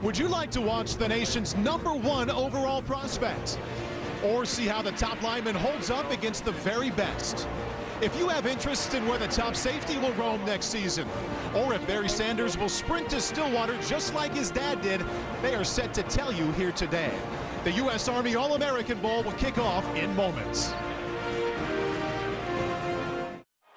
Would you like to watch the nation's #1 overall prospect? Or see how the top lineman holds up against the very best? If you have interest in where the top safety will roam next season, or if Barry Sanders will sprint to Stillwater just like his dad did, they are set to tell you here today. The U.S. Army All-American Bowl will kick off in moments.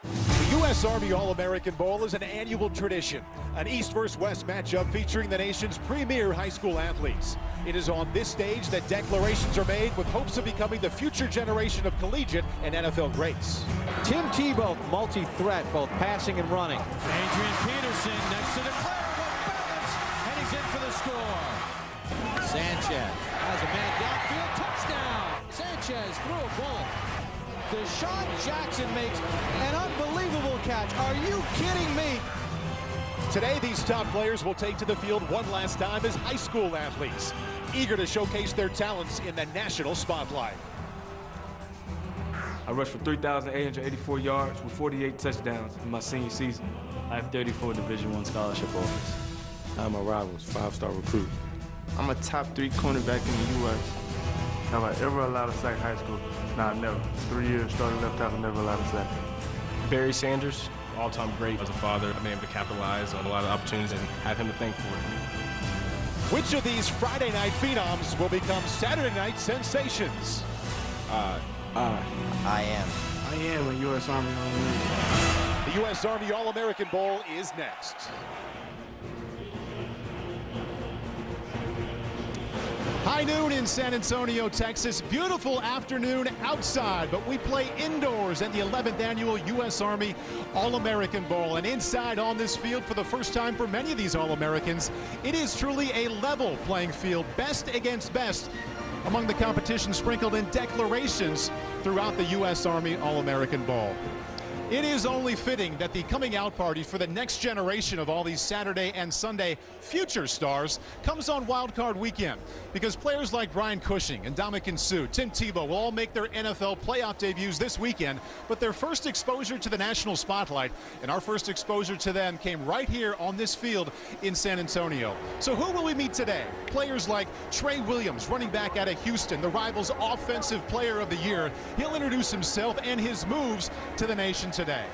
The U.S. Army All-American Bowl is an annual tradition, an East versus West matchup featuring the nation's premier high school athletes. It is on this stage that declarations are made with hopes of becoming the future generation of collegiate and NFL greats. Tim Tebow, multi-threat, both passing and running. Adrian Peterson next to the clear with balance, and he's in for the score. Sanchez has a man downfield, touchdown. Sanchez threw a bullet. Deshaun Jackson makes an unbelievable catch. Are you kidding me? Today, these top players will take to the field one last time as high school athletes, eager to showcase their talents in the national spotlight. I rushed for 3,884 yards with 48 touchdowns in my senior season. I have 34 Division I scholarship offers. I'm a Rivals 5-star recruit. I'm a top 3 cornerback in the U.S. Have I ever allowed a sack in high school? Nah, never. 3 years starting left tackle, never allowed a sack. Barry Sanders, all-time great as a father. I've been able to capitalize on a lot of opportunities and have him to thank for it. Which of these Friday night phenoms will become Saturday night sensations? I am a U.S. Army All-American. The U.S. Army All-American Bowl is next. High noon in San Antonio, Texas. Beautiful afternoon outside, but we play indoors at the 11th annual U.S. Army All-American Bowl. And inside on this field for the first time for many of these All-Americans, it is truly a level playing field, best against best among the competition sprinkled in declarations throughout the U.S. Army All-American Bowl. It is only fitting that the coming out party for the next generation of all these Saturday and Sunday future stars comes on Wild Card Weekend, because players like Brian Cushing and Ndamukong Suh, Tim Tebow will all make their NFL playoff debuts this weekend, but their first exposure to the national spotlight and our first exposure to them came right here on this field in San Antonio. So who will we meet today? Players like Trey Williams, running back out of Houston, the Rivals Offensive Player of the Year. He'll introduce himself and his moves to the nation today.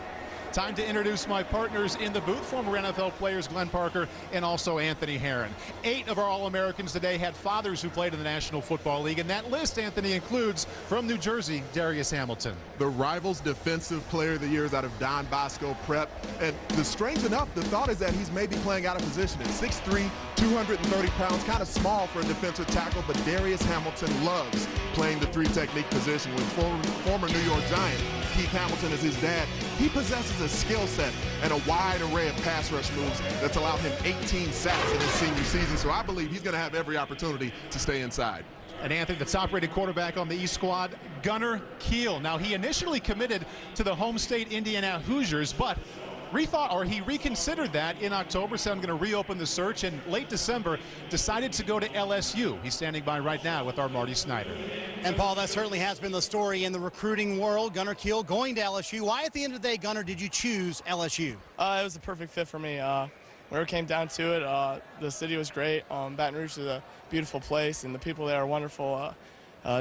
Time to introduce my partners in the booth, former NFL players Glenn Parker and also Anthony Herron. 8 of our All-Americans today had fathers who played in the National Football League, and that list, Anthony, includes from New Jersey, Darius Hamilton. The Rivals Defensive Player of the Year is out of Don Bosco Prep, and strange enough, the thought is that he's maybe playing out of position at 6'3", 230 pounds, kind of small for a defensive tackle, but Darius Hamilton loves playing the 3 technique position. With former New York Giant Keith Hamilton is his dad, he possesses a skill set and a wide array of pass rush moves that's allowed him 18 sacks in his senior season, so I believe he's going to have every opportunity to stay inside. And Anthony, the top-rated quarterback on the East squad, Gunnar Kiel. Now, he initially committed to the home state Indiana Hoosiers, but he reconsidered that in October, said I'm going to reopen the search, and late December decided to go to LSU. He's standing by right now with our Marty Snyder. And Paul, that certainly has been the story in the recruiting world. Gunnar Kiel going to LSU. Why at the end of the day, Gunnar, did you choose LSU? It was the perfect fit for me. When it came down to it, the city was great. Baton Rouge is a beautiful place, and the people there are wonderful.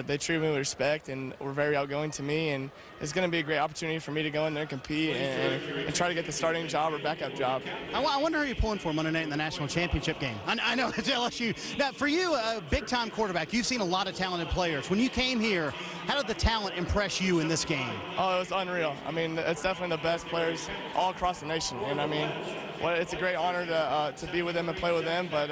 They treat me with respect and were very outgoing to me, and it's going to be a great opportunity for me to go in there and compete and try to get the starting job or backup job. I wonder who you're pulling for Monday night in the national championship game. I know it's LSU. Now, for you, a big-time quarterback, you've seen a lot of talented players. When you came here, how did the talent impress you in this game? Oh, it was unreal. I mean, it's definitely the best players all across the nation, and I mean, it's a great honor to be with them and play with them, but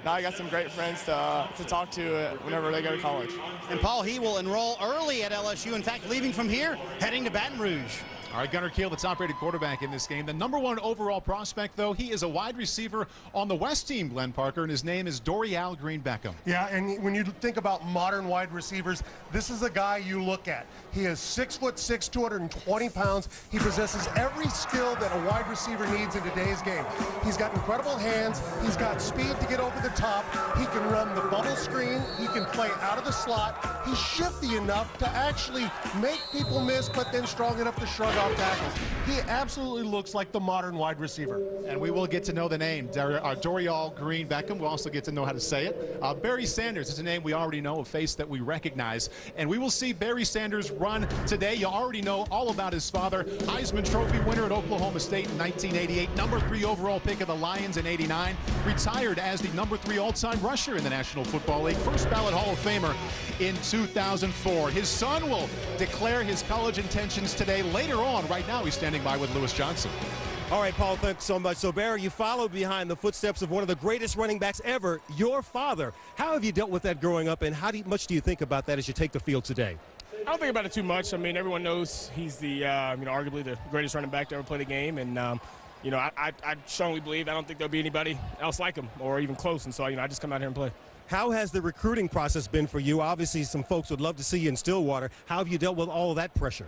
now I got some great friends to talk to whenever they go to college. And Paul, he will enroll early at LSU. In fact, leaving from here, heading to Baton Rouge. All right, Gunnar Kiel, the top-rated quarterback in this game. The #1 overall prospect, though, he is a wide receiver on the West team, Glenn Parker, and his name is Dorial Green Beckham. Yeah, and when you think about modern wide receivers, this is a guy you look at. He is 6'6", 220 pounds. He possesses every skill that a wide receiver needs in today's game. He's got incredible hands. He's got speed to get over the top. He can run the bubble screen. He can play out of the slot. He's shifty enough to actually make people miss, but then strong enough to shrug off tackles. He absolutely looks like the modern wide receiver. And we will get to know the name, Dorial Green Beckham. We'll also get to know how to say it. Barry Sanders is a name we already know, a face that we recognize. And we will see Barry Sanders run today. You already know all about his father, Heisman Trophy winner at Oklahoma State in 1988, number 3 overall pick of the Lions in 89, retired as the number 3 all-time rusher in the National Football League, first ballot Hall of Famer in 2004. His son will declare his college intentions today. Later on, right now he's standing by with Lewis Johnson. All right, Paul, thanks so much. So, Barry, you followed behind the footsteps of one of the greatest running backs ever, your father. How have you dealt with that growing up, and how much do you think about that as you take the field today? I don't think about it too much. I mean, everyone knows he's the, arguably the greatest running back to ever play the game, and I strongly believe I don't think there'll be anybody else like him or even close, and so I just come out here and play. How has the recruiting process been for you? Obviously, some folks would love to see you in Stillwater. How have you dealt with all of that pressure?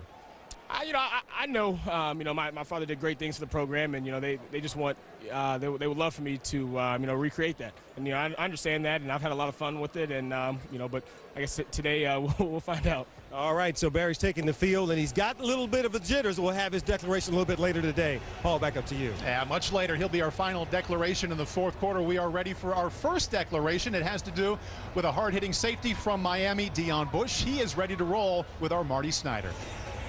I know, my father did great things for the program, and, they just want, they would love for me to, recreate that. And, I understand that, and I've had a lot of fun with it, and, but I guess today we'll find out. All right, so Barry's taking the field, and he's got a little bit of a jitters. We'll have his declaration a little bit later today. Paul, back up to you. Yeah, much later. He'll be our final declaration in the fourth quarter. We are ready for our first declaration. It has to do with a hard-hitting safety from Miami, Deon Bush. He is ready to roll with our Marty Snyder.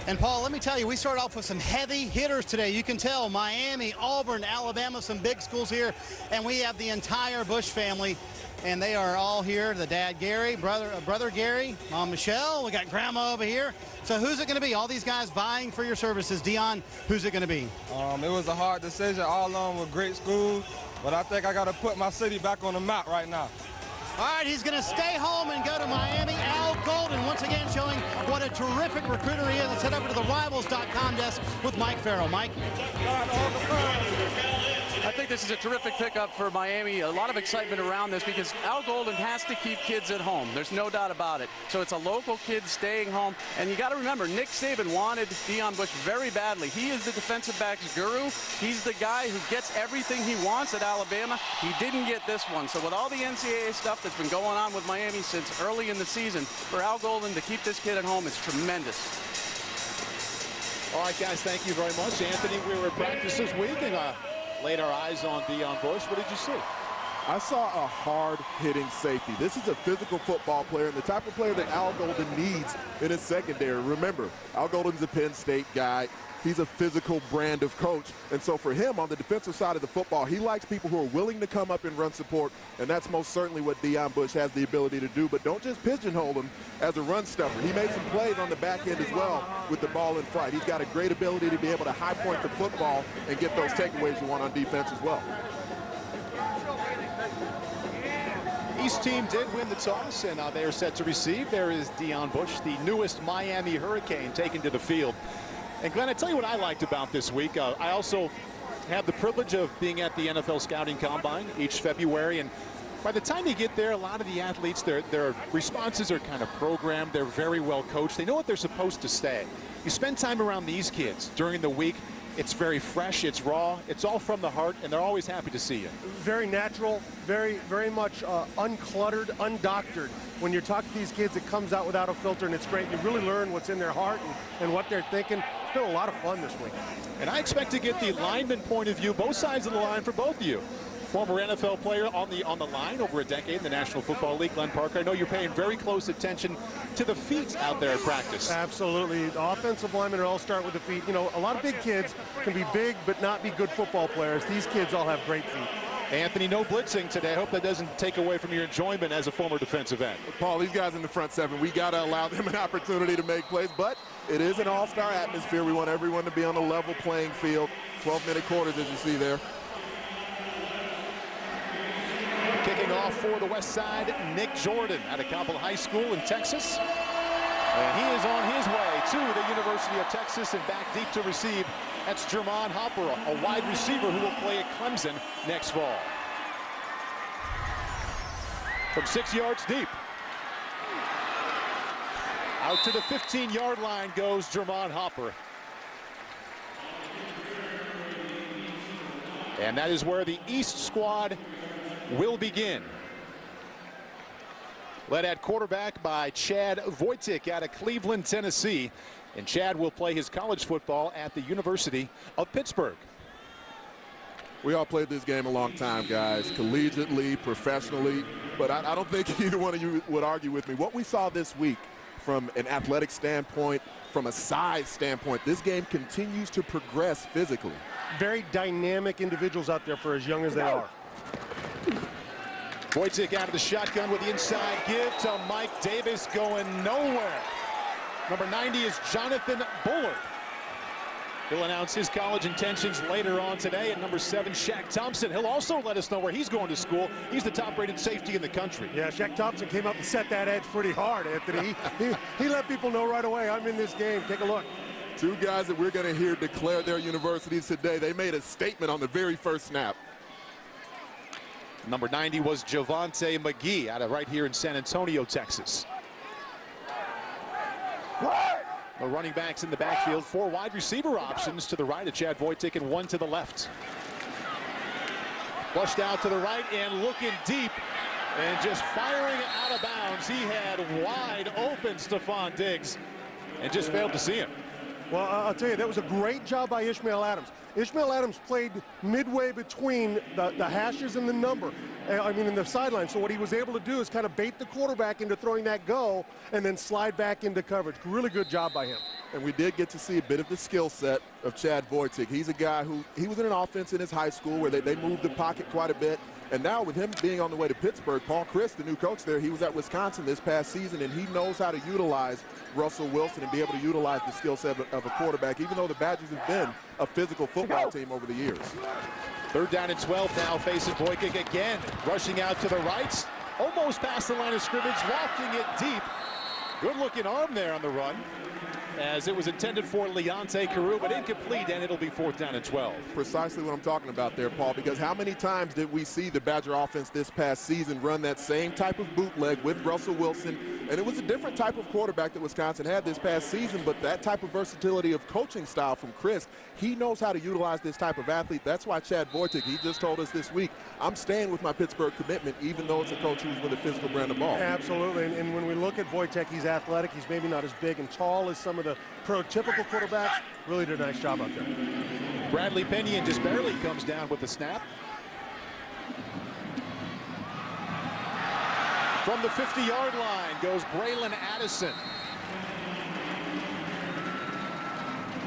And, Paul, let me tell you, we start off with some heavy hitters today. You can tell Miami, Auburn, Alabama, some big schools here. And we have the entire Bush family, and they are all here. The dad, Gary, brother Gary, Mom, Michelle. We got Grandma over here. So who's it going to be? All these guys vying for your services. Deon, who's it going to be? It was a hard decision, all along with great schools. But I think I got to put my city back on the map right now. All right, he's going to stay home and go to Miami. Al Golden, once again, showing what a terrific recruiter he is. Let's head over to the Rivals.com desk with Mike Farrell. Mike? I think this is a terrific pickup for Miami. A lot of excitement around this because Al Golden has to keep kids at home. There's no doubt about it. So it's a local kid staying home. And you got to remember, Nick Saban wanted Deon Bush very badly. He is the defensive backs guru. He's the guy who gets everything he wants at Alabama. He didn't get this one. So with all the NCAA stuff that's been going on with Miami since early in the season, for Al Golden to keep this kid at home is tremendous. All right, guys, thank you very much. Anthony, we were at practice this week and laid our eyes on Deon Bush. What did you see? I saw a hard-hitting safety. This is a physical football player and the type of player that Al Golden needs in his secondary. Remember, Al Golden's a Penn State guy. He's a physical brand of coach. And so for him, on the defensive side of the football, he likes people who are willing to come up and run support, and that's most certainly what Deon Bush has the ability to do. But don't just pigeonhole him as a run stuffer. He made some plays on the back end as well with the ball in flight. He's got a great ability to be able to high point the football and get those takeaways you want on defense as well. East team did win the toss, and they are set to receive. There is Deon Bush, the newest Miami Hurricane, taken to the field. And Glenn, I tell you what I liked about this week. I also have the privilege of being at the NFL Scouting Combine each February, and by the time you get there, a lot of the athletes, their responses are kind of programmed. They're very well coached. They know what they're supposed to say. You spend time around these kids during the week. It's very fresh, it's raw, it's all from the heart, and they're always happy to see you. Very natural, very much uncluttered, undoctored. When you're talking to these kids, it comes out without a filter, and it's great. You really learn what's in their heart and what they're thinking. It's been a lot of fun this week. And I expect to get the lineman point of view, both sides of the line for both of you. Former NFL player on the line over a decade in the National Football League, Glenn Parker. I know you're paying very close attention to the feet out there at practice. Absolutely. The offensive linemen all start with the feet. You know, a lot of big kids can be big but not be good football players. These kids all have great feet. Anthony, no blitzing today. I hope that doesn't take away from your enjoyment as a former defensive end. Paul, these guys in the front seven, we got to allow them an opportunity to make plays, but it is an all-star atmosphere. We want everyone to be on a level playing field. 12-minute quarters, as you see there. Kicking off for the West Side, Nick Jordan at a Coppell High School in Texas. And he is on his way to the University of Texas and back deep to receive. That's Jarron Hopper, a wide receiver who will play at Clemson next fall. From 6 yards deep. Out to the 15-yard line goes Jarron Hopper. And that is where the East squad will begin. Led at quarterback by Chad Wojtek out of Cleveland, Tennessee. And Chad will play his college football at the University of Pittsburgh. We all played this game a long time, guys, collegiately, professionally, but I don't think either one of you would argue with me. What we saw this week from an athletic standpoint, from a size standpoint, this game continues to progress physically. Very dynamic individuals out there for as young as they are. Wojtek out of the shotgun with the inside give to Mike Davis, going nowhere. Number 90 is Jonathan Bullard. He'll announce his college intentions later on today. At number 7, Shaq Thompson. He'll also let us know where he's going to school. He's the top-rated safety in the country. Yeah, Shaq Thompson came up and set that edge pretty hard, Anthony. he let people know right away, I'm in this game. Take a look. Two guys that we're going to hear declare their universities today. They made a statement on the very first snap. Number 90 was Javonte McGee out of right here in San Antonio, Texas. The running backs in the backfield, 4 wide receiver options to the right of Chad Wojtek and 1 to the left. Flushed out to the right and looking deep and just firing out of bounds. He had wide open Stephon Diggs and just failed to see him. Well, I'll tell you, that was a great job by Ishmael Adams. Ishmael Adams played midway between the hashes and the number. In the sideline. So what he was able to do is kind of bait the quarterback into throwing that go and then slide back into coverage. Really good job by him. And we did get to see a bit of the skill set of Chad Wojtek. He's a guy who, he was in an offense in his high school where they moved the pocket quite a bit. And now with him being on the way to Pittsburgh, Paul Chryst, the new coach there, he was at Wisconsin this past season, and he knows how to utilize Russell Wilson and be able to utilize the skill set of a quarterback, even though the Badgers have been a physical football team over the years. 3rd down and 12 now, facing Wojtek again, rushing out to the right, almost past the line of scrimmage, lofting it deep. Good looking arm there on the run, as it was intended for Leonte Carew, but incomplete, and it'll be 4th down and 12. Precisely what I'm talking about there, Paul, because how many times did we see the Badger offense this past season run that same type of bootleg with Russell Wilson? And it was a different type of quarterback that Wisconsin had this past season, but that type of versatility of coaching style from Chryst, he knows how to utilize this type of athlete. That's why Chad Wojtek, he just told us this week, I'm staying with my Pittsburgh commitment, even though it's a coach who's with a physical brand of ball. Absolutely, and when we look at Wojtek, he's athletic. He's maybe not as big and tall as some of the prototypical quarterbacks. Really did a nice job out there. Bradley Pinion just barely comes down with the snap. From the 50-yard line goes Braylon Addison.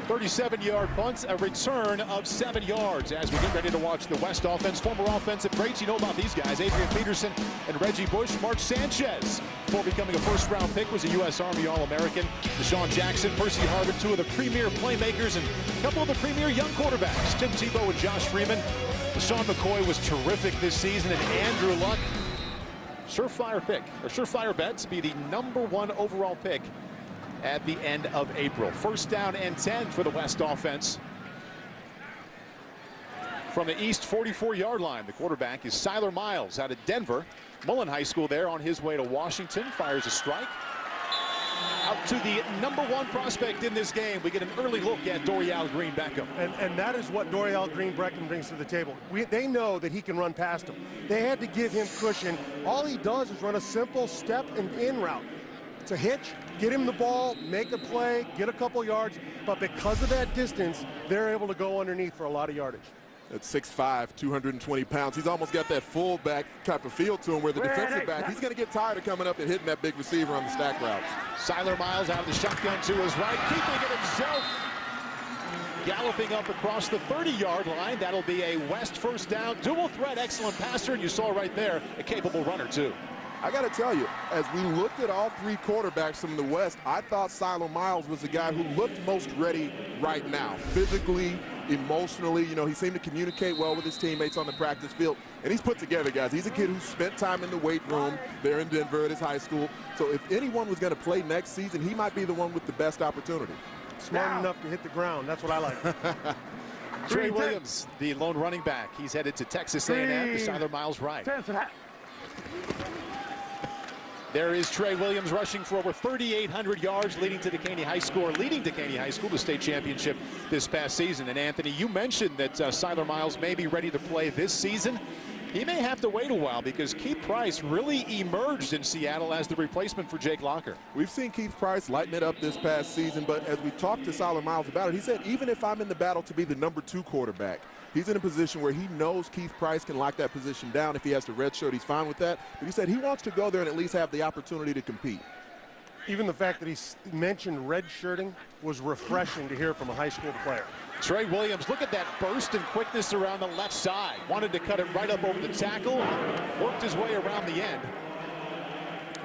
37-yard punt, a return of 7 yards as we get ready to watch the West offense. Former offensive greats, you know about these guys, Adrian Peterson and Reggie Bush. Mark Sanchez, before becoming a first-round pick, was a U.S. Army All-American. Deshaun Jackson, Percy Harvin, 2 of the premier playmakers and a couple of the premier young quarterbacks, Tim Tebow and Josh Freeman. LaShawn McCoy was terrific this season, and Andrew Luck, surefire pick, or surefire bet to be the #1 overall pick at the end of April. 1st down and 10 for the West offense. From the East 44-yard line, the quarterback is Siler Miles out of Denver. Mullen High School there on his way to Washington. Fires a strike. Out to the #1 prospect in this game. We get an early look at Dorial Green Beckham. And that is what Dorial Green Beckham brings to the table. They know that he can run past him. They had to give him cushion. All he does is run a simple step and in route. It's a hitch, get him the ball, make a play, get a couple yards, but because of that distance, they're able to go underneath for a lot of yardage. At 6'5", 220 pounds, he's almost got that fullback type of feel to him where the defensive back, he's going to get tired of coming up and hitting that big receiver on the stack routes. Siler Miles out of the shotgun to his right, keeping it himself. Galloping up across the 30-yard line. That'll be a West 1st down. Dual threat, excellent passer, and you saw right there a capable runner, too. I got to tell you, as we looked at all 3 quarterbacks from the West, I thought Siler Miles was the guy who looked most ready right now. Physically, emotionally, you know, he seemed to communicate well with his teammates on the practice field. And he's put together, guys. He's a kid who spent time in the weight room there in Denver at his high school. So if anyone was going to play next season, he might be the one with the best opportunity. Smart enough to hit the ground. That's what I like. Trey Williams, the lone running back. He's headed to Texas A&M to Siler Miles right. There is Trey Williams rushing for over 3,800 yards, leading Dekaney High School to state championship this past season. And Anthony, you mentioned that Siler Miles may be ready to play this season. He may have to wait a while because Keith Price really emerged in Seattle as the replacement for Jake Locker. We've seen Keith Price lighten it up this past season, but as we talked to Siler Miles about it, he said even if I'm in the battle to be the #2 quarterback, he's in a position where he knows Keith Price can lock that position down. If he has to redshirt, he's fine with that. But he said he wants to go there and at least have the opportunity to compete. Even the fact that he mentioned redshirting was refreshing to hear from a high school player. Trey Williams, look at that burst and quickness around the left side. Wanted to cut it right up over the tackle, worked his way around the end.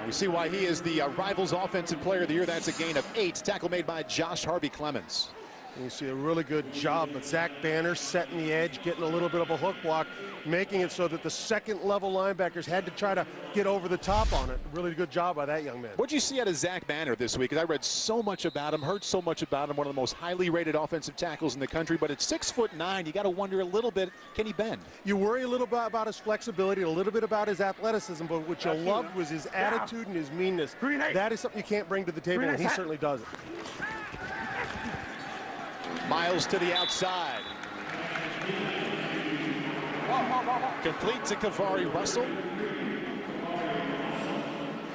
We see why he is the Rivals Offensive Player of the Year. That's a gain of 8. Tackle made by Josh Harvey Clemens. And you see a really good job of Zach Banner setting the edge, getting a little bit of a hook block, making it so that the second-level linebackers had to try to get over the top on it. Really good job by that young man. What'd you see out of Zach Banner this week? I read so much about him, heard so much about him, one of the most highly rated offensive tackles in the country, but at 6'9", you got to wonder a little bit, can he bend? You worry a little bit about his flexibility, a little bit about his athleticism, but what you loved was his attitude and his meanness. That is something you can't bring to the table, and he certainly does it. Miles to the outside. Complete to Kavari Russell.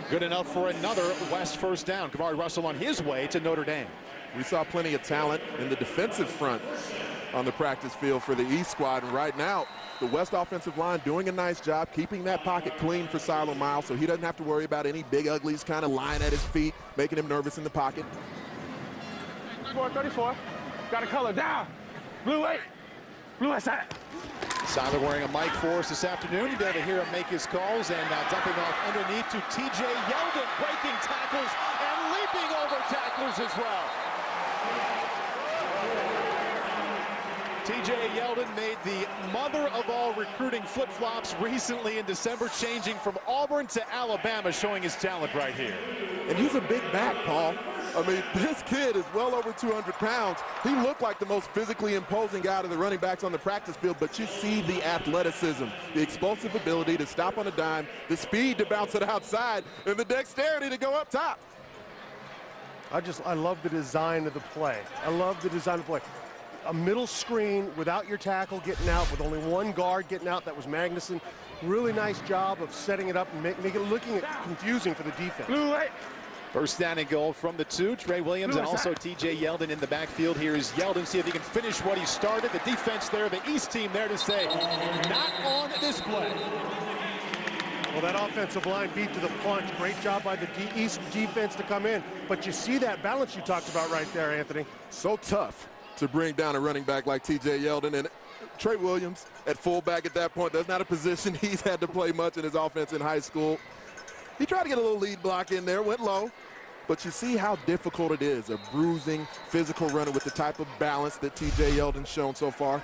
Good enough for another West first down. Kavari Russell on his way to Notre Dame. We saw plenty of talent in the defensive front on the practice field for the East squad. And right now, the West offensive line doing a nice job keeping that pocket clean for Siler Miles so he doesn't have to worry about any big uglies kind of lying at his feet, making him nervous in the pocket. 34. Got a color down. Blue 8. Blue 8 side. Siler wearing a mic for us this afternoon. You'll be able to hear him make his calls and dumping off underneath to TJ Yeldon, breaking tackles and leaping over tacklers as well. TJ Yeldon made the mother of all recruiting flip-flops recently in December, changing from Auburn to Alabama, showing his talent right here. And he's a big back, Paul. I mean, this kid is well over 200 pounds. He looked like the most physically imposing guy out of the running backs on the practice field, but you see the athleticism, the explosive ability to stop on a dime, the speed to bounce it outside, and the dexterity to go up top. I love the design of the play. I love the design of the play. A middle screen without your tackle getting out, with only one guard getting out. That was Magnuson. Really nice job of setting it up and making it looking confusing for the defense. First down and goal from the 2. Trey Williams and also TJ Yeldon in the backfield. Here's Yeldon, see if he can finish what he started. The defense there, the East team there to say, not on this play. Well, that offensive line beat to the punch. Great job by the East defense to come in. But you see that balance you talked about right there, Anthony. So tough to bring down a running back like TJ Yeldon. And Trey Williams at fullback at that point, that's not a position he's had to play much in his offense in high school. He tried to get a little lead block in there, went low. But you see how difficult it is, a bruising, physical runner with the type of balance that TJ Yeldon's shown so far.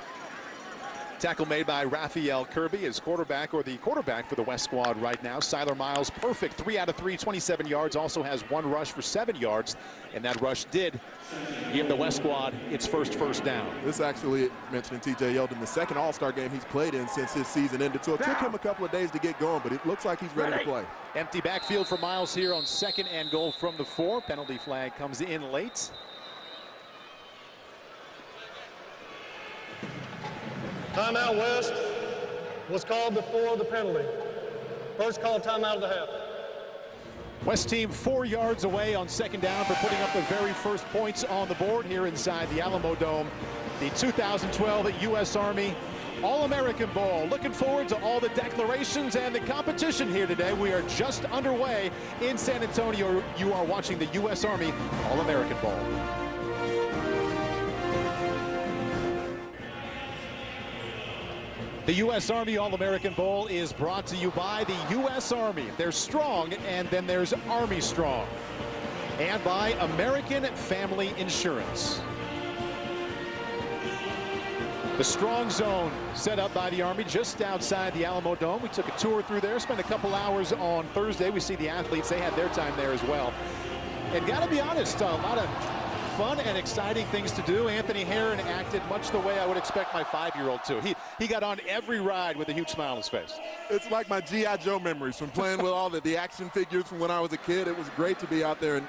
Tackle made by Raphael Kirby, his quarterback, or the quarterback for the West squad right now. Siler Miles, perfect, 3 out of 3, 27 yards. Also has 1 rush for 7 yards, and that rush did give the West squad its first down. This actually, mentioning TJ Yeldon, the second All-Star game he's played in since his season ended. So it took him a couple of days to get going, but it looks like he's ready to play. Empty backfield for Miles here on 2nd and goal from the 4. Penalty flag comes in late. Timeout West was called before the penalty. First call timeout of the half. West team 4 yards away on 2nd down for putting up the very first points on the board here inside the Alamo Dome. The 2012 U.S. Army All-American Bowl. Looking forward to all the declarations and the competition here today. We are just underway in San Antonio. You are watching the U.S. Army All-American Bowl. The U.S. Army All-American Bowl is brought to you by the U.S. Army. There's strong, and then there's Army strong. And by American Family Insurance. The strong zone set up by the Army just outside the Alamo Dome. We took a tour through there, spent a couple hours on Thursday. We see the athletes, they had their time there as well. And gotta be honest, a lot of fun and exciting things to do. Anthony Herron acted much the way I would expect my 5-year-old to. He got on every ride with a huge smile on his face. It's like my G.I. Joe memories from playing with all the action figures from when I was a kid. It was great to be out there. And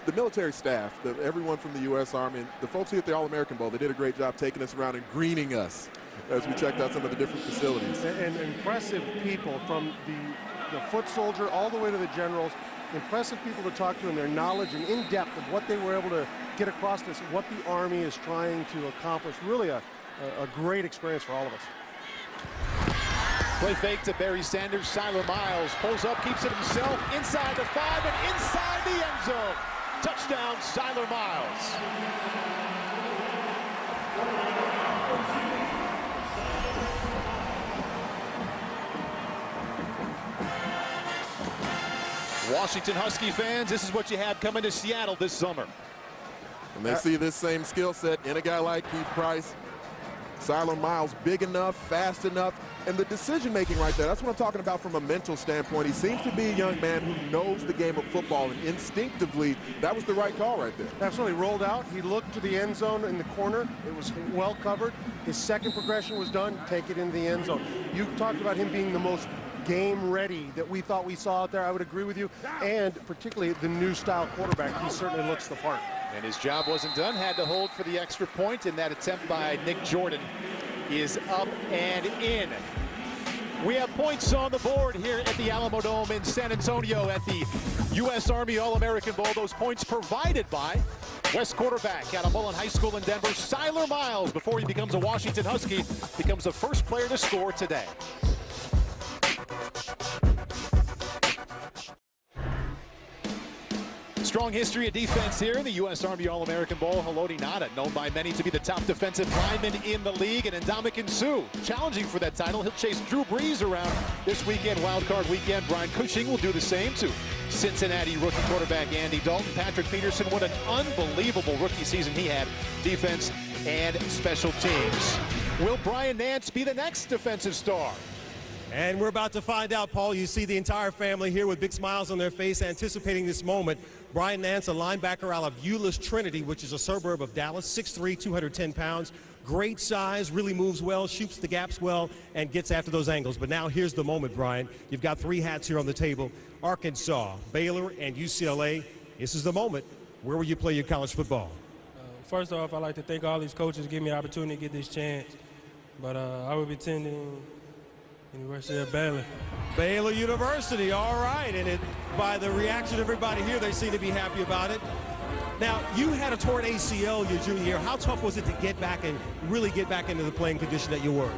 the military staff, everyone from the U.S. Army, and the folks here at the All-American Bowl, they did a great job taking us around and greening us as we checked out some of the different facilities. And impressive people from the foot soldier all the way to the generals. Impressive people to talk to in their knowledge and in depth of what they were able to get across this, what the Army is trying to accomplish. Really a great experience for all of us. Play fake to Barry Sanders. Siler Miles pulls up, keeps it himself, inside the 5 and inside the end zone. Touchdown, Siler Miles. Washington Husky fans, this is what you have coming to Seattle this summer. And they see this same skill set in a guy like Keith Price. Siler Miles, big enough, fast enough, and the decision-making right there, that's what I'm talking about from a mental standpoint. He seems to be a young man who knows the game of football, and instinctively, that was the right call right there. Absolutely, rolled out. He looked to the end zone in the corner. It was well covered. His second progression was done, take it into the end zone. You talked about him being the most game ready that we thought we saw out there. I would agree with you, and particularly the new style quarterback. He certainly looks the part. And his job wasn't done, had to hold for the extra point, and that attempt by Nick Jordan is up and in. We have points on the board here at the Alamo Dome in San Antonio at the U.S. Army All-American Bowl. Those points provided by West quarterback out of Mullen High School in Denver, Siler Miles, before he becomes a Washington Husky, becomes the first player to score today. Strong history of defense here in the U.S. Army All-American Bowl. Haloti Ngata, known by many to be the top defensive lineman in the league, and Ndamukong Suh challenging for that title. He'll chase Drew Brees around this weekend, wild card weekend. Brian Cushing will do the same to Cincinnati rookie quarterback Andy Dalton. Patrick Peterson, what an unbelievable rookie season he had, defense and special teams. Will Brian Nance be the next defensive star? And we're about to find out, Paul. You see the entire family here with big smiles on their face, anticipating this moment. Brian Nance, a linebacker out of Euless Trinity, which is a suburb of Dallas, 6'3", 210 pounds. Great size, really moves well, shoots the gaps well, and gets after those angles. But now here's the moment, Brian. You've got three hats here on the table. Arkansas, Baylor, and UCLA. This is the moment. Where will you play your college football? First off, I'd like to thank all these coaches for giving me the opportunity to get this chance. But I will be attending University of Baylor. Baylor University, all right. And by the reaction of everybody here, they seem to be happy about it. Now, you had a torn ACL your junior year. How tough was it to get back and really get back into the playing condition that you were?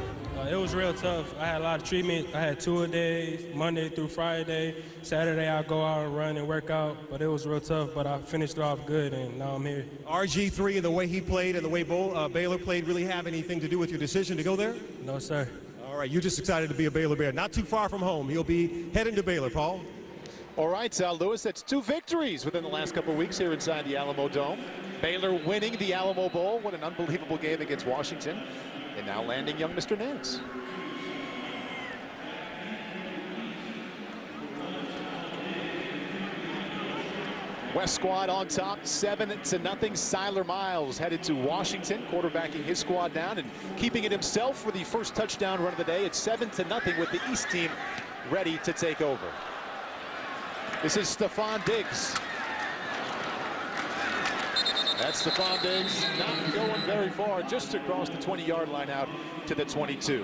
It was real tough. I had a lot of treatment. I had 2 a day, Monday through Friday. Saturday, I'll go out and run and work out. But it was real tough, but I finished off good, and now I'm here. RG3 and the way he played and the way Baylor played really have anything to do with your decision to go there? No, sir. All right, you're just excited to be a Baylor Bear. Not too far from home. He'll be heading to Baylor, Paul. All right, Sal Lewis, that's 2 victories within the last couple of weeks here inside the Alamo Dome. Baylor winning the Alamo Bowl. What an unbelievable game against Washington. And now landing young Mr. Nance. West squad on top, 7-0. Siler Miles headed to Washington, quarterbacking his squad down and keeping it himself for the first touchdown run of the day. It's 7-0 with the East team ready to take over. This is Stephon Diggs. That's Stephon Diggs, not going very far, just across the 20-yard line out to the 22.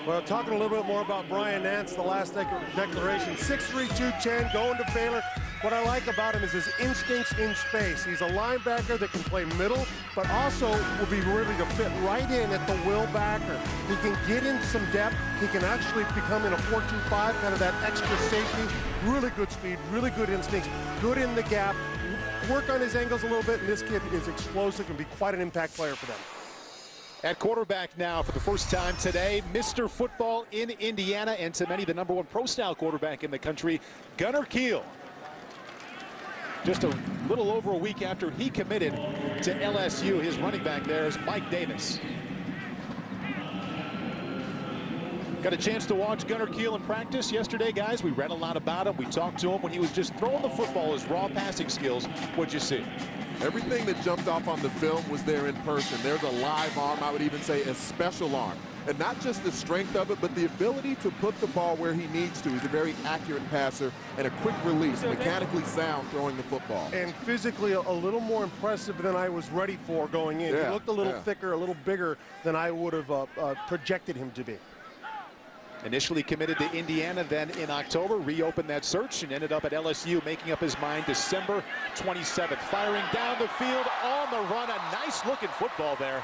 Well, talking a little bit more about Brian Nance, the last declaration, 6'3", 210, going to Baylor. What I like about him is his instincts in space. He's a linebacker that can play middle, but also will be ready to fit right in at the will backer. He can get in some depth. He can actually become in a 4-2-5, kind of that extra safety. Really good speed, really good instincts, good in the gap. Work on his angles a little bit, and this kid is explosive and be quite an impact player for them. At quarterback now for the first time today, Mr. Football in Indiana, and to many the #1 pro-style quarterback in the country, Gunnar Kiel. Just a little over a week after he committed to LSU, his running back there is Mike Davis. Got a chance to watch Gunnar Kiel in practice yesterday, guys. We read a lot about him. We talked to him when he was just throwing the football, his raw passing skills. What'd you see? Everything that jumped off on the film was there in person. There's a live arm, I would even say a special arm. And not just the strength of it, but the ability to put the ball where he needs to. He's a very accurate passer and a quick release, mechanically sound throwing the football. And physically a little more impressive than I was ready for going in. Yeah, He looked a little thicker, a little bigger than I would have projected him to be. Initially committed to Indiana, then in October reopened that search and ended up at LSU, making up his mind December 27th. Firing down the field on the run. A nice looking football there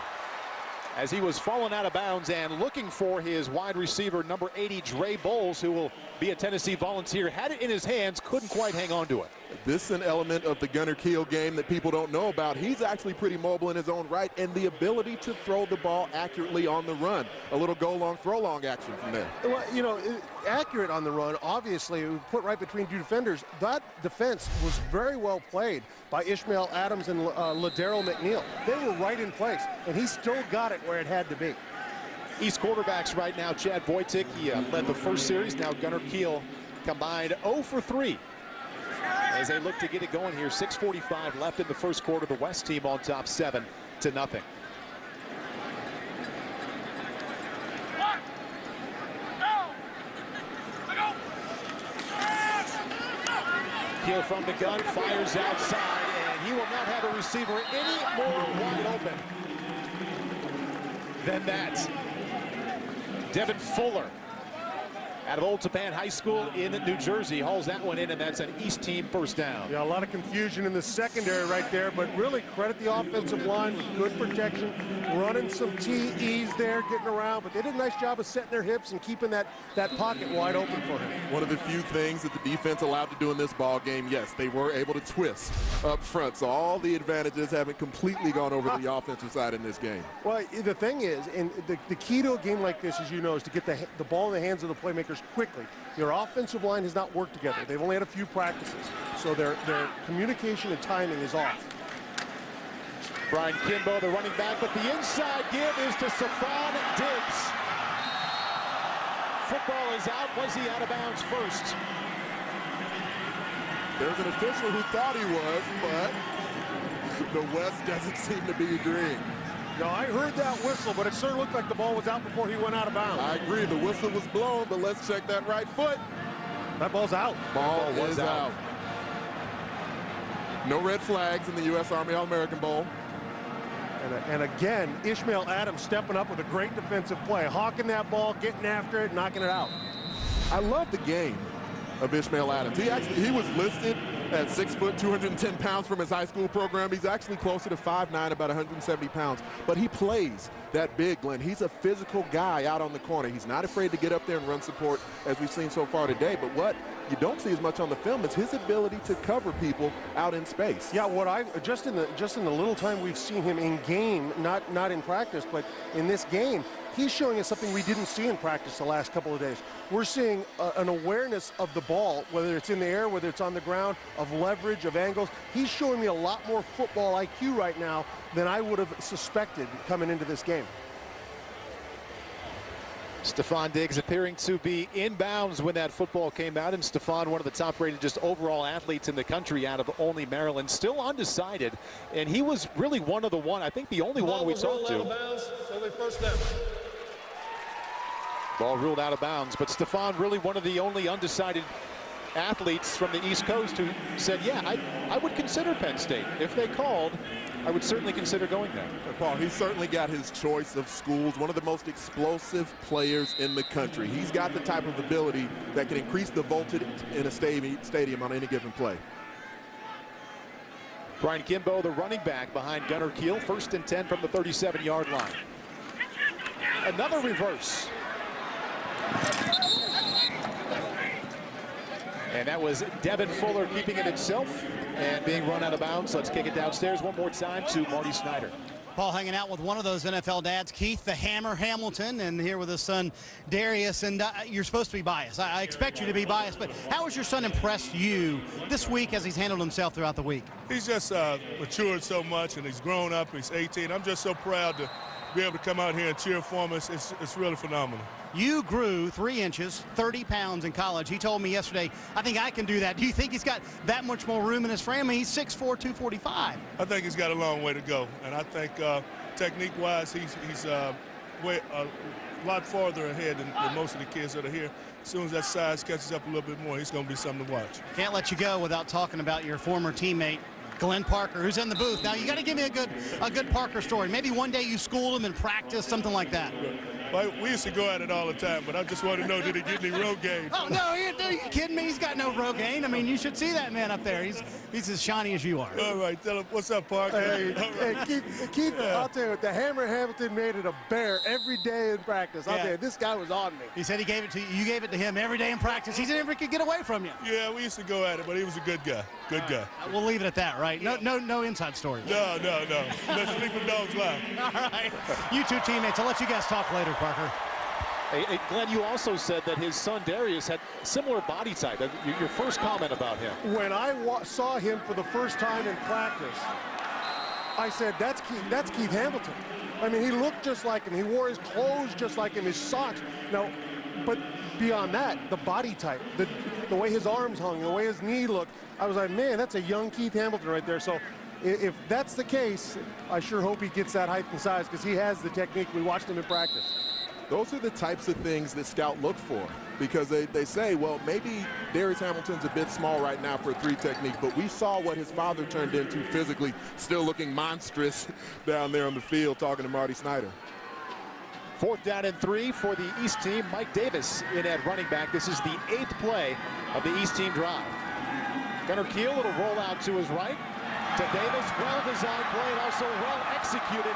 as he was falling out of bounds and looking for his wide receiver, number 80, Dre Bowles, who will be a Tennessee Volunteer. Had it in his hands, couldn't quite hang on to it. This is an element of the Gunnar Kiel game that people don't know about. He's actually pretty mobile in his own right, and the ability to throw the ball accurately on the run. A little go-long, throw-long action from there. Well, you know, accurate on the run, obviously, put right between two defenders. That defense was very well played by Ishmael Adams and Ladero McNeil. They were right in place, and he still got it where it had to be. East quarterbacks right now, Chad Wojcik, he led the first series. Now Gunnar Kiel combined 0 for 3. As they look to get it going here, 6:45 left in the first quarter. The West team on top 7-0. Kiel from the gun, fires outside, and he will not have a receiver any more wide open than that. Devin Fuller out of Old Tappan High School in New Jersey hauls that one in, and that's an East team first down. Yeah, a lot of confusion in the secondary right there, but really credit the offensive line with good protection, running some TEs there, getting around, but they did a nice job of setting their hips and keeping that pocket wide open for him. One of the few things that the defense allowed to do in this ball game, yes, they were able to twist up front, so all the advantages haven't completely gone over the offensive side in this game. Well, the thing is, and the key to a game like this, as you know, is to get the ball in the hands of the playmakers quickly. Your offensive line has not worked together. They've only had a few practices, so their communication and timing is off. Brian Kimbo, the running back, but the inside give is to Stephon Diggs. Football is out. Was he out of bounds first? There's an official who thought he was, but the West doesn't seem to be agreeing. No, I heard that whistle, but it sure looked like the ball was out before he went out of bounds. I agree. The whistle was blown, but let's check that right foot. That ball's out. Ball is out. No red flags in the U.S. Army All-American Bowl. And again, Ishmael Adams stepping up with a great defensive play, hawking that ball, getting after it, knocking it out. I love the game of Ishmael Adams. He was listed at 6 foot, 210 pounds from his high school program. He's actually closer to 5'9", about 170 pounds. But he plays that big, Glenn. He's a physical guy out on the corner. He's not afraid to get up there and run support, as we've seen so far today. But what you don't see as much on the film is his ability to cover people out in space. Yeah, what I just in the little time we've seen him in game, not in practice, but in this game, he's showing us something we didn't see in practice the last couple of days. We're seeing an awareness of the ball, whether it's in the air, whether it's on the ground, of leverage, of angles. He's showing me a lot more football IQ right now than I would have suspected coming into this game. Stephon Diggs appearing to be inbounds when that football came out, and Stephon, one of the top-rated just overall athletes in the country out of Olney, Maryland, still undecided, and he was really I think the only one we talked to. Ball ruled out of bounds, but Stephon really one of the only undecided athletes from the East Coast who said, yeah, I would consider Penn State. If they called, I would certainly consider going there. Paul, he's certainly got his choice of schools, one of the most explosive players in the country. He's got the type of ability that can increase the voltage in a stadium on any given play. Brian Kimbo, the running back behind Gunnar Kiel, 1st and 10 from the 37-yard line. Another reverse. And that was Devin Fuller keeping it himself and being run out of bounds. Let's kick it downstairs one more time to Marty Snyder. Paul hanging out with one of those NFL dads, Keith the Hammer Hamilton, and here with his son Darius. And you're supposed to be biased. I expect you to be biased, but how has your son impressed you this week as he's handled himself throughout the week? He's just matured so much, and he's grown up. He's 18. I'm just so proud to be able to come out here and cheer for him. It's really phenomenal. You grew 3 inches, 30 pounds in college. He told me yesterday, I think I can do that. Do you think he's got that much more room in his frame? I mean, he's 6'4", 245. I think he's got a long way to go. And I think technique-wise, he's a lot farther ahead than most of the kids that are here. As soon as that size catches up a little bit more, he's going to be something to watch. Can't let you go without talking about your former teammate, Glenn Parker, who's in the booth. Now, you got to give me a good Parker story. Maybe one day you schooled him in practice, something like that. Well, we used to go at it all the time, but I just want to know, did he get any road game? Oh, no, are you kidding me? He's got no road game. I mean, you should see that man up there. He's as shiny as you are. All right, tell him, what's up, Parker? Hey, Keith, I'll tell you what, the Hammer Hamilton made it a bear every day in practice. I'll tell you, this guy was on me. He said he gave it to you. You gave it to him every day in practice. He never could get away from you. Yeah, we used to go at it, but he was a good guy. Good guy. We'll leave it at that, right? No inside stories. No. Let's sleeping dogs lie. All right. You two teammates. I'll let you guys talk later, Parker. Hey, Glenn, you also said that his son Darius had similar body type. Your first comment about him. When I saw him for the first time in practice, I said, that's Keith Hamilton. I mean, he looked just like him. He wore his clothes just like him, his socks. Now, but beyond that, the body type, the way his arms hung, the way his knee looked, I was like, man, that's a young Keith Hamilton right there. So if that's the case, I sure hope he gets that height and size because he has the technique. We watched him in practice. Those are the types of things that scout look for because they say, well, maybe Darius Hamilton's a bit small right now for a 3 technique, but we saw what his father turned into physically, still looking monstrous down there on the field, talking to Marty Snyder. 4th down and 3 for the East team. Mike Davis in at running back. This is the 8th play of the East team drive. Gunnar Kiel, little rollout to his right. To Davis, well-designed play and also well-executed.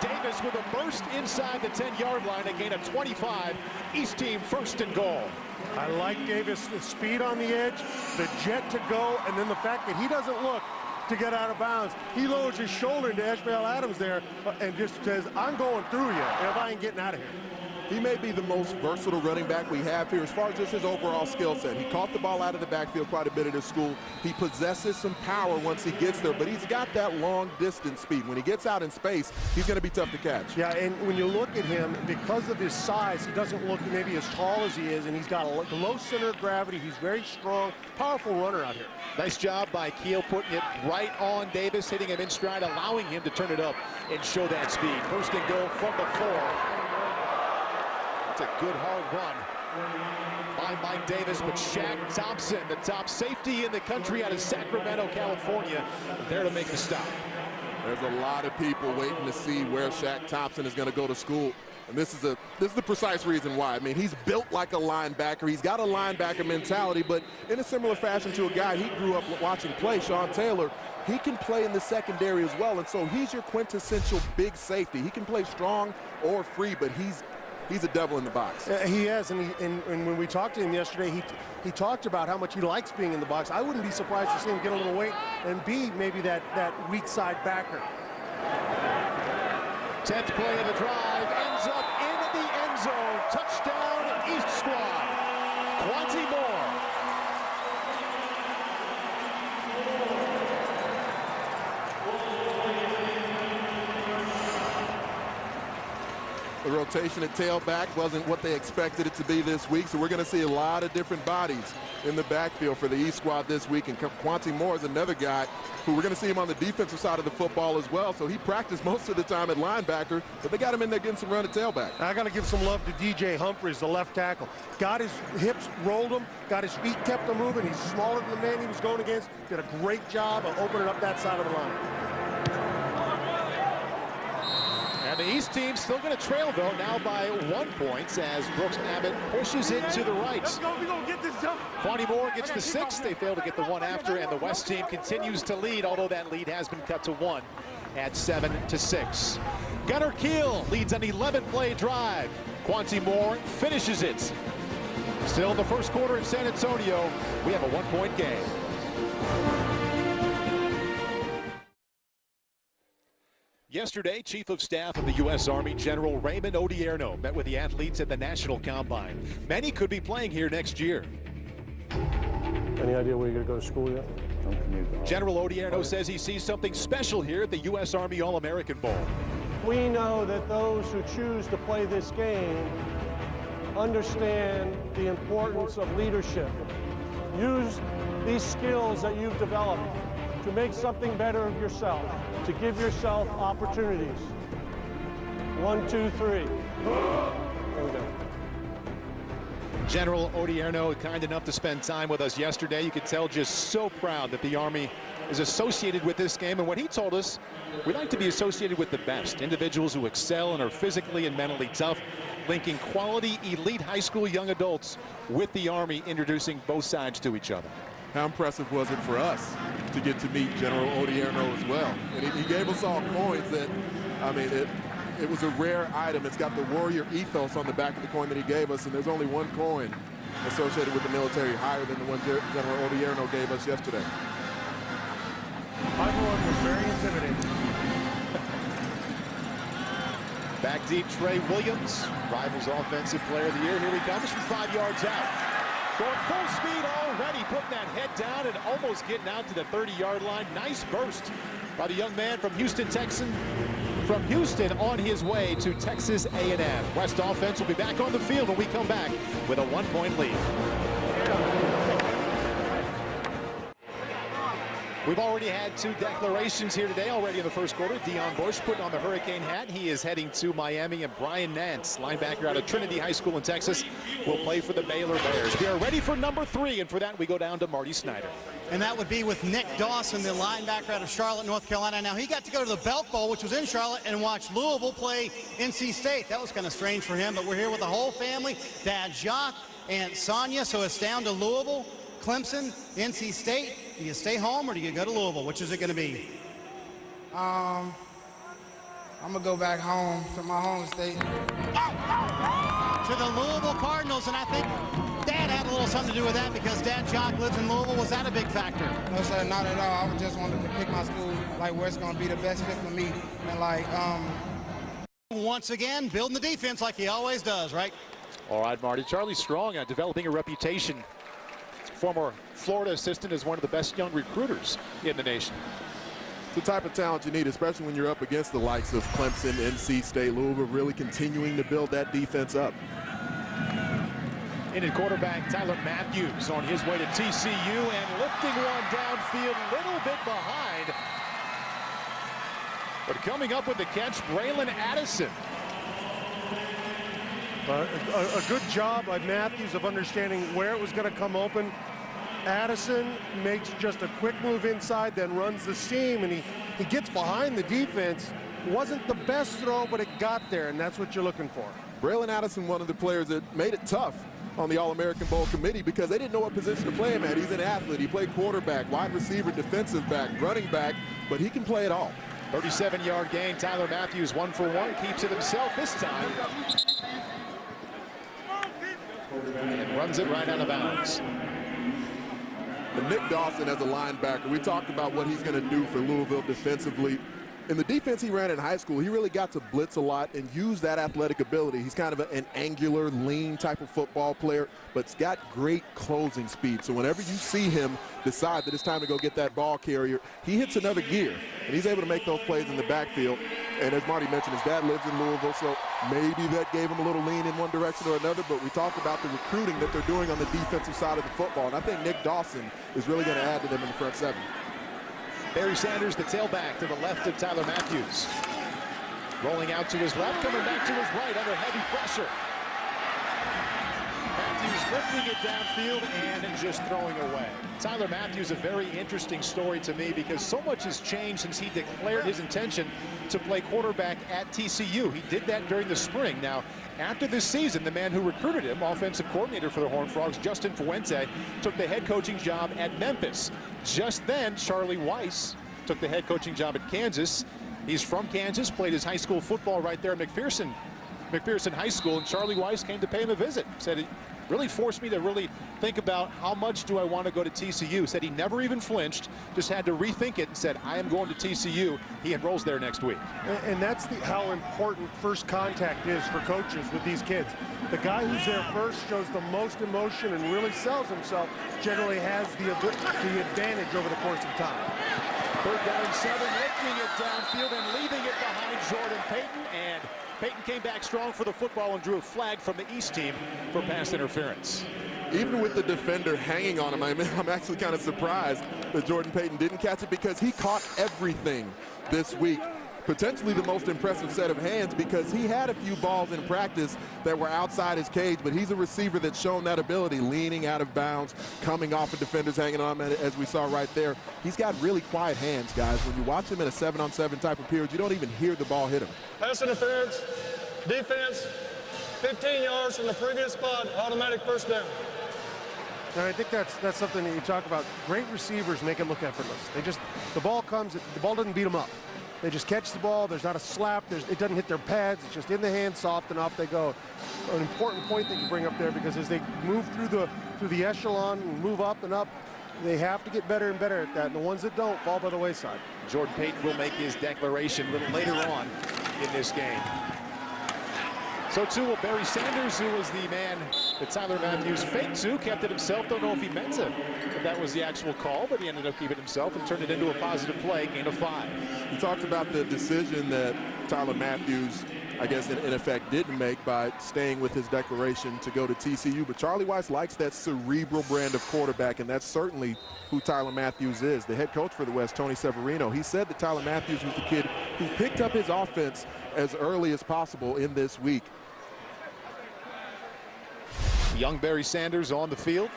Davis with a burst inside the 10-yard line, a gain of 25. East team 1st and goal. I like Davis, the speed on the edge, the jet to go, and then the fact that he doesn't look to get out of bounds. He lowers his shoulder into Ashbel Adams there and just says, I'm going through you if I ain't getting out of here. He may be the most versatile running back we have here as far as just his overall skill set. He caught the ball out of the backfield quite a bit at his school. He possesses some power once he gets there, but he's got that long distance speed. When he gets out in space, he's going to be tough to catch. Yeah, and when you look at him, because of his size, he doesn't look maybe as tall as he is, and he's got a low center of gravity. He's very strong, powerful runner out here. Nice job by Kiel putting it right on Davis, hitting him in stride, allowing him to turn it up and show that speed. 1st and goal from the 4. It's a good hard run by Mike Davis, but Shaq Thompson, the top safety in the country out of Sacramento, California, there to make the stop. There's a lot of people waiting to see where Shaq Thompson is going to go to school. And this is the precise reason why. I mean, he's built like a linebacker. He's got a linebacker mentality, but in a similar fashion to a guy he grew up watching play, Sean Taylor. He can play in the secondary as well, and so he's your quintessential big safety. He can play strong or free, but he's a devil in the box. He is, and when we talked to him yesterday, he talked about how much he likes being in the box. I wouldn't be surprised to see him get a little weight and be maybe that weak side backer. 10th play of the drive ends up in the end zone. Touchdown, East squad. Quanti Moore. The rotation at tailback wasn't what they expected it to be this week, so we're going to see a lot of different bodies in the backfield for the East squad this week. And Quanti Moore is another guy who we're going to see him on the defensive side of the football as well. So he practiced most of the time at linebacker, but they got him in there getting some run at tailback. I got to give some love to DJ Humphries, the left tackle. Got his hips, rolled him, got his feet, kept him moving. He's smaller than the man he was going against. Did a great job of opening up that side of the line. And the East team still going to trail, though, now by 1 point as Brooks Abbott pushes it to the right. Let's go, we're going to get this jump. Quanti Moore gets the 6th. They fail to get the one after, and the West team continues to lead, although that lead has been cut to 1 at 7-6. Gunnar Kiel leads an 11-play drive. Quanti Moore finishes it. Still in the 1st quarter in San Antonio, we have a 1-point game. Yesterday, Chief of Staff of the U.S. Army General Raymond Odierno met with the athletes at the National Combine. Many could be playing here next year. Any idea where you're going to go to school yet? General Odierno says he sees something special here at the U.S. Army All-American Bowl. We know that those who choose to play this game understand the importance of leadership. Use these skills that you've developed to make something better of yourself, to give yourself opportunities. 1, 2, 3. There we go. General Odierno, kind enough to spend time with us yesterday. You could tell just so proud that the Army is associated with this game. And what he told us, we like to be associated with the best, individuals who excel and are physically and mentally tough, linking quality elite high school young adults with the Army, introducing both sides to each other. How impressive was it for us to get to meet General Odierno as well? And he gave us all coins that, I mean, it was a rare item. It's got the warrior ethos on the back of the coin that he gave us, and there's only one coin associated with the military higher than the one General Odierno gave us yesterday. Everyone was very intimidating. Back deep, Trey Williams, Rivals Offensive Player of the Year. Here he comes from 5 yards out. Going full speed already, putting that head down and almost getting out to the 30-yard line. Nice burst by the young man from Houston, on his way to Texas A&M. West offense will be back on the field when we come back with a 1-point lead. We've already had 2 declarations here today already in the first quarter. Deion Bush putting on the Hurricane hat. He is heading to Miami, and Brian Nance, linebacker out of Trinity High School in Texas, will play for the Baylor Bears. We are ready for number 3, and for that we go down to Marty Snyder. And that would be with Nick Dawson, the linebacker out of Charlotte, North Carolina. Now, he got to go to the Belk Bowl, which was in Charlotte, and watch Louisville play NC State. That was kind of strange for him, but we're here with the whole family, Dad Jacques, Aunt Sonia, so it's down to Louisville, Clemson, NC State. Do you stay home or do you go to Louisville? Which is it going to be? I'm going to go back home to my home state. To the Louisville Cardinals, and I think Dad had a little something to do with that because Dad Jacques lives in Louisville. Was that a big factor? No, sir, not at all. I just wanted to pick my school, like, where it's going to be the best fit for me. And, like, once again, building the defense like he always does, right? All right, Marty. Charlie Strong developing a reputation. Former Florida assistant, is one of the best young recruiters in the nation. It's the type of talent you need, especially when you're up against the likes of Clemson, NC State, Louisville, really continuing to build that defense up. In at quarterback, Tyler Matthews on his way to TCU and lifting one downfield, little bit behind. But coming up with the catch, Braylon Addison. A good job by Matthews of understanding where it was going to come open. Addison makes just a quick move inside, then runs the seam, and he gets behind the defense. Wasn't the best throw, but it got there, and that's what you're looking for. Braylon Addison, one of the players that made it tough on the All-American Bowl committee because they didn't know what position to play him at. He's an athlete. He played quarterback, wide receiver, defensive back, running back, but he can play it all. 37-yard gain. Tyler Matthews 1 for 1, keeps it himself this time. And runs it right out of bounds. And Nick Dawson as a linebacker, we talked about what he's going to do for Louisville defensively. In the defense he ran in high school, he really got to blitz a lot and use that athletic ability. He's kind of an angular, lean type of football player, but's got great closing speed. So whenever you see him decide that it's time to go get that ball carrier, he hits another gear, and he's able to make those plays in the backfield. And as Marty mentioned, his dad lives in Louisville, so maybe that gave him a little lean in one direction or another, but we talked about the recruiting that they're doing on the defensive side of the football, and I think Nick Dawson is really going to add to them in the front seven. Barry Sanders, the tailback, to the left of Tyler Matthews. Rolling out to his left, coming back to his right under heavy pressure. Matthews lifting it downfield and just throwing away. Tyler Matthews, a very interesting story to me because so much has changed since he declared his intention to play quarterback at TCU. He did that during the spring. Now, after this season, the man who recruited him, offensive coordinator for the Horned Frogs, Justin Fuente, took the head coaching job at Memphis. Just then, Charlie Weiss took the head coaching job at Kansas. He's from Kansas, played his high school football right there at McPherson High School, and Charlie Weiss came to pay him a visit. Said it really forced me to really think about how much do I want to go to TCU. Said he never even flinched, just had to rethink it and said, I am going to TCU. He enrolls there next week. And that's how important first contact is for coaches with these kids. The guy who's there first shows the most emotion and really sells himself, generally has the advantage over the course of time. 3rd down and 7, lifting it downfield and leaving it behind Jordan Payton, and Peyton came back strong for the football and drew a flag from the East team for pass interference. Even with the defender hanging on him, I'm actually kind of surprised that Jordan Payton didn't catch it, because he caught everything this week. Potentially the most impressive set of hands, because he had a few balls in practice that were outside his cage, but he's a receiver that's shown that ability, leaning out of bounds, coming off of defenders hanging on him, as we saw right there. He's got really quiet hands, guys. When you watch him in a 7-on-7 type of period, you don't even hear the ball hit him. Pass interference, defense, 15 yards from the previous spot, automatic first down. And I think that's something that you talk about. Great receivers make it look effortless. The ball comes, the ball doesn't beat them up. They just catch the ball. There's not a slap. It doesn't hit their pads. It's just in the hand, soft, and off they go. An important point that you bring up there, because as they move through the echelon and move up and up, they have to get better and better at that. And the ones that don't fall by the wayside. Jordan Payton will make his declaration a little later on in this game. So too will Barry Sanders, who was the man that Tyler Matthews faked to, kept it himself. Don't know if he meant it, if that was the actual call, but he ended up keeping it himself and turned it into a positive play, gain of 5. He talked about the decision that Tyler Matthews, I guess in effect, didn't make by staying with his declaration to go to TCU. But Charlie Weiss likes that cerebral brand of quarterback, and that's certainly who Tyler Matthews is. The head coach for the West, Tony Severino, he said that Tyler Matthews was the kid who picked up his offense as early as possible in this week. Young Barry Sanders on the field.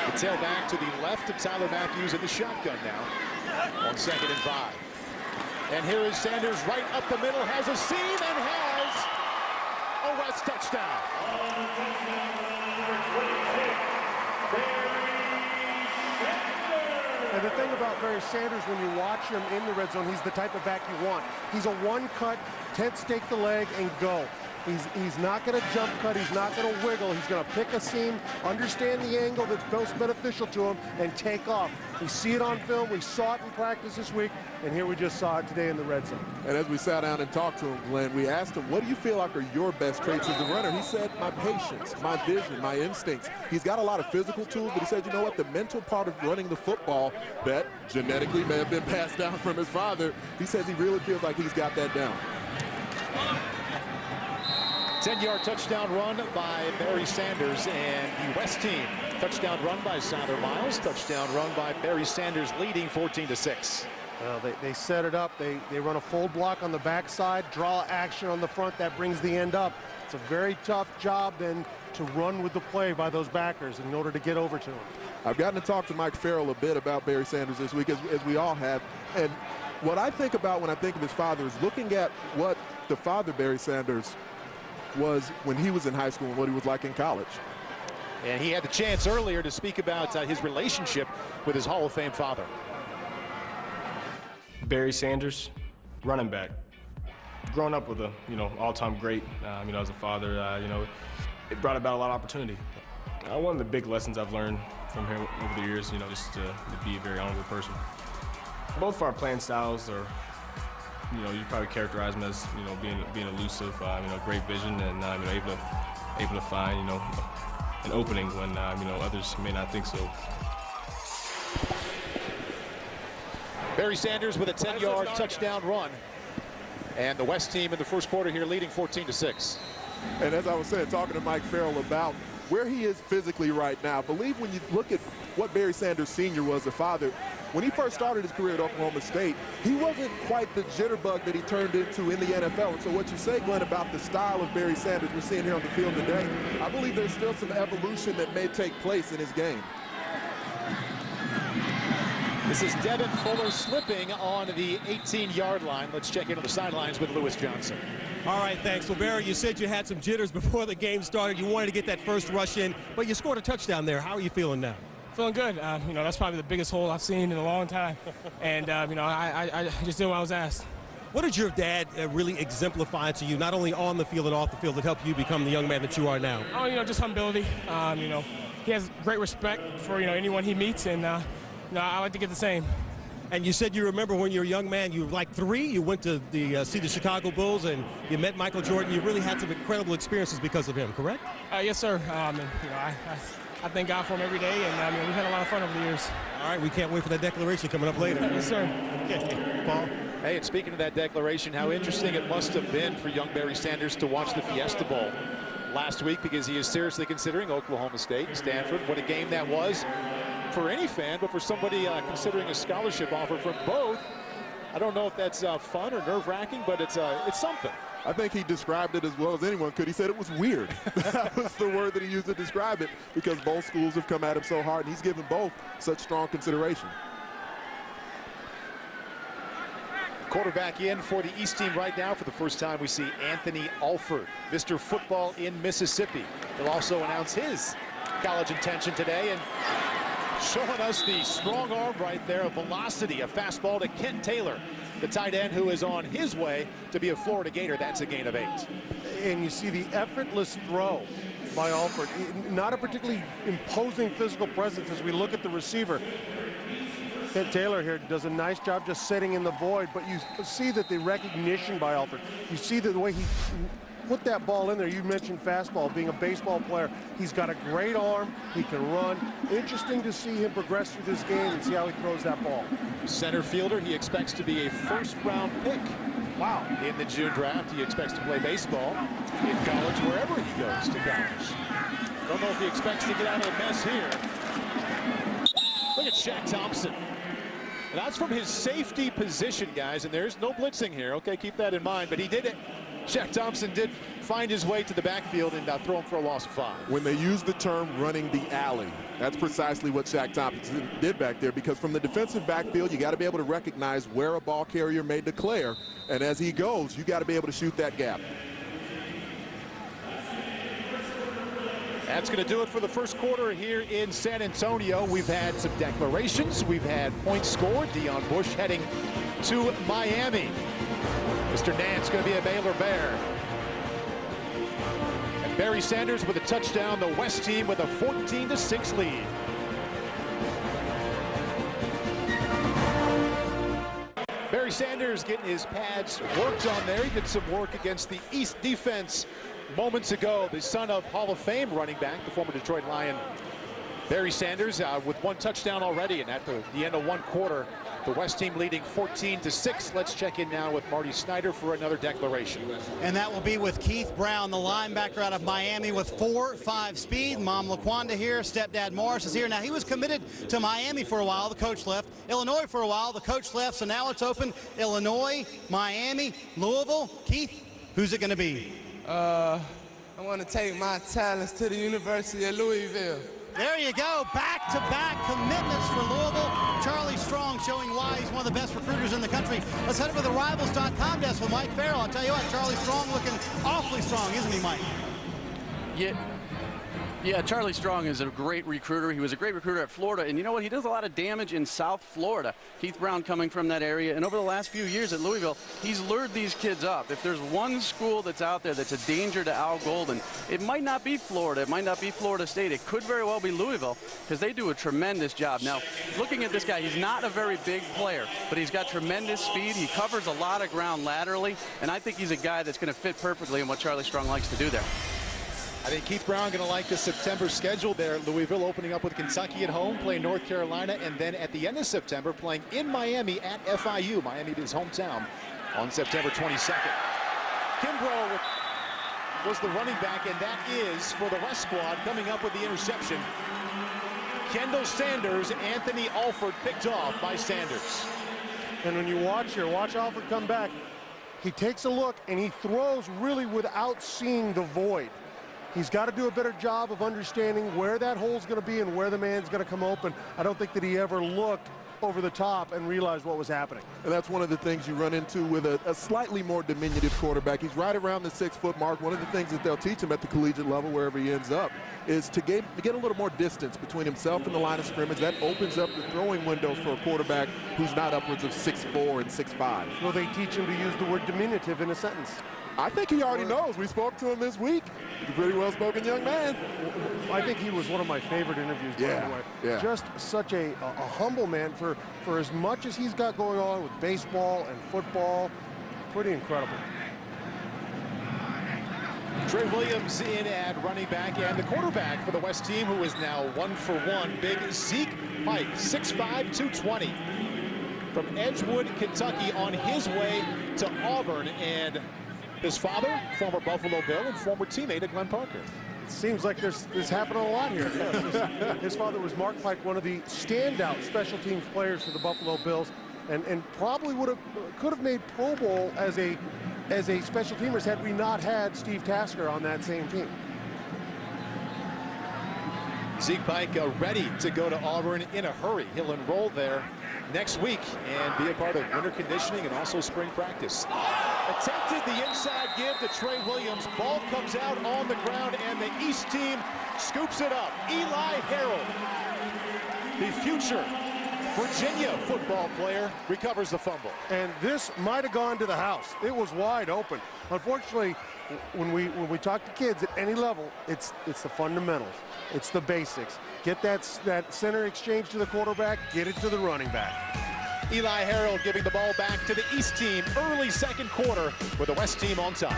The tailback to the left of Tyler Matthews in the shotgun now on 2nd and 5. And here is Sanders right up the middle, has a seam and has a West touchdown. And the thing about Barry Sanders, when you watch him in the red zone, he's the type of back you want. He's a one-cut, tent stake the leg, and go. He's not going to jump cut. He's not going to wiggle. He's going to pick a seam, understand the angle that's most beneficial to him, and take off. We see it on film. We saw it in practice this week, and here we just saw it today in the red zone. And as we sat down and talked to him, Glenn, we asked him, what do you feel like are your best traits as a runner? He said, my patience, my vision, my instincts. He's got a lot of physical tools, but he said, you know what, the mental part of running the football that genetically may have been passed down from his father, he says he really feels like he's got that down. 10-yard touchdown run by Barry Sanders and the West team. Touchdown run by Sather Miles. Touchdown run by Barry Sanders, leading 14-6. Well, they set it up. They run a fold block on the backside, draw action on the front. That brings the end up. It's a very tough job then to run with the play by those backers in order to get over to him. I've gotten to talk to Mike Farrell a bit about Barry Sanders this week, as we all have. And what I think about when I think of his father is looking at what the father, Barry Sanders, was when he was in high school and what he was like in college. And he had the chance earlier to speak about his relationship with his Hall of Fame father. Barry Sanders, running back. Growing up with a, all-time great, as a father, it brought about a lot of opportunity. One of the big lessons I've learned from him over the years, just to be a very honorable person. Both of our playing styles are, you probably characterize him as, being elusive, great vision, and able to find, an opening when, others may not think so. Barry Sanders with a 10-yard touchdown run, and the West team in the first quarter here leading 14-6. And as I was saying, talking to Mike Farrell about where he is physically right now, I believe when you look at what Barry Sanders Sr. was, a father, when he first started his career at Oklahoma State, he wasn't quite the jitterbug that he turned into in the NFL. And so what you say, Glenn, about the style of Barry Sanders we're seeing here on the field today, I believe there's still some evolution that may take place in his game. This is Devin Fuller slipping on the 18-yard line. Let's check into the sidelines with Lewis Johnson. All right, thanks. Well, Barry, you said you had some jitters before the game started. You wanted to get that first rush in, but you scored a touchdown there. How are you feeling now? Feeling good. That's probably the biggest hole I've seen in a long time. And, I just did what I was asked. What did your dad really exemplify to you, not only on the field and off the field, that helped you become the young man that you are now? Oh, just humility. He has great respect for, anyone he meets, and, I like to get the same. And you said you remember when you were a young man, you were like 3, you went to see the Chicago Bulls, and you met Michael Jordan. You really had some incredible experiences because of him, correct? Yes, sir. I thank God for him every day, and we've had a lot of fun over the years. All right, we can't wait for that declaration coming up later. Yes, sir. Okay, Paul. Hey, and speaking of that declaration, how interesting it must have been for young Barry Sanders to watch the Fiesta Bowl last week, because he is seriously considering Oklahoma State and Stanford. What a game that was for any fan, but for somebody considering a scholarship offer from both, I don't know if that's fun or nerve-wracking, but it's something. I think he described it as well as anyone could. He said it was weird. That was the word that he used to describe it, because both schools have come at him so hard, and he's given both such strong consideration. Quarterback in for the East team right now. For the first time, we see Anthony Alford, Mr. Football in Mississippi. He'll also announce his college intention today, and showing us the strong arm right there, a velocity, a fastball to Kent Taylor, the tight end who is on his way to be a Florida Gator. That's a gain of 8. And you see the effortless throw by Alford. Not a particularly imposing physical presence as we look at the receiver. Kent Taylor here does a nice job just sitting in the void, but you see that the recognition by Alford, you see the way he put that ball in there. You mentioned fastball, being a baseball player. He's got a great arm. He can run. Interesting to see him progress through this game and see how he throws that ball. Center fielder, he expects to be a first-round pick. Wow. In the June draft, he expects to play baseball in college, wherever he goes to college. Don't know if he expects to get out of the mess here. Look at Shaq Thompson. That's from his safety position, guys, and there's no blitzing here. Okay, keep that in mind, but he did it. Shaq Thompson did find his way to the backfield and throw him for a loss of 5. When they use the term running the alley, that's precisely what Shaq Thompson did back there, because from the defensive backfield, you got to be able to recognize where a ball carrier may declare, and as he goes, you got to be able to shoot that gap. That's going to do it for the first quarter here in San Antonio. We've had some declarations. We've had points scored. Deon Bush heading to Miami. Mr. Nance going to be a Baylor Bear. And Barry Sanders with a touchdown. The West team with a 14-6 lead. Barry Sanders getting his pads worked on there. He did some work against the East defense moments ago. The son of Hall of Fame running back, the former Detroit Lion, Barry Sanders, with 1 touchdown already, and at the end of 1 quarter, the West team leading 14-6. Let's check in now with Marty Snyder for another declaration. And that will be with Keith Brown, the linebacker out of Miami with 4.5 speed. Mom LaQuanda here, stepdad Morris is here. Now, he was committed to Miami for a while. The coach left. Illinois for a while. The coach left. So now it's open. Illinois, Miami, Louisville. Keith, who's it going to be? I want to take my talents to the University of Louisville. There you go, back-to-back commitments for Louisville. Charlie Strong showing why he's one of the best recruiters in the country. Let's head over to the Rivals.com desk with Mike Farrell. I'll tell you what, Charlie Strong looking awfully strong, isn't he, Mike? Yeah, Charlie Strong is a great recruiter. He was a great recruiter at Florida, and you know what? He does a lot of damage in South Florida. Keith Brown coming from that area, and over the last few years at Louisville, he's lured these kids up. If there's one school that's out there that's a danger to Al Golden, it might not be Florida. It might not be Florida State. It could very well be Louisville, because they do a tremendous job. Now, looking at this guy, he's not a very big player, but he's got tremendous speed. He covers a lot of ground laterally, and I think he's a guy that's going to fit perfectly in what Charlie Strong likes to do there. I think Keith Brown going to like the September schedule there. Louisville opening up with Kentucky at home, playing North Carolina, and then at the end of September playing in Miami at FIU. Miami, his hometown, on September 22nd. Kimbrough was the running back, and that is for the West squad coming up with the interception. Kendall Sanders, Anthony Alford picked off by Sanders. And when you watch here, watch Alford come back. He takes a look, and he throws really without seeing the void. He's got to do a better job of understanding where that hole's going to be and where the man's going to come open. I don't think that he ever looked over the top and realized what was happening. And that's one of the things you run into with a slightly more diminutive quarterback. He's right around the 6-foot mark. One of the things that they'll teach him at the collegiate level, wherever he ends up, is to get a little more distance between himself and the line of scrimmage. That opens up the throwing window for a quarterback who's not upwards of 6'4" and 6'5". Will they teach him to use the word diminutive in a sentence? I think he already knows. We spoke to him this week. He's a pretty well-spoken young man. I think he was one of my favorite interviews, by the way. Yeah. Just such a humble man for as much as he's got going on with baseball and football. Pretty incredible. Trey Williams in at running back, and the quarterback for the West team, who is now 1-for-1, big Zeke Pike, 6'5", 220. from Edgewood, Kentucky, on his way to Auburn. And his father, former Buffalo Bill and former teammate of Glenn Parker. Seems like this happening a lot here. Yes, his father was Mark Pike, one of the standout special teams players for the Buffalo Bills, and probably could have made Pro Bowl as a special teamers had we not had Steve Tasker on that same team. Zeke Pike ready to go to Auburn in a hurry. He'll enroll there next week and be a part of winter conditioning and also spring practice. Attempted the inside give to Trey Williams. Ball comes out on the ground, and the East team scoops it up. Eli Harold, the future Virginia football player, recovers the fumble. And this might have gone to the house. It was wide open. Unfortunately, when we talk to kids at any level, it's the fundamentals. It's the basics. Get that center exchange to the quarterback, get it to the running back. Eli Harold giving the ball back to the East team early second quarter with the West team on top.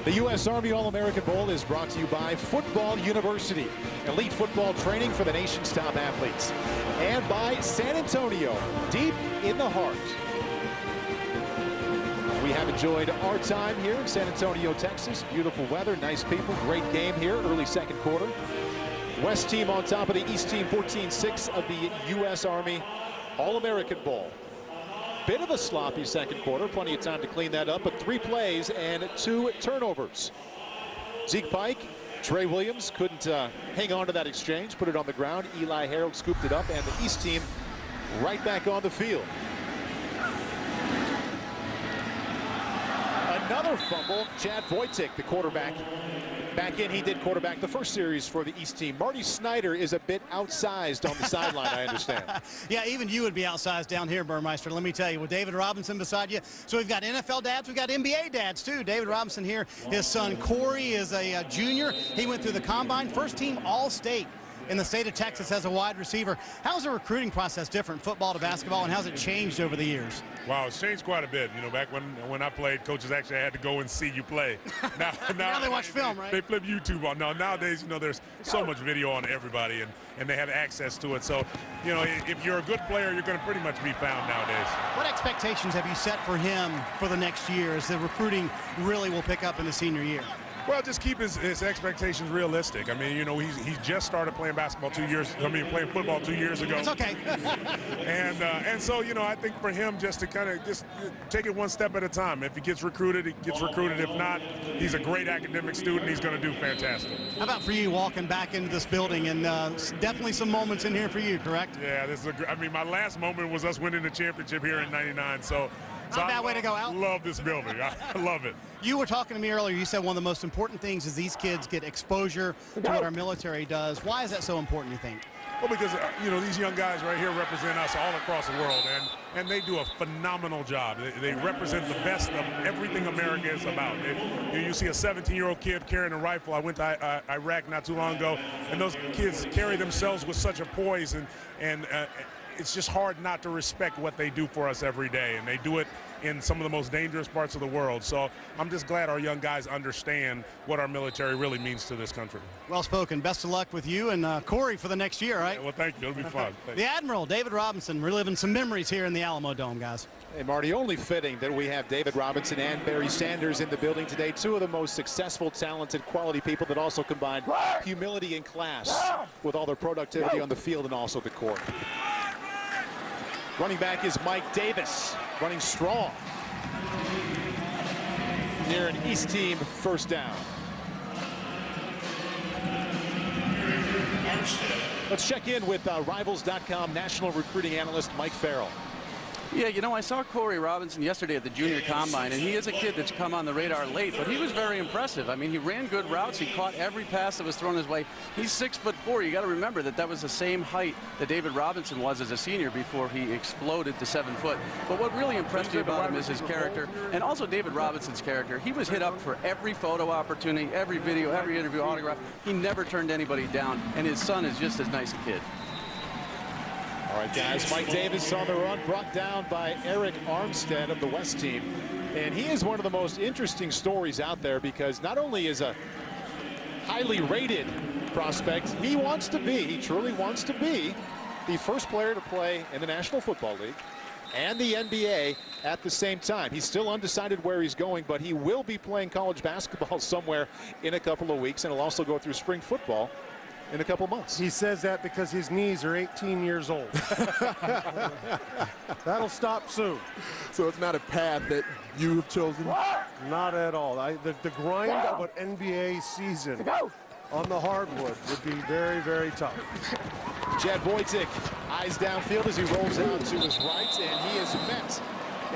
The U.S. Army All-American Bowl is brought to you by Football University, elite football training for the nation's top athletes, and by San Antonio, deep in the heart. We have enjoyed our time here in San Antonio, Texas. Beautiful weather, nice people, great game here, early second quarter. West team on top of the East team, 14-6 of the U.S. Army All-American Bowl. Bit of a sloppy second quarter, plenty of time to clean that up, but 3 plays and 2 turnovers. Zeke Pike, Trey Williams couldn't hang on to that exchange, put it on the ground. Eli Harold scooped it up, and the East team right back on the field. Another fumble. Chad Wojcik, the quarterback, back in. He did quarterback the first series for the East team. Marty Snyder is a bit outsized on the sideline, I understand. Yeah, even you would be outsized down here, Burmeister. Let me tell you, with David Robinson beside you. So we've got NFL dads, we've got NBA dads too. David Robinson here. His son Corey is a junior. He went through the combine, first team All-State in the state of Texas as a wide receiver. How's the recruiting process different, football to basketball, and how's it changed over the years? Wow, it's changed quite a bit. You know, back when I played, coaches actually had to go and see you play. Now they watch film, right? They flip YouTube on. No, nowadays, you know, there's so much video on everybody, and they have access to it. So, you know, if you're a good player, you're going to pretty much be found nowadays. What expectations have you set for him for the next year as the recruiting really will pick up in the senior year? Well, just keep his expectations realistic. I mean, you know, he's just started playing basketball playing football 2 years ago. It's okay. and so, you know, I think for him just to kind of just take it one step at a time. If he gets recruited, he gets recruited. If not, he's a great academic student. He's going to do fantastic. How about for you walking back into this building, and definitely some moments in here for you, correct? Yeah, I mean, my last moment was us winning the championship here in '99. So not a bad way to go out. I love this building. I love it. You were talking to me earlier. You said one of the most important things is these kids get exposure to what our military does. Why is that so important, you think? Well, because, you know, these young guys right here represent us all across the world, and they do a phenomenal job. They represent the best of everything America is about. You see a 17-year-old kid carrying a rifle. I went to Iraq not too long ago, and those kids carry themselves with such a poise, and it's just hard not to respect what they do for us every day, and they do it in some of the most dangerous parts of the world. So I'm just glad our young guys understand what our military really means to this country. Well spoken. Best of luck with you and Corey for the next year, right? Yeah, well, thank you. It'll be fun. The Admiral, David Robinson, reliving some memories here in the Alamo Dome, guys. Hey, Marty, only fitting that we have David Robinson and Barry Sanders in the building today. Two of the most successful, talented, quality people that also combine humility and class with all their productivity on the field and also the court. Running back is Mike Davis, running strong. Near an East team first down. Let's check in with Rivals.com national recruiting analyst Mike Farrell. Yeah, you know, I saw Corey Robinson yesterday at the junior combine, and he is a kid that's come on the radar late, but he was very impressive. I mean, he ran good routes. He caught every pass that was thrown his way. He's 6'4". You got to remember that was the same height that David Robinson was as a senior before he exploded to 7 foot. But what really impressed me about him is his character, and also David Robinson's character. He was hit up for every photo opportunity, every video, every interview, autograph. He never turned anybody down, and his son is just as nice a kid. All right, guys, Mike Davis on the run, brought down by Eric Armstead of the West team. And he is one of the most interesting stories out there because not only is a highly rated prospect. He truly wants to be the first player to play in the National Football League and the NBA at the same time. He's still undecided where he's going, but he will be playing college basketball somewhere in a couple of weeks, and he'll also go through spring football in a couple months. He says that because his knees are 18 years old. That'll stop soon. So it's not a path that you have chosen? Not at all. The grind of an NBA season on the hardwood would be very, very tough. Chad Wojcik, eyes downfield as he rolls out to his right, and he is met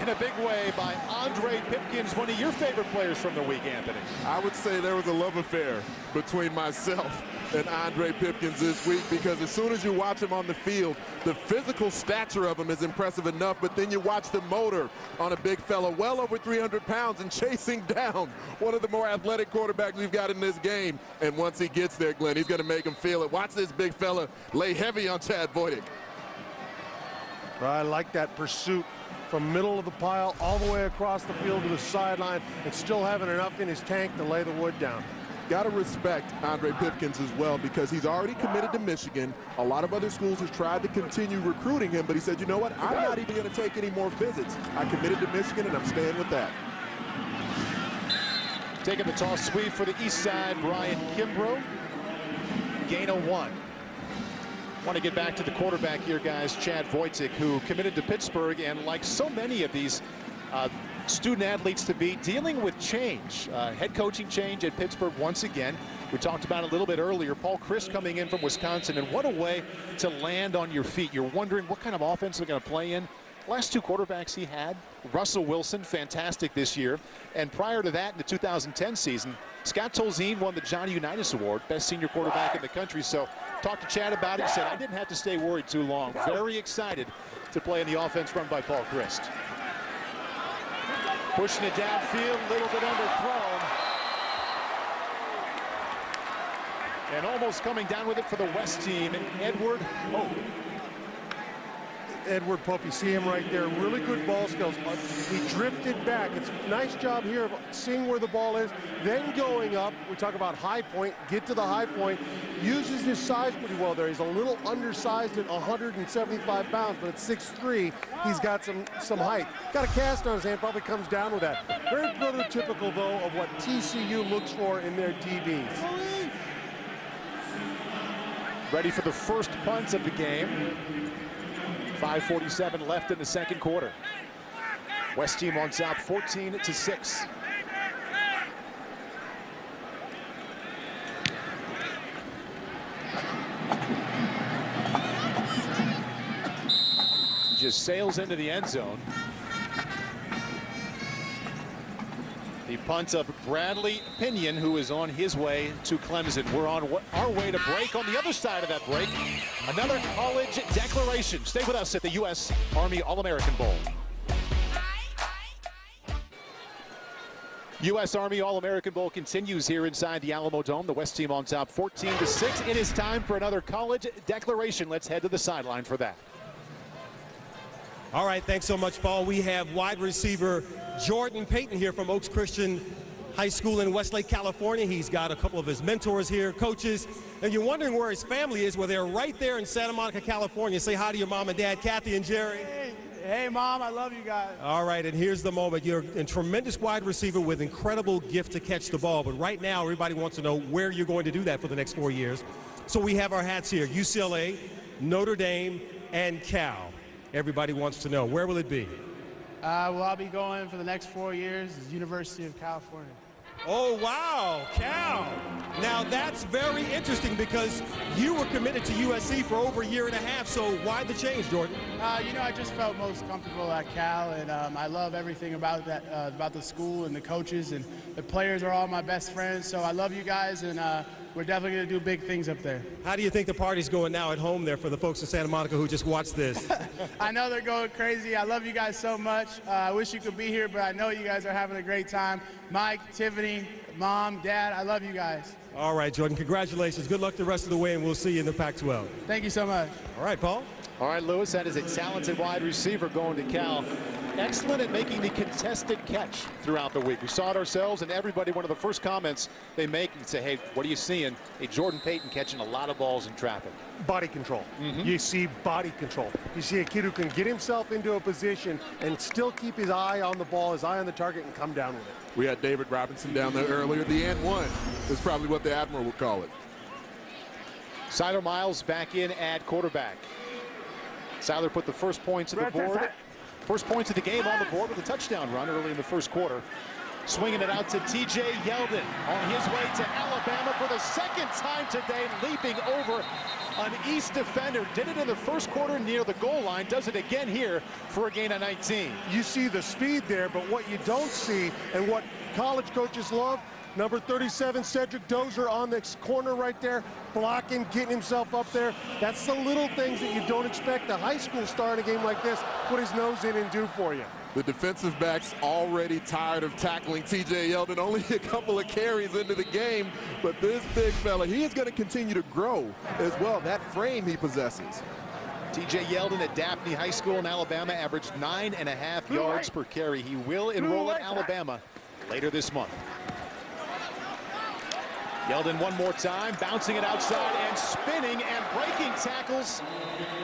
in a big way by Andre Pipkins, one of your favorite players from the week, Anthony. I would say there was a love affair between myself and Andre Pipkins this week, because as soon as you watch him on the field, the physical stature of him is impressive enough, but then you watch the motor on a big fella, well over 300 pounds, and chasing down one of the more athletic quarterbacks we've got in this game. And once he gets there, Glenn, he's going to make him feel it. Watch this big fella lay heavy on Chad Wojcik. I like that pursuit from middle of the pile all the way across the field to the sideline, and still having enough in his tank to lay the wood down. Got to respect Andre Pipkins as well, because he's already committed to Michigan. A lot of other schools have tried to continue recruiting him, but he said, you know what, I'm not even going to take any more visits. I committed to Michigan, and I'm staying with that. Taking the toss sweep for the east side, Brian Kimbrough. Gain of 1. Want to get back to the quarterback here, guys, Chad Wojcik, who committed to Pittsburgh, and like so many of these student athletes to be, dealing with change. Head coaching change at Pittsburgh once again. We talked about it a little bit earlier. Paul Chryst coming in from Wisconsin, and what a way to land on your feet. You're wondering what kind of offense they're going to play in. Last two quarterbacks he had, Russell Wilson, fantastic this year. And prior to that, in the 2010 season, Scott Tolzien won the Johnny Unitas Award, best senior quarterback in the country. So talked to Chad about it. He said, I didn't have to stay worried too long. Very excited to play in the offense run by Paul Chryst. Pushing it downfield, a little bit underthrown. And almost coming down with it for the West team, Edward Pope. Edward Pope, you see him right there, really good ball skills. He drifted back. It's a nice job here of seeing where the ball is, then going up. We talk about high point, get to the high point, uses his size pretty well there. He's a little undersized at 175 pounds, but at 6'3", he's got some height. Got a cast on his hand, probably comes down with that. Very prototypical, though, of what TCU looks for in their DBs. Ready for the first punt of the game. 5:47 left in the second quarter. West team on top, 14-6. Just sails into the end zone. The punt of Bradley Pinion, who is on his way to Clemson. We're on our way to break. On the other side of that break, another college declaration. Stay with us at the U.S. Army All-American Bowl. U.S. Army All-American Bowl continues here inside the Alamo Dome. The West team on top, 14-6. It is time for another college declaration. Let's head to the sideline for that. All right, thanks so much, Paul. We have wide receiver Jordan Payton here from Oaks Christian High School in Westlake, California. He's got a couple of his mentors here, coaches. And you're wondering where his family is. Well, they're right there in Santa Monica, California. Say hi to your mom and dad, Kathy and Jerry. Hey, Mom, I love you guys. All right, and here's the moment. You're a tremendous wide receiver with incredible gift to catch the ball. But right now, everybody wants to know where you're going to do that for the next 4 years. So we have our hats here, UCLA, Notre Dame, and Cal. Everybody wants to know, where will it be? Well, I'll be going for the next 4 years to the University of California. Oh, wow, Cal. Now, that's very interesting because you were committed to USC for over a year and a half, so why the change, Jordan? You know, I just felt most comfortable at Cal, and I love everything about that, about the school and the coaches, and the players are all my best friends, so I love you guys, and we're definitely going to do big things up there. How do you think the party's going now at home there for the folks in Santa Monica who just watched this? I know they're going crazy. I love you guys so much. I wish you could be here, but I know you guys are having a great time. Mike, Tiffany, Mom, Dad, I love you guys. All right, Jordan, congratulations. Good luck the rest of the way, and we'll see you in the Pac-12. Thank you so much. All right, Paul. All right, Lewis, that is a talented wide receiver going to Cal. excellent at making the contested catch throughout the week. We saw it ourselves, and everybody, one of the first comments they make and say, hey, what are you seeing? Hey, Jordan Payton catching a lot of balls in traffic. Body control. You see body control. You see a kid who can get himself into a position and still keep his eye on the ball, his eye on the target, and come down with it. We had David Robinson down there earlier. The and one is probably what the Admiral would call it. Siler Miles back in at quarterback. Siler put the first points of the board. First points of the game on the board with a touchdown run early in the first quarter. Swinging it out to T.J. Yeldon on his way to Alabama for the second time today, leaping over an East defender. Did it in the first quarter near the goal line. Does it again here for a gain of 19. You see the speed there, but what you don't see and what college coaches love, number 37, Cedric Dozer on this corner right there, blocking, getting himself up there. That's the little things that you don't expect a high school star in a game like this put his nose in and do for you. The defensive backs already tired of tackling T.J. Yeldon. Only a couple of carries into the game, but this big fella, he is going to continue to grow as well. That frame he possesses. T.J. Yeldon at Daphne High School in Alabama averaged 9.5 yards per carry. He will enroll at Alabama later this month. Yeldon one more time, bouncing it outside and spinning and breaking tackles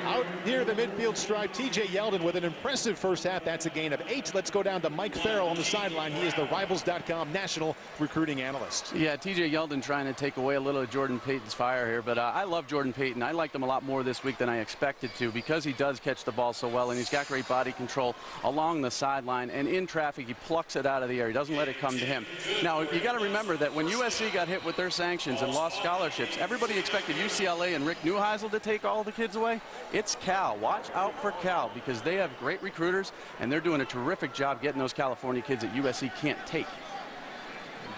out near the midfield stripe. T.J. Yeldon with an impressive first half. That's a gain of 8. Let's go down to Mike Farrell on the sideline. He is the Rivals.com national recruiting analyst. Yeah, T.J. Yeldon trying to take away a little of Jordan Payton's fire here, but I love Jordan Payton. I liked him a lot more this week than I expected to because he does catch the ball so well, and he's got great body control along the sideline, and in traffic, he plucks it out of the air. He doesn't let it come to him. Now, you got to remember that when USC got hit with their sanctions and lost scholarships, everybody expected UCLA and Rick Neuheisel to take all the kids away. It's Cal. Watch out for Cal because they have great recruiters and they're doing a terrific job getting those California kids that USC can't take.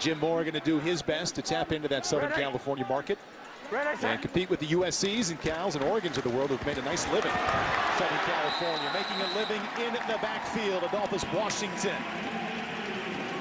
Jim Moore going to do his best to tap into that Southern California market and compete with the USCs and Cals and Oregons of the world who've made a nice living. Southern California making a living in the backfield. Adolphus Washington,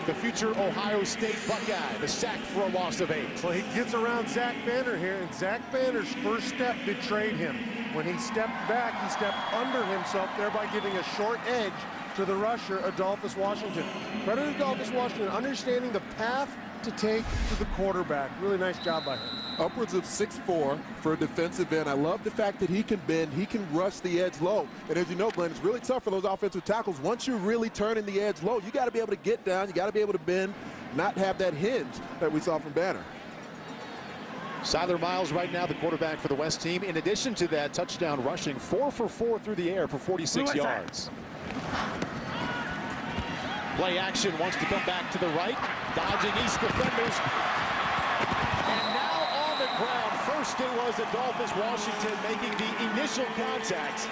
the future Ohio State Buckeye, the sack for a loss of 8. Well, he gets around Zach Banner here, and Zach Banner's first step betrayed him. When he stepped back, he stepped under himself, thereby giving a short edge to the rusher, Adolphus Washington. Credit to Adolphus Washington, understanding the path to take to the quarterback. Really nice job by him. Upwards of 6'4" for a defensive end. I love the fact that he can bend, he can rush the edge low. And as you know, Glenn, it's really tough for those offensive tackles. Once you're really turning the edge low, you got to be able to get down, you got to be able to bend, not have that hinge that we saw from Banner. Siler Miles right now the quarterback for the West team. In addition to that touchdown rushing, 4 for 4 through the air for 46 yards. Play action, wants to come back to the right, dodging East defenders. And now on the ground, first it was Adolphus Washington making the initial contact.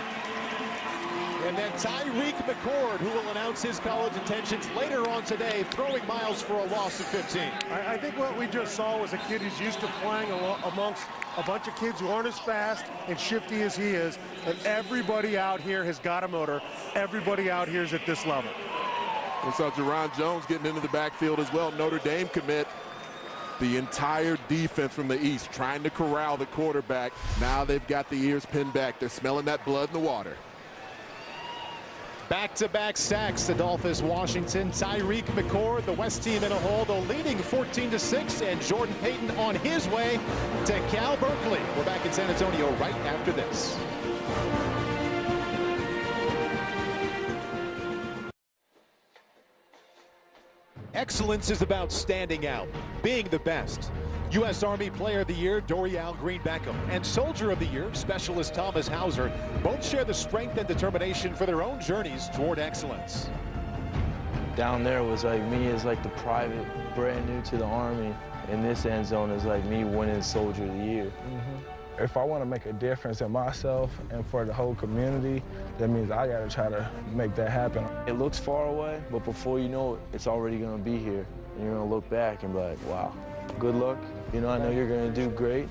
And then Tyreek McCord, who will announce his college intentions later on today, throwing Miles for a loss of 15. I think what we just saw was a kid who's used to playing amongst a bunch of kids who aren't as fast and shifty as he is. And everybody out here has got a motor. Everybody out here is at this level. We saw Jarron Jones getting into the backfield as well. Notre Dame commit. The entire defense from the East trying to corral the quarterback. Now they've got the ears pinned back. They're smelling that blood in the water. Back-to-back sacks, Adolphus Washington, Tyreek McCord, the West team in a hole, though leading 14-6, and Jordan Payton on his way to Cal Berkeley. We're back in San Antonio right after this. Excellence is about standing out, being the best. U.S. Army Player of the Year, Dorial Green Beckham, and Soldier of the Year, Specialist Thomas Hauser, both share the strength and determination for their own journeys toward excellence. Down there was like me as like the private, brand new to the Army, and this end zone is like me winning Soldier of the Year. If I want to make a difference in myself and for the whole community, that means I got to try to make that happen. It looks far away, but before you know it, it's already going to be here. And you're going to look back and be like, wow, good luck. You know, I know you're going to do great.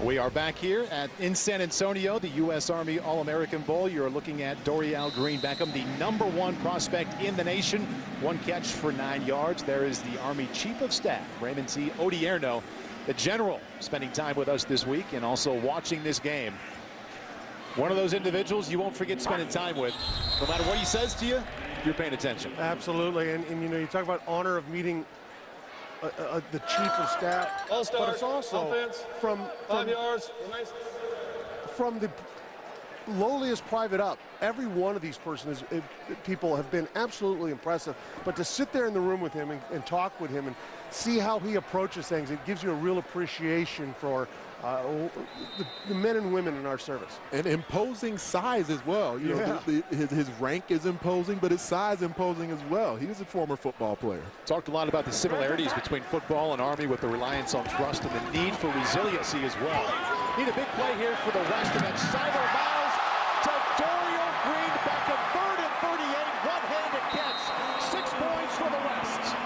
We are back here in San Antonio, the U.S. Army All-American Bowl. You're looking at Dorial Green Beckham, the #1 prospect in the nation. 1 catch for 9 yards. There is the Army Chief of Staff, Raymond T. Odierno, the general, spending time with us this week and also watching this game. One of those individuals you won't forget spending time with. No matter what he says to you, you're paying attention. Absolutely, and you know, you talk about honor of meeting the chief of staff, but it's also from 5 yards. From the lowliest private up. Every one of these people have been absolutely impressive, but to sit there in the room with him and talk with him and see how he approaches things, it gives you a real appreciation for the men and women in our service. And imposing size as well. You know, his rank is imposing, but his size imposing as well. He was a former football player. Talked a lot about the similarities between football and Army with the reliance on trust and the need for resiliency as well. Need a big play here for the West, and then Siler Miles to Dorial Green Beckham, 3rd and 38, one-handed catch, 6 points for the West.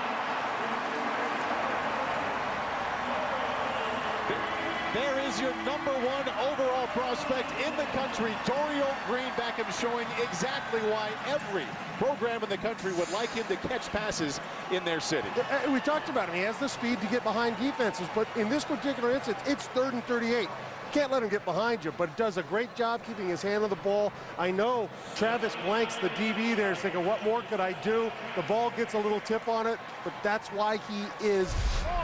There is your #1 overall prospect in the country, Dorial Green Beckham, showing exactly why every program in the country would like him to catch passes in their city. We talked about him. He has the speed to get behind defenses, but in this particular instance, it's 3rd and 38. Can't let him get behind you, but does a great job keeping his hand on the ball. I know Travis Blanks, the DB there, is thinking, what more could I do? The ball gets a little tip on it, but that's why he is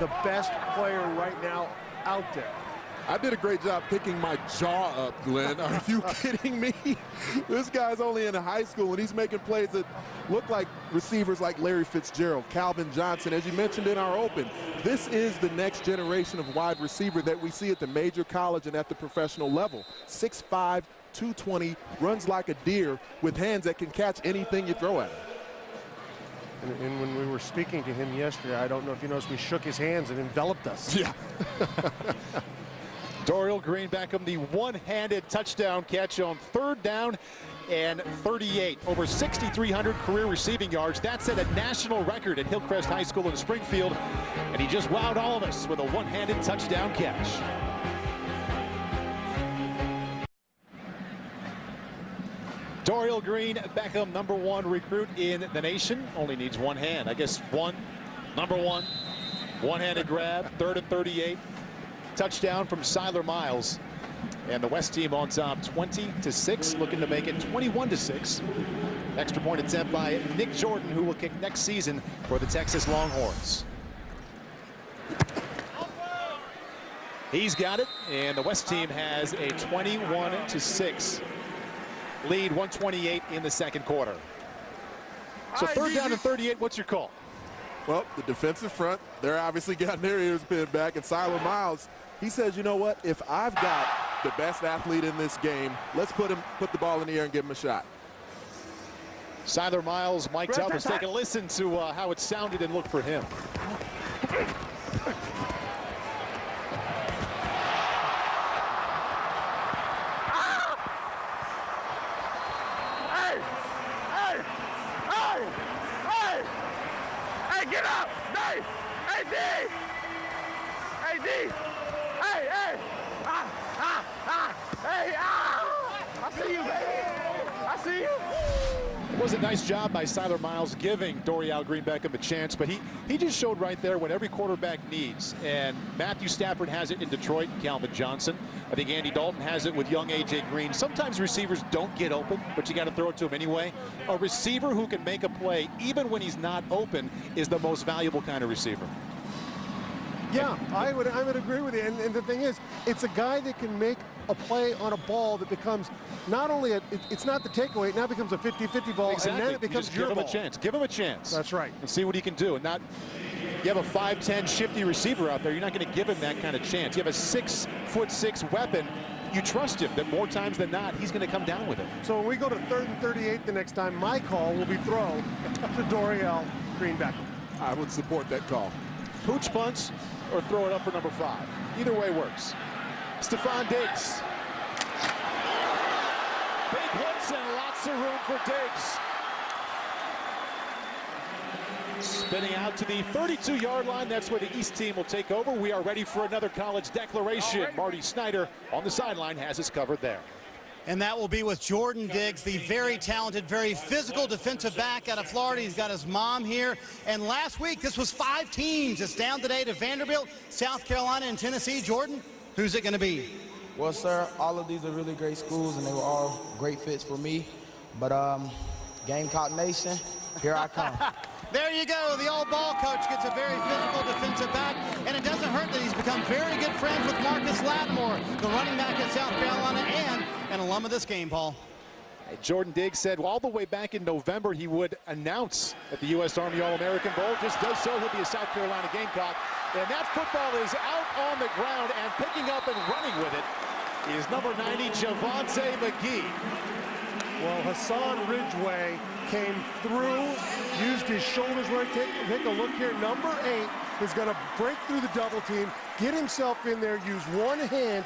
the best player right now out there. I did a great job picking my jaw up, Glenn. Are you kidding me? This guy's only in high school, and he's making plays that look like receivers like Larry Fitzgerald, Calvin Johnson, as you mentioned in our open. This is the next generation of wide receiver that we see at the major college and at the professional level. 6'5", 220, runs like a deer with hands that can catch anything you throw at him. And when we were speaking to him yesterday, I don't know if you noticed, we shook his hands and enveloped us. Yeah. Dorial Green Beckham, the one-handed touchdown catch on 3rd down and 38. Over 6,300 career receiving yards. That set a national record at Hillcrest High School in Springfield. And he just wowed all of us with a one-handed touchdown catch. Dorial Green Beckham, #1 recruit in the nation. Only needs one hand. I guess #1, one-handed grab, 3rd and 38. Touchdown from Siler Miles, and the West team on top 20-6, looking to make it 21-6. Extra point attempt by Nick Jordan, who will kick next season for the Texas Longhorns. He's got it, and the West team has a 21-6 lead, 1:28 in the second quarter. So 3rd down and 38, what's your call? Well, the defensive front, they're obviously getting their ears pinned back, and Siler Miles, he says, you know what, if I've got the best athlete in this game, let's put the ball in the air and give him a shot. Siler Miles mic'd up. Let's take a listen to how it sounded and looked for him. Get up! Hey! Hey, D! Hey, D! Hey, hey! Hey, I see you, baby! I see you! It was a nice job by Siler Miles giving Dorial Green Beckham a chance, but he just showed right there what every quarterback needs. And Matthew Stafford has it in Detroit, Calvin Johnson. I think Andy Dalton has it with young A.J. Green. Sometimes receivers don't get open, but you got to throw it to him anyway. A receiver who can make a play even when he's not open is the most valuable kind of receiver. Yeah, I would agree with you. And the thing is, it's a guy that can make a play on a ball that becomes not only it's not the takeaway, it now becomes a 50-50 ball, exactly. And then it becomes your ball. Give him a chance. Give him a chance. That's right. And see what he can do. And not, you have a 5'10" shifty receiver out there, you're not going to give him that kind of chance. You have a 6'6" weapon. You trust him that more times than not, he's going to come down with it. So when we go to 3rd and 38 the next time, my call will be throw to Dorial Green Beckham. I would support that call. Pooch punts or throw it up for #5. Either way works. Stephon Diggs. Big hits and lots of room for Diggs. Spinning out to the 32-yard line. That's where the East team will take over. We are ready for another college declaration. Marty Snyder on the sideline has us covered there. And that will be with Jordan Diggs, the very talented, very physical defensive back out of Florida. He's got his mom here. And last week, this was 5 teams. It's down today to Vanderbilt, South Carolina, and Tennessee. Jordan, who's it going to be? Well, sir, all of these are really great schools, and they were all great fits for me. But Gamecock Nation, here I come. There you go. The old ball coach gets a very physical defensive back, and it doesn't hurt that he's become very good friends with Marcus Lattimore, the running back at South Carolina and an alum of this game, Paul. Jordan Diggs said all the way back in November he would announce at the U.S. Army All-American Bowl. Just does so. He'll be a South Carolina Gamecock. And that football is out on the ground, and picking up and running with it is number 90, Javonte McGee. Well, Hassan Ridgeway came through, used his shoulders right. Take a look here. Number 8 is going to break through the double team, get himself in there, use one hand.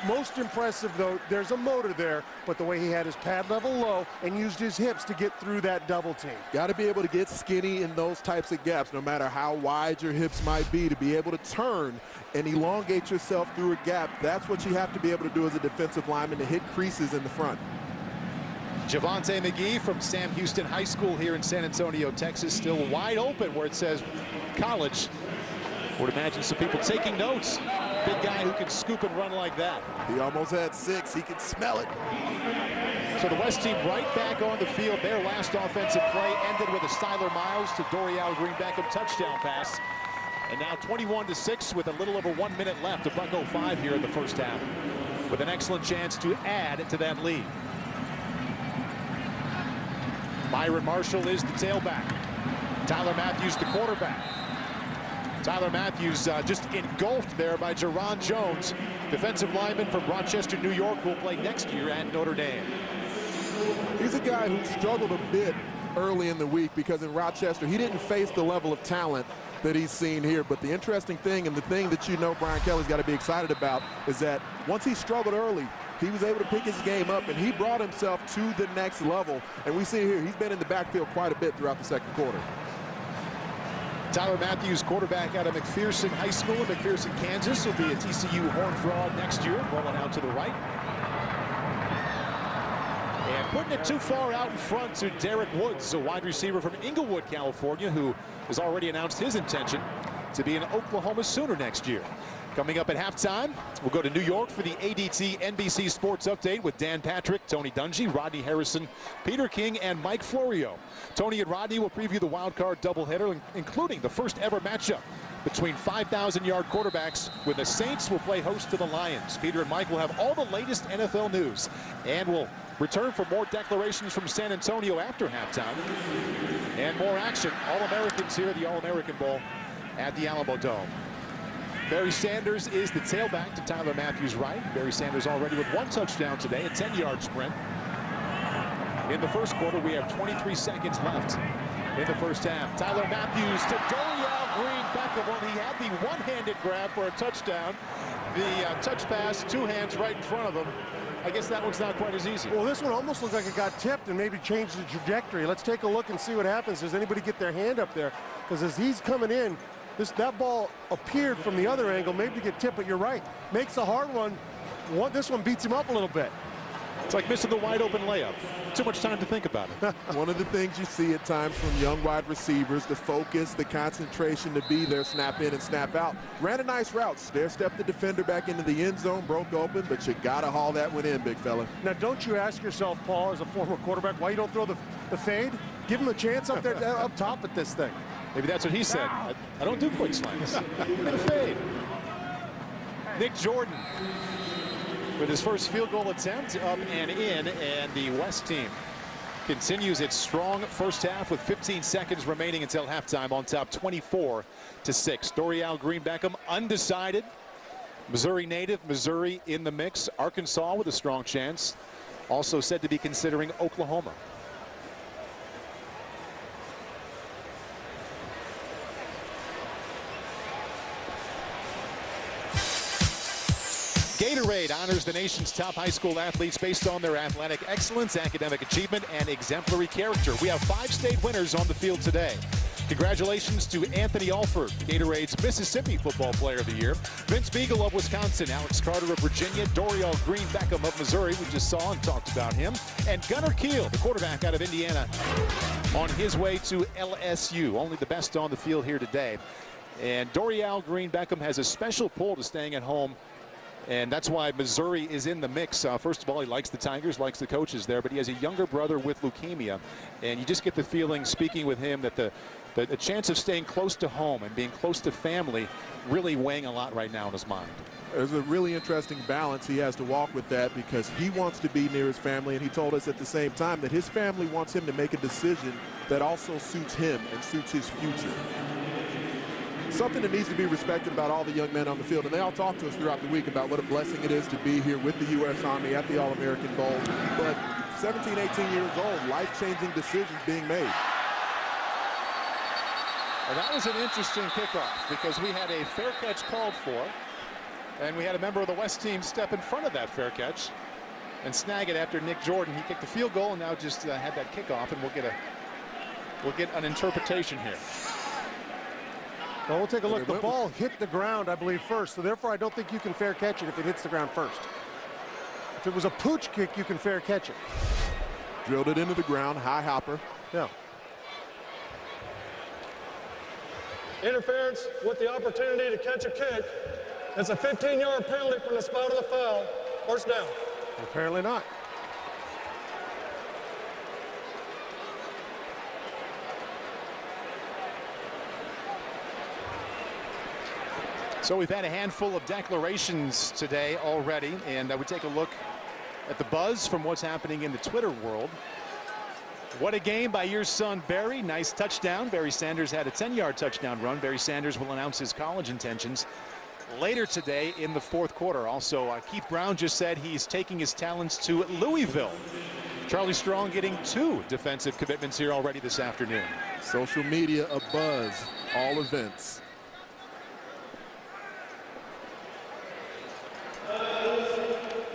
Most impressive, though, there's a motor there, but the way he had his pad level low and used his hips to get through that double team. Got to be able to get skinny in those types of gaps, no matter how wide your hips might be, to be able to turn and elongate yourself through a gap. That's what you have to be able to do as a defensive lineman, to hit creases in the front. Javonte McGee from Sam Houston High School here in San Antonio, Texas, still wide open where it says college. Would imagine some people taking notes. Big guy who can scoop and run like that. He almost had 6. He could smell it. So the West team right back on the field. Their last offensive play ended with a Styler Miles to Dorial Green Beckham touchdown pass. And now 21-6 with a little over 1 minute left. A buck 05 here in the first half, with an excellent chance to add to that lead. Byron Marshall is the tailback. Tyler Matthews the quarterback. Tyler Matthews just engulfed there by Jarron Jones, defensive lineman from Rochester, New York, who will play next year at Notre Dame. He's a guy who struggled a bit early in the week because in Rochester he didn't face the level of talent that he's seen here. But the interesting thing, and the thing that Brian Kelly's got to be excited about, is that once he struggled early, he was able to pick his game up, and he brought himself to the next level. And we see here, he's been in the backfield quite a bit throughout the second quarter. Tyler Matthews, quarterback out of McPherson High School in McPherson, Kansas, will be a TCU Horned Frog next year, rolling out to the right. And putting it too far out in front to Derek Woods, a wide receiver from Inglewood, California, who has already announced his intention to be an Oklahoma Sooner next year. Coming up at halftime, we'll go to New York for the ADT NBC Sports Update with Dan Patrick, Tony Dungy, Rodney Harrison, Peter King, and Mike Florio. Tony and Rodney will preview the wild card doubleheader, including the first ever matchup between 5,000-yard quarterbacks when the Saints will play host to the Lions. Peter and Mike will have all the latest NFL news, and will return for more declarations from San Antonio after halftime. And more action. All-Americans here at the All-American Bowl at the Alamo Dome. Barry Sanders is the tailback to Tyler Matthews' right. Barry Sanders already with 1 touchdown today, a 10-yard sprint. In the first quarter, we have 23 seconds left in the first half. Tyler Matthews to Dorial Green Beckham. Well, he had the one-handed grab for a touchdown. The touch pass, 2 hands right in front of him. I guess that one's not quite as easy. Well, this one almost looks like it got tipped and maybe changed the trajectory. Let's take a look and see what happens. Does anybody get their hand up there? Because as he's coming in, that ball appeared from the other angle, maybe to get tipped, but you're right. Makes a hard one. This one beats him up a little bit. It's like missing the wide open layup. Too much time to think about it. One of the things you see at times from young wide receivers, the focus, the concentration to be there, snap in and snap out. Ran a nice route, stair-stepped the defender back into the end zone, broke open, but you got to haul that one in, big fella. Now, don't you ask yourself, Paul, as a former quarterback, why you don't throw the fade? Give him a chance up there, up top at this thing. Maybe that's what he said. I don't do quick slants. The fade. Nick Jordan with his first field goal attempt, up and in, and the West team continues its strong first half with 15 seconds remaining until halftime, on top 24-6. Dorial Green Beckham undecided. Missouri native, Missouri in the mix. Arkansas with a strong chance. Also said to be considering Oklahoma. Gatorade honors the nation's top high school athletes based on their athletic excellence, academic achievement, and exemplary character. We have 5 state winners on the field today. Congratulations to Anthony Alford, Gatorade's Mississippi Football Player of the Year, Vince Beagle of Wisconsin, Alex Carter of Virginia, Dorial Green Beckham of Missouri, we just saw and talked about him, and Gunnar Keel, the quarterback out of Indiana, on his way to LSU. Only the best on the field here today. And Dorial Green Beckham has a special pull to staying at home And that's why Missouri is in the mix. First of all, he likes the Tigers, likes the coaches there, but he has a younger brother with leukemia. And you just get the feeling, speaking with him, that the chance of staying close to home and being close to family really weighing a lot right now in his mind. There's a really interesting balance he has to walk with that, because he wants to be near his family, and he told us at the same time that his family wants him to make a decision that also suits him and suits his future. Something that needs to be respected about all the young men on the field, and they all talk to us throughout the week about what a blessing it is to be here with the U.S. Army at the All-American Bowl. But 17, 18 years old, life-changing decisions being made. Well, that was an interesting kickoff, because we had a fair catch called for, and we had a member of the West team step in front of that fair catch and snag it after Nick Jordan. He kicked the field goal and now just had that kickoff, and we'll get an interpretation here. Well, we'll take a look. The ball hit the ground, I believe, first, so therefore I don't think you can fair catch it if it hits the ground first. If it was a pooch kick, you can fair catch it. Drilled it into the ground, high hopper. Yeah. Interference with the opportunity to catch a kick. It's a 15-yard penalty from the spot of the foul. First down. Apparently not. So we've had a handful of declarations today already, and we take a look at the buzz from what's happening in the Twitter world. What a game by your son, Barry. Nice touchdown. Barry Sanders had a 10-yard touchdown run. Barry Sanders will announce his college intentions later today in the fourth quarter. Also, Keith Brown just said he's taking his talents to Louisville. Charlie Strong getting 2 defensive commitments here already this afternoon. Social media abuzz, all events.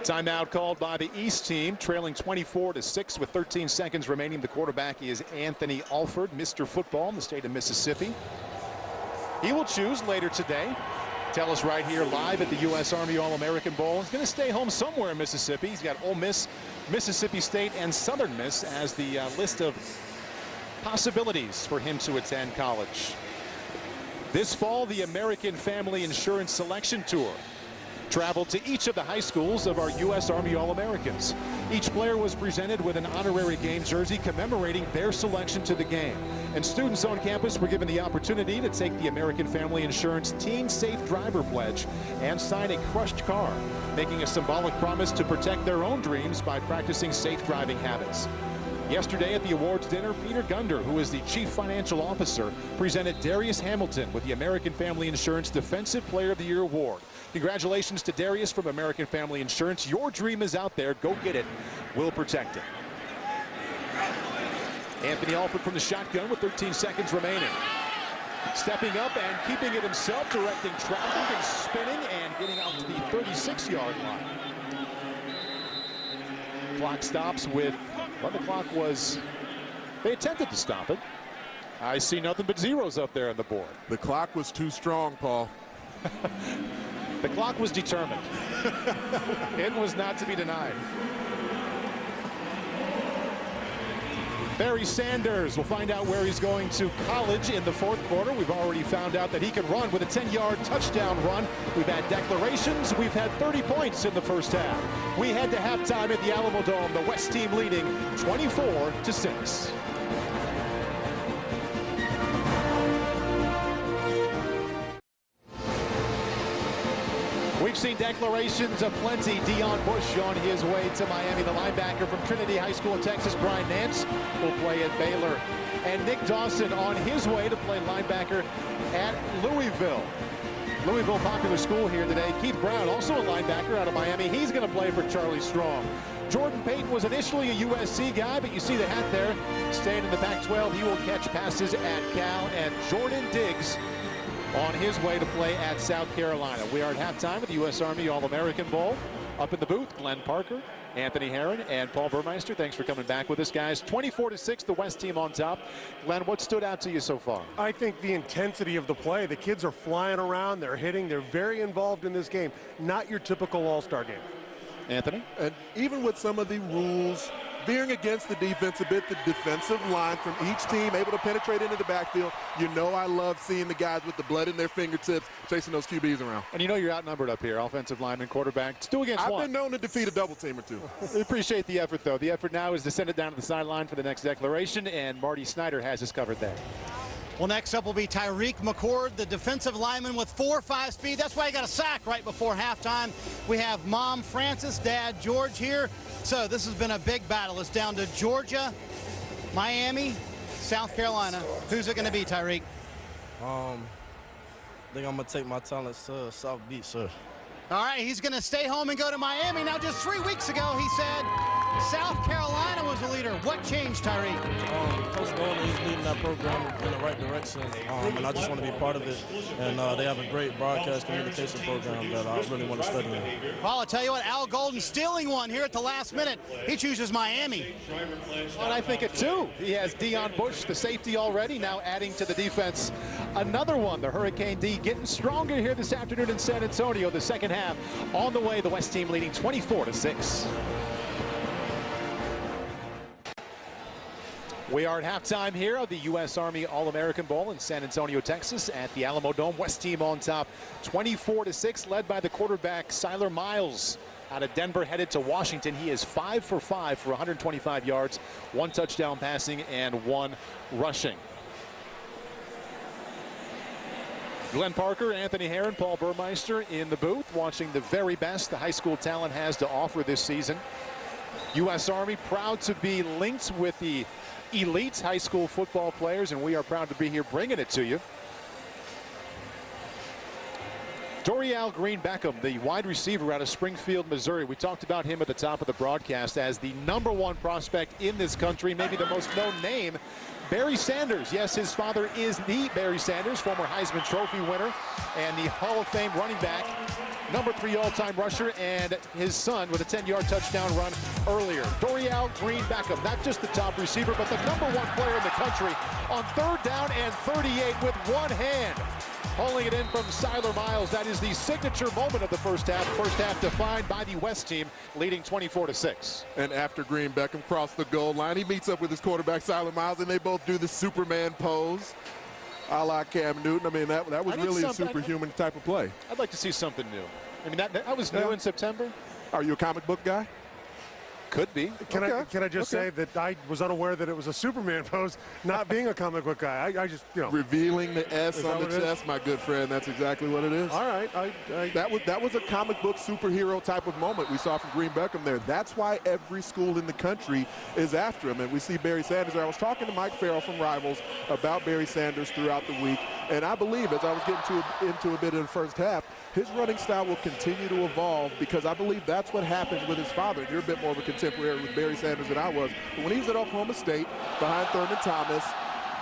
Timeout called by the East team, trailing 24-6 with 13 seconds remaining. The quarterback is Anthony Alford, Mr. Football in the state of Mississippi. He will choose later today. Tell us right here live at the U.S. Army All-American Bowl. He's going to stay home somewhere in Mississippi. He's got Ole Miss, Mississippi State, and Southern Miss as the list of possibilities for him to attend college. This fall, the American Family Insurance Selection Tour traveled to each of the high schools of our U.S. Army All-Americans. Each player was presented with an honorary game jersey commemorating their selection to the game. And students on campus were given the opportunity to take the American Family Insurance Teen Safe Driver Pledge and sign a crushed car, making a symbolic promise to protect their own dreams by practicing safe driving habits. Yesterday at the awards dinner, Peter Gunder, who is the Chief Financial Officer, presented Darius Hamilton with the American Family Insurance Defensive Player of the Year award. Congratulations to Darius from American Family Insurance. Your dream is out there. Go get it. We'll protect it. Anthony Alford from the shotgun with 13 seconds remaining. Stepping up and keeping it himself, directing traffic and spinning and getting out to the 36-yard line. Clock stops with, well, the clock was, they attempted to stop it. I see nothing but zeros up there on the board. The clock was too strong, Paul. The clock was determined. It was not to be denied. Barry Sanders will find out where he's going to college in the fourth quarter. We've already found out that he can run with a 10-yard touchdown run. We've had declarations. We've had 30 points in the first half. We head to halftime at the Alamo Dome. The West team leading 24-6. We've seen declarations of plenty. Deion Bush on his way to Miami. The linebacker from Trinity High School in Texas, Brian Nance, will play at Baylor. And Nick Dawson on his way to play linebacker at Louisville. Louisville, popular school here today. Keith Brown, also a linebacker out of Miami. He's going to play for Charlie Strong. Jordan Payton was initially a USC guy, but you see the hat there. Staying in the Pac-12, he will catch passes at Cal. And Jordan Diggs on his way to play at South Carolina. We are at halftime of the U.S. Army All-American Bowl. Up in the booth, Glenn Parker, Anthony Herron, and Paul Burmeister. Thanks for coming back with us, guys. 24-6, the West team on top. Glenn, what stood out to you so far? I think the intensity of the play. The kids are flying around, they're hitting, they're very involved in this game. Not your typical all-star game. Anthony? And even with some of the rules veering against the defense a bit. The defensive line from each team able to penetrate into the backfield. You know I love seeing the guys with the blood in their fingertips chasing those QBs around. And you know you're outnumbered up here, offensive lineman, quarterback. It's 2 against 1. I've been known to defeat a double team or 2. We appreciate the effort, though. The effort now is to send it down to the sideline for the next declaration, and Marty Snyder has us covered there. Well, next up will be Tyreek McCord, the defensive lineman with 4.5 speed. That's why he got a sack right before halftime. We have Mom Francis, Dad George here. So this has been a big battle. It's down to Georgia, Miami, South Carolina. Who's it going to be, Tyreek? I think I'm going to take my talents to South Beach, sir. All right, he's going to stay home and go to Miami. Now, just 3 weeks ago, he said South Carolina was the leader. What changed, Tyreek? Coach Golden, he's leading that program in the right direction, and I just want to be part of it. And they have a great broadcast communication program that I really want to study in. Well, I'll tell you what, Al Golden stealing one here at the last minute. He chooses Miami. And I think it, too. He has Deion Bush, the safety already, now adding to the defense. Another one, the Hurricane D, getting stronger here this afternoon in San Antonio. The second half on the way, the West team leading 24-6. We are at halftime here of the U.S. Army All-American Bowl in San Antonio, Texas at the Alamo Dome. West team on top 24-6, led by the quarterback Siler Miles out of Denver, headed to Washington. He is 5 for 5 for 125 yards, 1 touchdown passing and 1 rushing. Glenn Parker, Anthony Herron, Paul Burmeister in the booth, watching the very best the high school talent has to offer this season. U.S. Army proud to be linked with the elite high school football players, and we are proud to be here bringing it to you. Dorial Green Beckham, the wide receiver out of Springfield, Missouri. We talked about him at the top of the broadcast as the #1 prospect in this country, maybe the most known name. Barry Sanders, yes, his father is the Barry Sanders, former Heisman Trophy winner and the Hall of Fame running back, #3 all-time rusher, and his son with a 10-yard touchdown run earlier. Dorial Green Beckham, not just the top receiver, but the #1 player in the country on 3rd down and 38 with one hand. Hauling it in from Siler Miles. That is the signature moment of the first half. First half defined by the West team, leading 24-6. And after Green Beckham crossed the goal line, he meets up with his quarterback, Siler Miles, and they both do the Superman pose, a la Cam Newton. I mean, that was really a superhuman type of play. I'd like to see something new. I mean, that was new in September. Are you a comic book guy? Could be. Can I just say that I was unaware that it was a Superman pose, not being a comic book guy. I just, you know. Revealing the S on the chest, my good friend. That's exactly what it is. All right. That was a comic book superhero type of moment we saw from Green Beckham there. That's why every school in the country is after him. And we see Barry Sanders there. I was talking to Mike Farrell from Rivals about Barry Sanders throughout the week. And I believe, as I was getting into a bit in the first half, his running style will continue to evolve because I believe that's what happened with his father. You're a bit more of a contemporary with Barry Sanders than I was. But when he was at Oklahoma State, behind Thurman Thomas,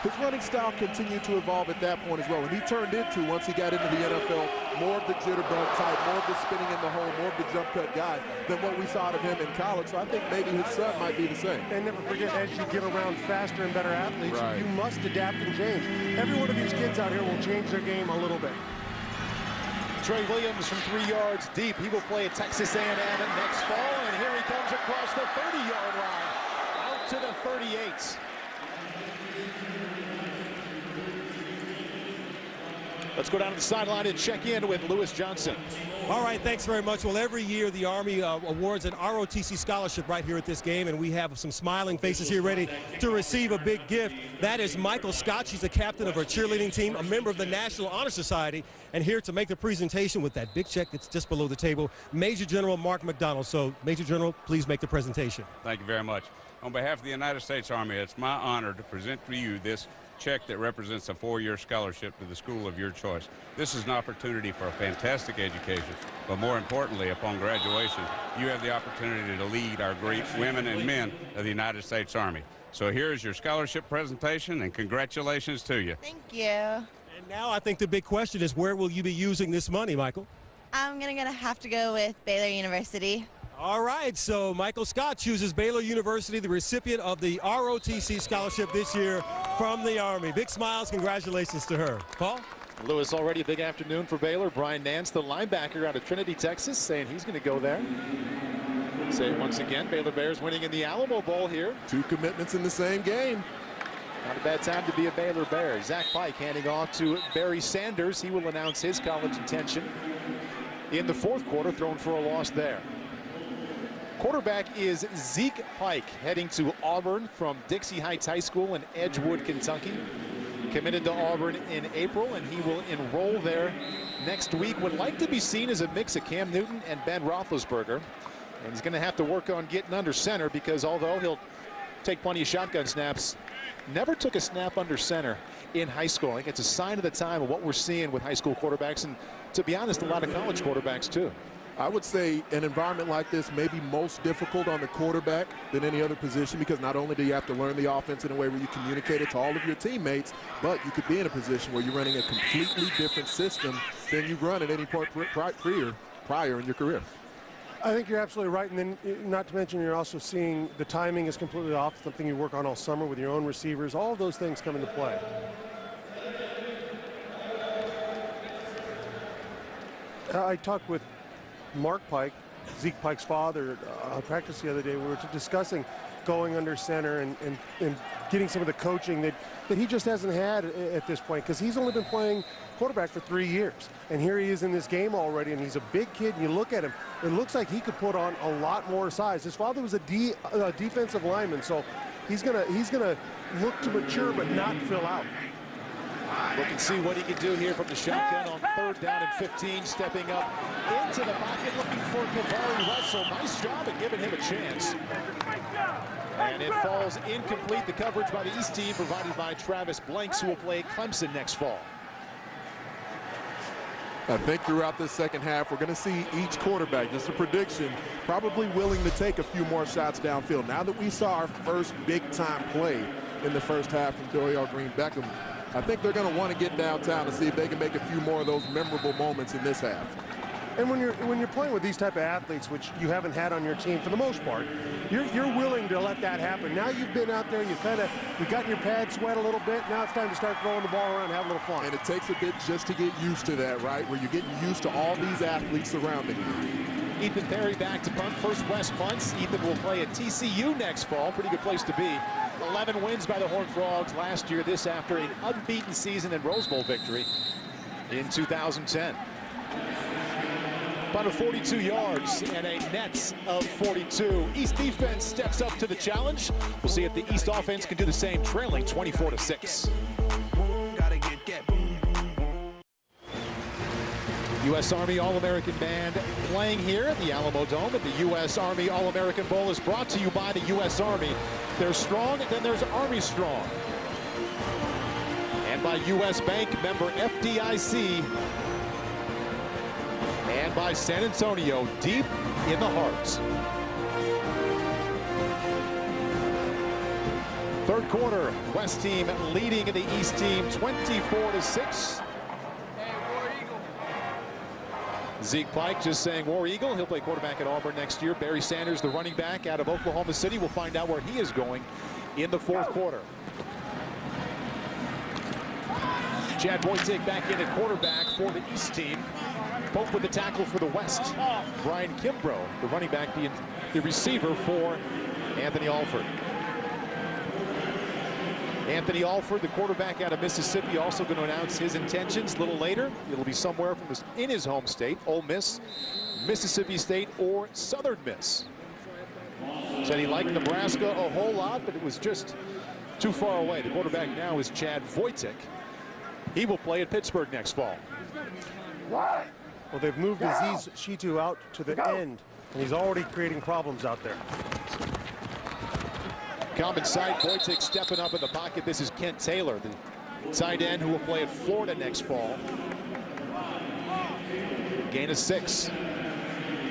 his running style continued to evolve at that point as well. And he turned into, once he got into the NFL, more of the jitterbug type, more of the spinning in the hole, more of the jump cut guy than what we saw out of him in college. So I think maybe his son might be the same. And never forget, as you get around faster and better athletes, you must adapt and change. Every one of these kids out here will change their game a little bit. Trey Williams from 3 yards deep. He will play at Texas A&M next fall, and here he comes across the 30-yard line, out to the 38. Let's go down to the sideline and check in with Lewis Johnson. All right, thanks very much. Well, every year the Army awards an ROTC scholarship right here at this game, and we have some smiling faces here ready to receive a big gift. That is Michael Scott. She's the captain of our cheerleading team, a member of the National Honor Society, and here to make the presentation with that big check that's just below the table, Major General Mark McDonald. So, Major General, please make the presentation. Thank you very much. On behalf of the United States Army, it's my honor to present to you this check that represents a 4-year scholarship to the school of your choice. This is an opportunity for a fantastic education, but more importantly, upon graduation, you have the opportunity to lead our great women and men of the United States Army. So here's your scholarship presentation, and congratulations to you. Thank you. And now I think the big question is, where will you be using this money, Michael? I'm gonna have to go with Baylor University. All right, so Michael Scott chooses Baylor University, the recipient of the ROTC scholarship this year from the Army. Big smiles, congratulations to her. Paul? Lewis, already a big afternoon for Baylor. Brian Nance, the linebacker out of Trinity, Texas, saying he's going to go there. Say it once again, Baylor Bears winning in the Alamo Bowl here. 2 commitments in the same game. Not a bad time to be a Baylor Bear. Zach Pike handing off to Barry Sanders. He will announce his college intention in the fourth quarter, thrown for a loss there. Quarterback is Zeke Pike, heading to Auburn from Dixie Heights High School in Edgewood, Kentucky. Committed to Auburn in April, and he will enroll there next week. Would like to be seen as a mix of Cam Newton and Ben Roethlisberger. And he's going to have to work on getting under center, because although he'll take plenty of shotgun snaps, never took a snap under center in high school. I think it's a sign of the time of what we're seeing with high school quarterbacks, and to be honest, a lot of college quarterbacks too. I would say an environment like this may be most difficult on the quarterback than any other position, because not only do you have to learn the offense in a way where you communicate it to all of your teammates, but you could be in a position where you're running a completely different system than you've run at any point prior in your career. I think you're absolutely right, and then not to mention you're also seeing the timing is completely off, something you work on all summer with your own receivers. All of those things come into play. I talked with Mark Pike, Zeke Pike's father, on practice the other day. We were discussing going under center and getting some of the coaching that he just hasn't had at this point, because he's only been playing quarterback for 3 years. And here he is in this game already, and he's a big kid, and you look at him, it looks like he could put on a lot more size. His father was a defensive lineman, so he's gonna look to mature but not fill out. Look and see what he can do here from the shotgun on 3rd down and 15, stepping up into the pocket, looking for Kavari Russell. Nice job at giving him a chance. And it falls incomplete. The coverage by the East team provided by Travis Blanks, who will play Clemson next fall. I think throughout this second half, we're going to see each quarterback, just a prediction, probably willing to take a few more shots downfield. Now that we saw our first big-time play in the first half from Dorial Green-Beckham, I think they're going to want to get downtown to see if they can make a few more of those memorable moments in this half. And when you're playing with these type of athletes, which you haven't had on your team for the most part, you're willing to let that happen. Now you've been out there, you've gotten your pads wet a little bit. Now it's time to start throwing the ball around and have a little fun. And it takes a bit just to get used to that, right? Where you're getting used to all these athletes surrounding you. Ethan Perry back to punt. First West punts. Ethan will play at TCU next fall. Pretty good place to be. 11 wins by the Horned Frogs last year. This after an unbeaten season and Rose Bowl victory in 2010. Punt of 42 yards and a net of 42. East defense steps up to the challenge. We'll see if the East offense can do the same, trailing 24-6. U.S. Army All-American Band playing here at the Alamo Dome at the U.S. Army All-American Bowl is brought to you by the U.S. Army. There's strong, then there's Army strong. And by U.S. Bank, member FDIC. And by San Antonio, deep in the heart. Third quarter, West team leading the East team 24-6. Zeke Pike just saying War Eagle. He'll play quarterback at Auburn next year. Barry Sanders, the running back out of Oklahoma City. We'll find out where he is going in the fourth quarter. Chad Wojcik back in at quarterback for the East team. Pope with the tackle for the West. Brian Kimbrough, the running back, being the receiver for Anthony Alford. Anthony Alford, the quarterback out of Mississippi, also going to announce his intentions a little later. It'll be somewhere from in his home state, Ole Miss, Mississippi State, or Southern Miss. Said he liked Nebraska a whole lot, but it was just too far away. The quarterback now is Chad Wojcik. He will play at Pittsburgh next fall. Well, they've moved Aziz Shitu out to the end, and he's already creating problems out there. Common sight, Wojcik stepping up in the pocket. This is Kent Taylor, the tight end who will play at Florida next fall. Gain of 6.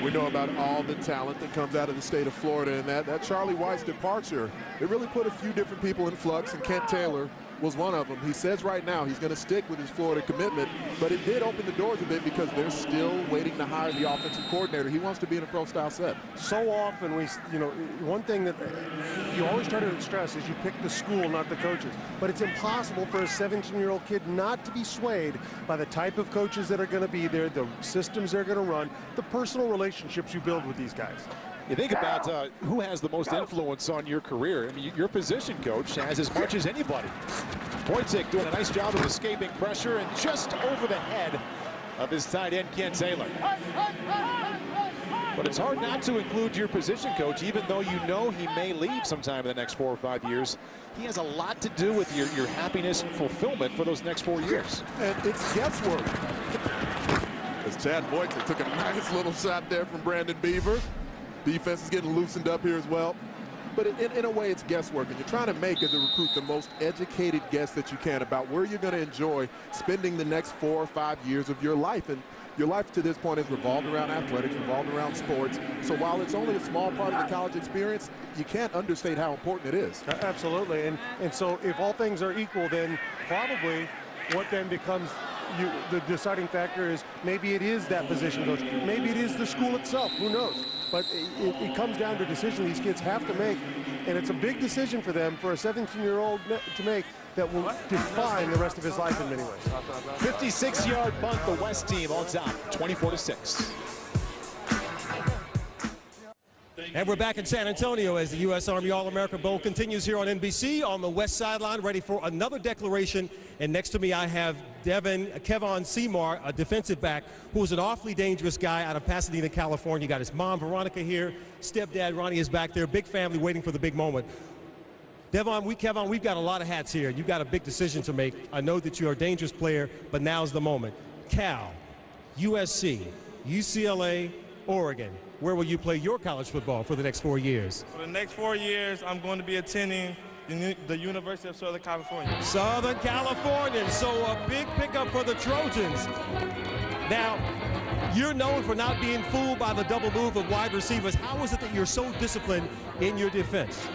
We know about all the talent that comes out of the state of Florida, and that Charlie White's departure, it really put a few different people in flux, and Kent Taylor was one of them. He says right now he's going to stick with his Florida commitment, but it did open the doors a bit because they're still waiting to hire the offensive coordinator. He wants to be in a pro-style set. So often one thing that you always try to stress is you pick the school, not the coaches. But it's impossible for a 17-year-old kid not to be swayed by the type of coaches that are going to be there, the systems they're going to run, the personal relationships you build with these guys. You think about who has the most influence on your career. I mean, your position coach has as much as anybody. Wojcik doing a nice job of escaping pressure and just over the head of his tight end, Ken Taylor. But it's hard not to include your position coach, even though you know he may leave sometime in the next 4 or 5 years. He has a lot to do with your happiness and fulfillment for those next 4 years. And it's guesswork. As Chad Wojcik took a nice little shot there from Brandon Beaver. Defense is getting loosened up here as well. But in a way, it's guesswork. And you're trying to make, as a recruit, the most educated guess that you can about where you're going to enjoy spending the next 4 or 5 years of your life. And your life to this point has revolved around athletics, revolved around sports. So while it's only a small part of the college experience, you can't understate how important it is. Absolutely. And so if all things are equal, then probably what then becomes the deciding factor is maybe it is that position coach. Maybe it is the school itself. Who knows? But it comes down to a decision these kids have to make. And it's a big decision for them, for a 17-year-old to make, that will define the rest of his life in many ways. 56-yard punt, the West team on top, 24-6. And we're back in San Antonio as the U.S. Army All-American Bowl continues here on NBC on the west sideline, ready for another declaration. And next to me, I have Kevon Seymour, a defensive back, who's an awfully dangerous guy out of Pasadena, California. Got his mom, Veronica, here. Stepdad, Ronnie, is back there. Big family waiting for the big moment. Kevon, we've got a lot of hats here. You've got a big decision to make. I know that you're a dangerous player, but now's the moment. Cal, USC, UCLA, Oregon. Where will you play your college football for the next 4 years? For the next 4 years, I'm going to be attending the University of Southern California. Southern California, so a big pickup for the Trojans. Now, you're known for not being fooled by the double move of wide receivers. How is it that you're so disciplined in your defense?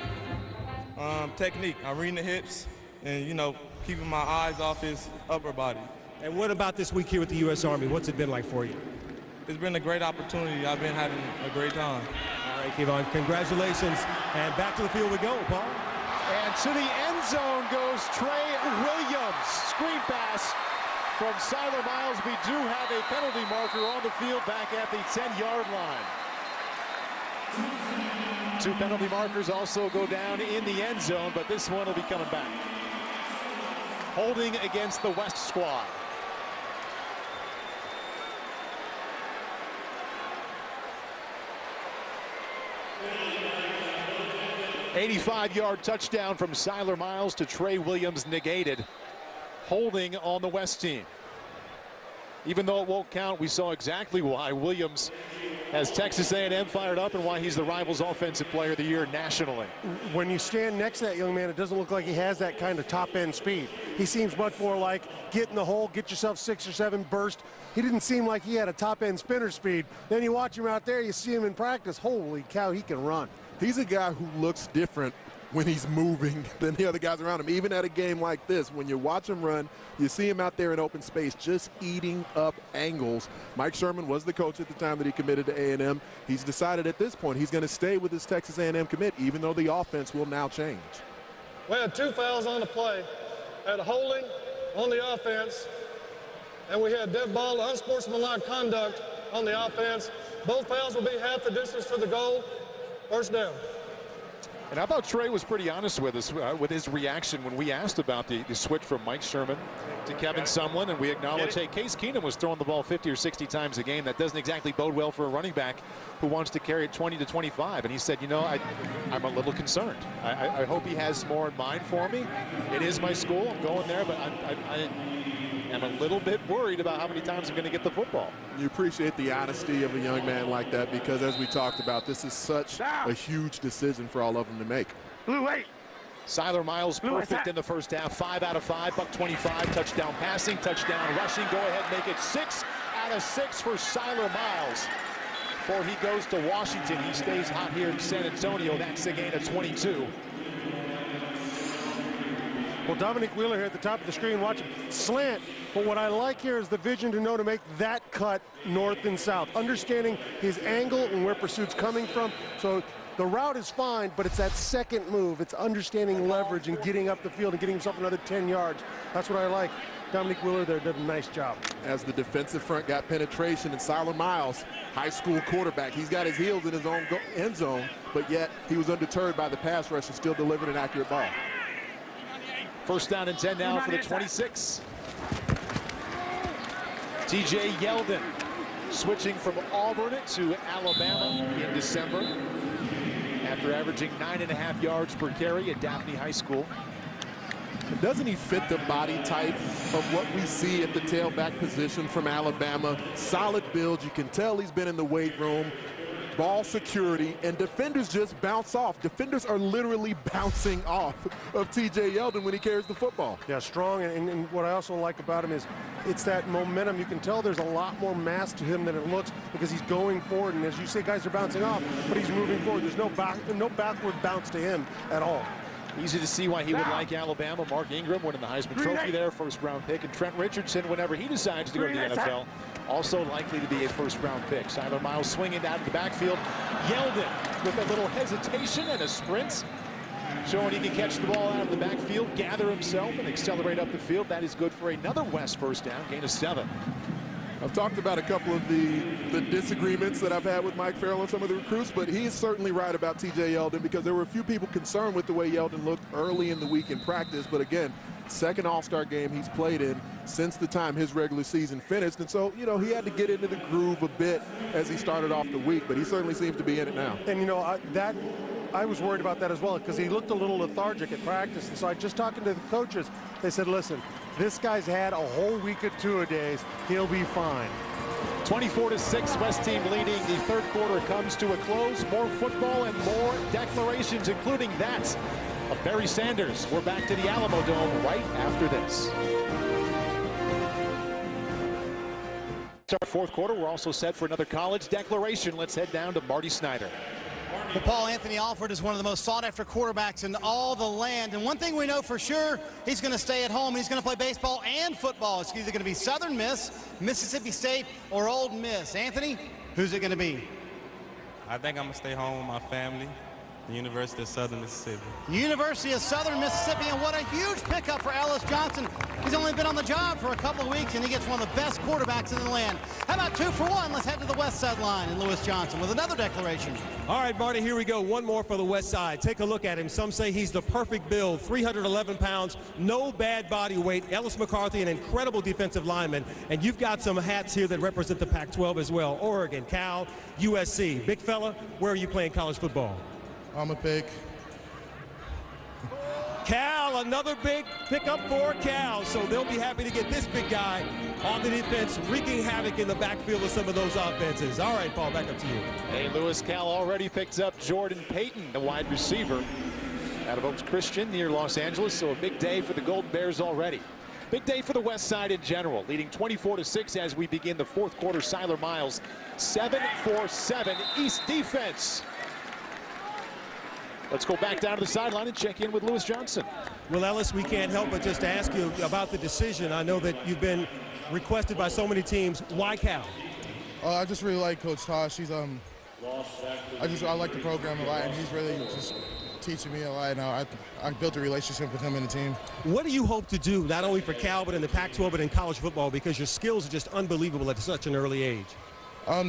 Technique. I'm reading the hips and, keeping my eyes off his upper body. And what about this week here with the U.S. Army? What's it been like for you? It's been a great opportunity. I've been having a great time. All right, Kevon, congratulations. And back to the field we go, Paul. And to the end zone goes Trey Williams. Screen pass from Siler Miles. We do have a penalty marker on the field back at the 10-yard line. 2 penalty markers also go down in the end zone, but this one will be coming back. Holding against the West squad. '85-yard touchdown from Siler Miles to Trey Williams negated. Holding on the West team. Even though it won't count, we saw exactly why Williams has Texas A&M fired up and why he's the Rivals Offensive Player of the Year nationally. When you stand next to that young man, it doesn't look like he has that kind of top-end speed. He seems much more like get in the hole, get yourself 6 or 7 burst. He didn't seem like he had a top-end spinner speed. Then you watch him out there, you see him in practice. Holy cow, he can run. He's a guy who looks different when he's moving than the other guys around him. Even at a game like this, when you watch him run, you see him out there in open space just eating up angles. Mike Sherman was the coach at the time that he committed to A&M. He's decided at this point he's going to stay with his Texas A&M commit, even though the offense will now change. We had 2 fouls on the play. Had a holding on the offense, and we had dead ball, unsportsmanlike conduct on the offense. Both fouls will be half the distance to the goal. First down. And I thought Trey was pretty honest with us with his reaction when we asked about the switch from Mike Sherman to Kevin Sumlin, and we acknowledged, hey, Case Keenum was throwing the ball 50 or 60 times a game. That doesn't exactly bode well for a running back who wants to carry it 20 to 25. And he said, I'm a little concerned. I hope he has more in mind for me. It is my school. I'm going there, but I am a little bit worried about how many times I'm going to get the football. You appreciate the honesty of a young man like that, because as we talked about, this is such a huge decision for all of them to make. Blue 8. Siler Miles perfect in the first half. 5 out of 5, buck 25, touchdown passing, touchdown rushing. Go ahead, make it 6 out of 6 for Siler Miles. Before he goes to Washington, he stays hot here in San Antonio. That's a gain of 22. Well, Dominic Wheeler here at the top of the screen, watch him slant. But what I like here is the vision to know to make that cut north and south, understanding his angle and where pursuit's coming from. So the route is fine, but it's that second move. It's understanding leverage and getting up the field and getting himself another 10 yards. That's what I like. Dominique Wheeler there did a nice job. As the defensive front got penetration, and Siler Miles, high school quarterback, he's got his heels in his own end zone, but yet he was undeterred by the pass rush and still delivered an accurate ball. First down and 10 now for the 26. TJ Yeldon switching from Auburn to Alabama in December after averaging 9.5 yards per carry at Daphne High School. Doesn't he fit the body type of what we see at the tailback position from Alabama? Solid build. You can tell he's been in the weight room. Ball security, and defenders just bounce off. Defenders are literally bouncing off of TJ Yeldon when he carries the football. Yeah, strong, and what I also like about him is it's that momentum. You can tell there's a lot more mass to him than it looks because he's going forward, and as you say, guys are bouncing off, but he's moving forward. There's no backward bounce to him at all. Easy to see why he would like Alabama. Mark Ingram winning the Heisman Trophy there, first-round pick, and Trent Richardson, whenever he decides to go to the NFL, also likely to be a first-round pick. Siler Miles swinging out of the backfield. Yeldon with a little hesitation and a sprint, showing he can catch the ball out of the backfield, gather himself, and accelerate up the field. That is good for another West first down, gain of 7. I've talked about a couple of the disagreements that I've had with Mike Farrell and some of the recruits, but he is certainly right about TJ Yeldon because there were a few people concerned with the way Yeldon looked early in the week in practice. But again, second All-Star game he's played in since the time his regular season finished. And so, you know, he had to get into the groove a bit as he started off the week, but he certainly seems to be in it now. And, you know, I was worried about that as well because he looked a little lethargic at practice. And so I just talking to the coaches, they said, listen, this guy's had a whole week of two-a-days. He'll be fine. 24-6, West team leading. The third quarter comes to a close. More football and more declarations, including that of Barry Sanders. We're back to the Alamo Dome right after this. Our fourth quarter, we're also set for another college declaration. Let's head down to Marty Snyder. Well, Paul, Anthony Alford is one of the most sought-after quarterbacks in all the land. And one thing we know for sure, he's going to stay at home. He's going to play baseball and football. It's either going to be Southern Miss, Mississippi State, or Ole Miss. Anthony, who's it going to be? I think I'm going to stay home with my family. The University of Southern Mississippi. University of Southern Mississippi, and what a huge pickup for Ellis Johnson. He's only been on the job for a couple of weeks, and he gets one of the best quarterbacks in the land. How about 2 for 1? Let's head to the West Side line and Lewis Johnson with another declaration. All right, Marty, here we go. One more for the West Side. Take a look at him. Some say he's the perfect build, 311 pounds, no bad body weight. Ellis McCarthy, an incredible defensive lineman, and you've got some hats here that represent the Pac-12 as well. Oregon, Cal, USC. Big fella, where are you playing college football? I'm a pick. Cal, another big pickup for Cal, so they'll be happy to get this big guy on the defense, wreaking havoc in the backfield of some of those offenses. All right, Paul, back up to you. Hey, Lewis, Cal already picked up Jordan Payton, the wide receiver out of Oaks Christian near Los Angeles, so a big day for the Golden Bears already. Big day for the West Side in general, leading 24-6 as we begin the fourth quarter. Siler Miles, 7 for 7, East defense. Let's go back down to the sideline and check in with Lewis Johnson. Well, Ellis, we can't help but just ask you about the decision. I know that you've been requested by so many teams. Why Cal? I just really like Coach Tosh. He's I like the program a lot, and he's really just teaching me a lot. And I built a relationship with him and the team. What do you hope to do, not only for Cal, but in the Pac-12, but in college football, because your skills are just unbelievable at such an early age?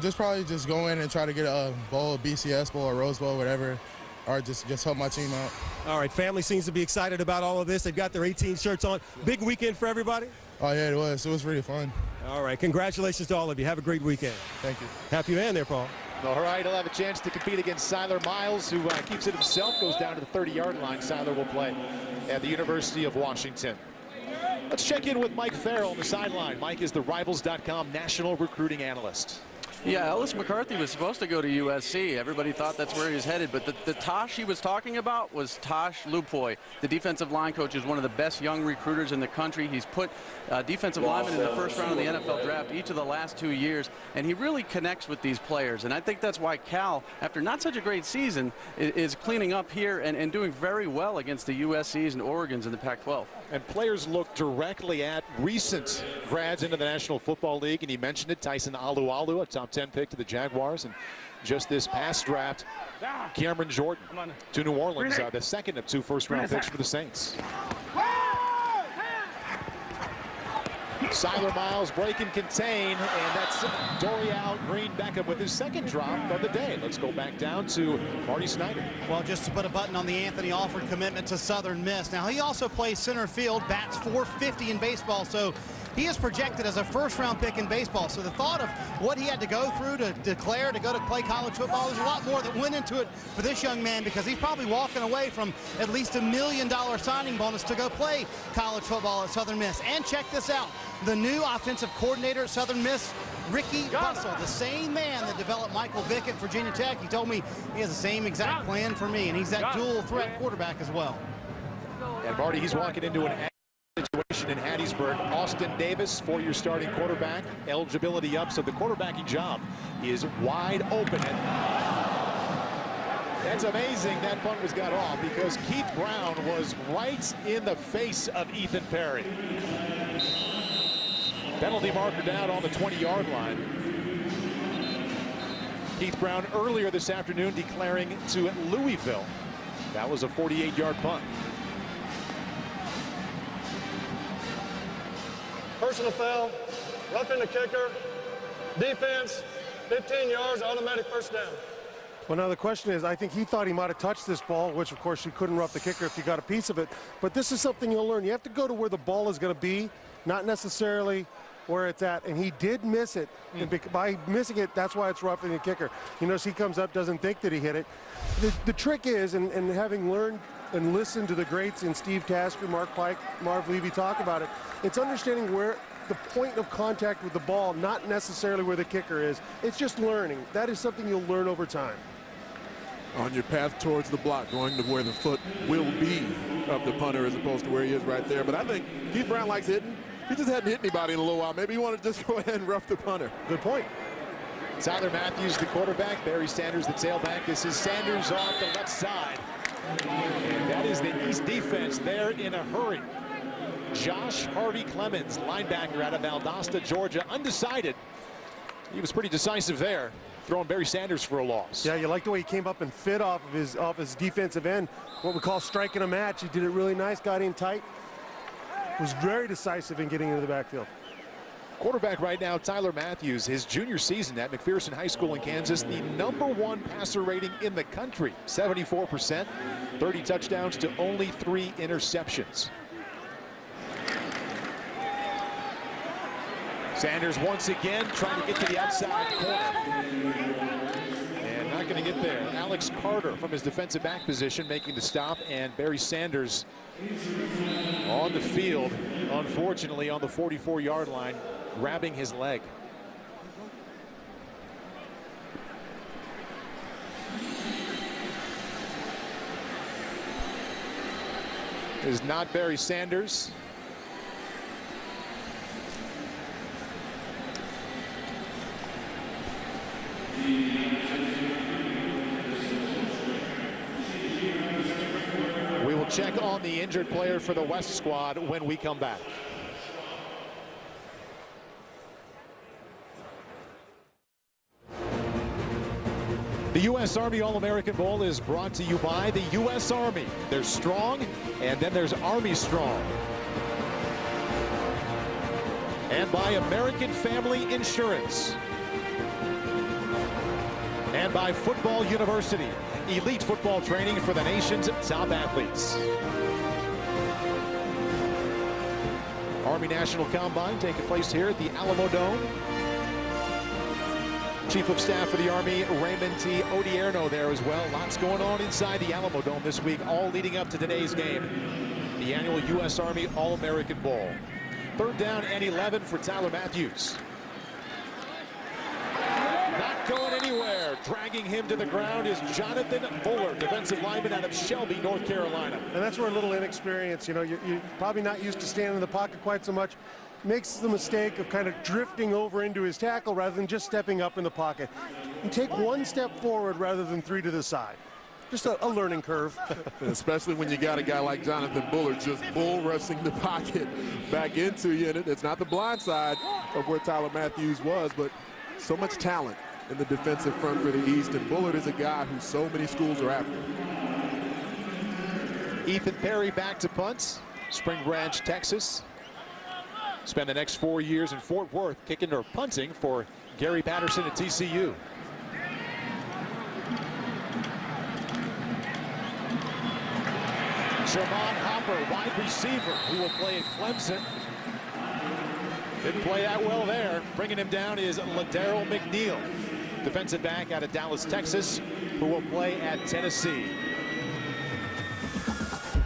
Just probably just go in and try to get a bowl, a BCS bowl, a Rose Bowl, whatever. Or just help my team out. All right, family seems to be excited about all of this. They've got their 18 shirts on. Big weekend for everybody? Oh, yeah, it was. It was really fun. All right, congratulations to all of you. Have a great weekend. Thank you. Happy man there, Paul. All right, he'll have a chance to compete against Siler Miles, who keeps it himself, goes down to the 30-yard line. Siler will play at the University of Washington. Let's check in with Mike Farrell on the sideline. Mike is the Rivals.com national recruiting analyst. Yeah, Ellis McCarthy was supposed to go to USC. Everybody thought that's where he was headed. But the Tosh he was talking about was Tosh Lupoy. The defensive line coach is one of the best young recruiters in the country. He's put defensive linemen in the first round of the NFL draft each of the last 2 years. And he really connects with these players. And I think that's why Cal, after not such a great season, is cleaning up here and doing very well against the USCs and Oregons in the Pac-12. And players look directly at recent grads into the National Football League. And he mentioned it, Tyson Alualu, a top 10 pick to the Jaguars, and just this past draft, Cameron Jordan to New Orleans, the second of 2 first-round picks for the Saints. Siler Miles break and contain, and that's Dorial Green Beckham with his second drop of the day. Let's go back down to Marty Snyder. Well, just to put a button on the Anthony Alford commitment to Southern Miss. Now, he also plays center field, bats .450 in baseball, so he is projected as a first-round pick in baseball. So the thought of what he had to go through to declare to go to play college football, there's a lot more that went into it for this young man, because he's probably walking away from at least $1 million signing bonus to go play college football at Southern Miss. And check this out, the new offensive coordinator at Southern Miss, Ricky Bussell, the same man that developed Michael Vick at Virginia Tech. He told me he has the same exact plan for me, and he's that dual threat quarterback as well. And Marty, he's walking into an situation in Hattiesburg. Austin Davis, 4-year starting quarterback, eligibility up, so the quarterbacking job is wide open. And that's amazing that punt was got off, because Keith Brown was right in the face of Ethan Perry. Penalty marker down on the 20-yard line. Keith Brown earlier this afternoon declaring to Louisville. That was a 48-yard punt. Personal foul, roughing the kicker, defense, 15 yards, automatic first down. Well, now the question is, I think he thought he might have touched this ball, which of course you couldn't rough the kicker if you got a piece of it. But this is something you'll learn. You have to go to where the ball is going to be, not necessarily where it's at. And he did miss it. And by missing it, that's why it's roughing the kicker. You notice he comes up, doesn't think that he hit it. The trick is, and having learned and listened to the greats in Steve Tasker, Mark Pike, Marv Levy talk about it, it's understanding where the point of contact with the ball, not necessarily where the kicker is. It's just learning. That is something you'll learn over time. On your path towards the block, going to where the foot will be of the punter as opposed to where he is right there. But I think Keith Brown likes hitting. He just hadn't hit anybody in a little while. Maybe he wanted to just go ahead and rough the punter. Good point. Tyler Matthews, the quarterback. Barry Sanders, the tailback. This is Sanders off the left side. And that is the East defense there in a hurry. Josh Harvey Clemens, linebacker out of Valdosta, Georgia, undecided. He was pretty decisive there, throwing Barry Sanders for a loss. Yeah, you like the way he came up and fit off his defensive end, what we call striking a match. He did it really nice, got in tight, was very decisive in getting into the backfield. Quarterback right now, Tyler Matthews, his junior season at McPherson High School in Kansas, the #1 passer rating in the country, 74%, 30 touchdowns to only 3 interceptions. Sanders once again trying to get to the outside corner. And not going to get there. Alex Carter from his defensive back position making the stop, and Barry Sanders on the field, unfortunately on the 44-yard line, grabbing his leg. It is not Barry Sanders. We will check on the injured player for the West squad when we come back. The U.S. Army All-American Bowl is brought to you by the U.S. Army. There's strong, and then there's Army strong. And by American Family Insurance. And by Football University, elite football training for the nation's top athletes. Army National Combine taking place here at the Alamo Dome. Chief of Staff for the Army, Raymond T. Odierno, there as well. Lots going on inside the Alamo Dome this week, all leading up to today's game, the annual U.S. Army All-American Bowl. 3rd down and 11 for Tyler Matthews. Not going anywhere. Dragging him to the ground is Jonathan Buller, defensive lineman out of Shelby, North Carolina. And that's where a little inexperience, you know, you're probably not used to standing in the pocket quite so much. Makes the mistake of kind of drifting over into his tackle rather than just stepping up in the pocket. You take 1 step forward rather than 3 to the side. Just a learning curve. Especially when you got a guy like Jonathan Buller just bull rushing the pocket back into you. And it's not the blind side of where Tyler Matthews was, but so much talent in the defensive front for the East. And Bullard is a guy who so many schools are after. Ethan Perry back to punt. Spring Branch, Texas. Spend the next 4 years in Fort Worth kicking or punting for Gary Patterson at TCU. Sherman Hopper, wide receiver, who will play at Clemson. Didn't play that well there. Bringing him down is Ladero McNeil, defensive back out of Dallas, Texas, who will play at Tennessee.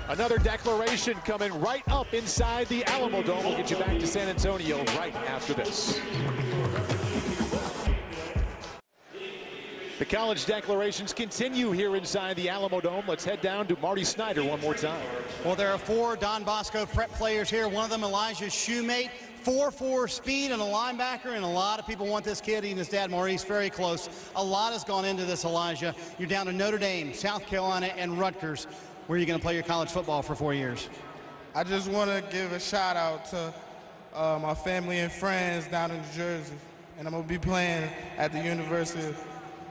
Another declaration coming right up inside the Alamo Dome. We'll get you back to San Antonio right after this. The college declarations continue here inside the Alamo Dome. Let's head down to Marty Snyder one more time. Well, there are 4 Don Bosco prep players here. One of them, Elijah's shoemate. 4.4 speed and a linebacker, and a lot of people want this kid. He and his dad, Maurice, very close. A lot has gone into this, Elijah. You're down to Notre Dame, South Carolina, and Rutgers. Where are you going to play your college football for 4 years? I just want to give a shout out to my family and friends down in New Jersey, and I'm going to be playing at the University of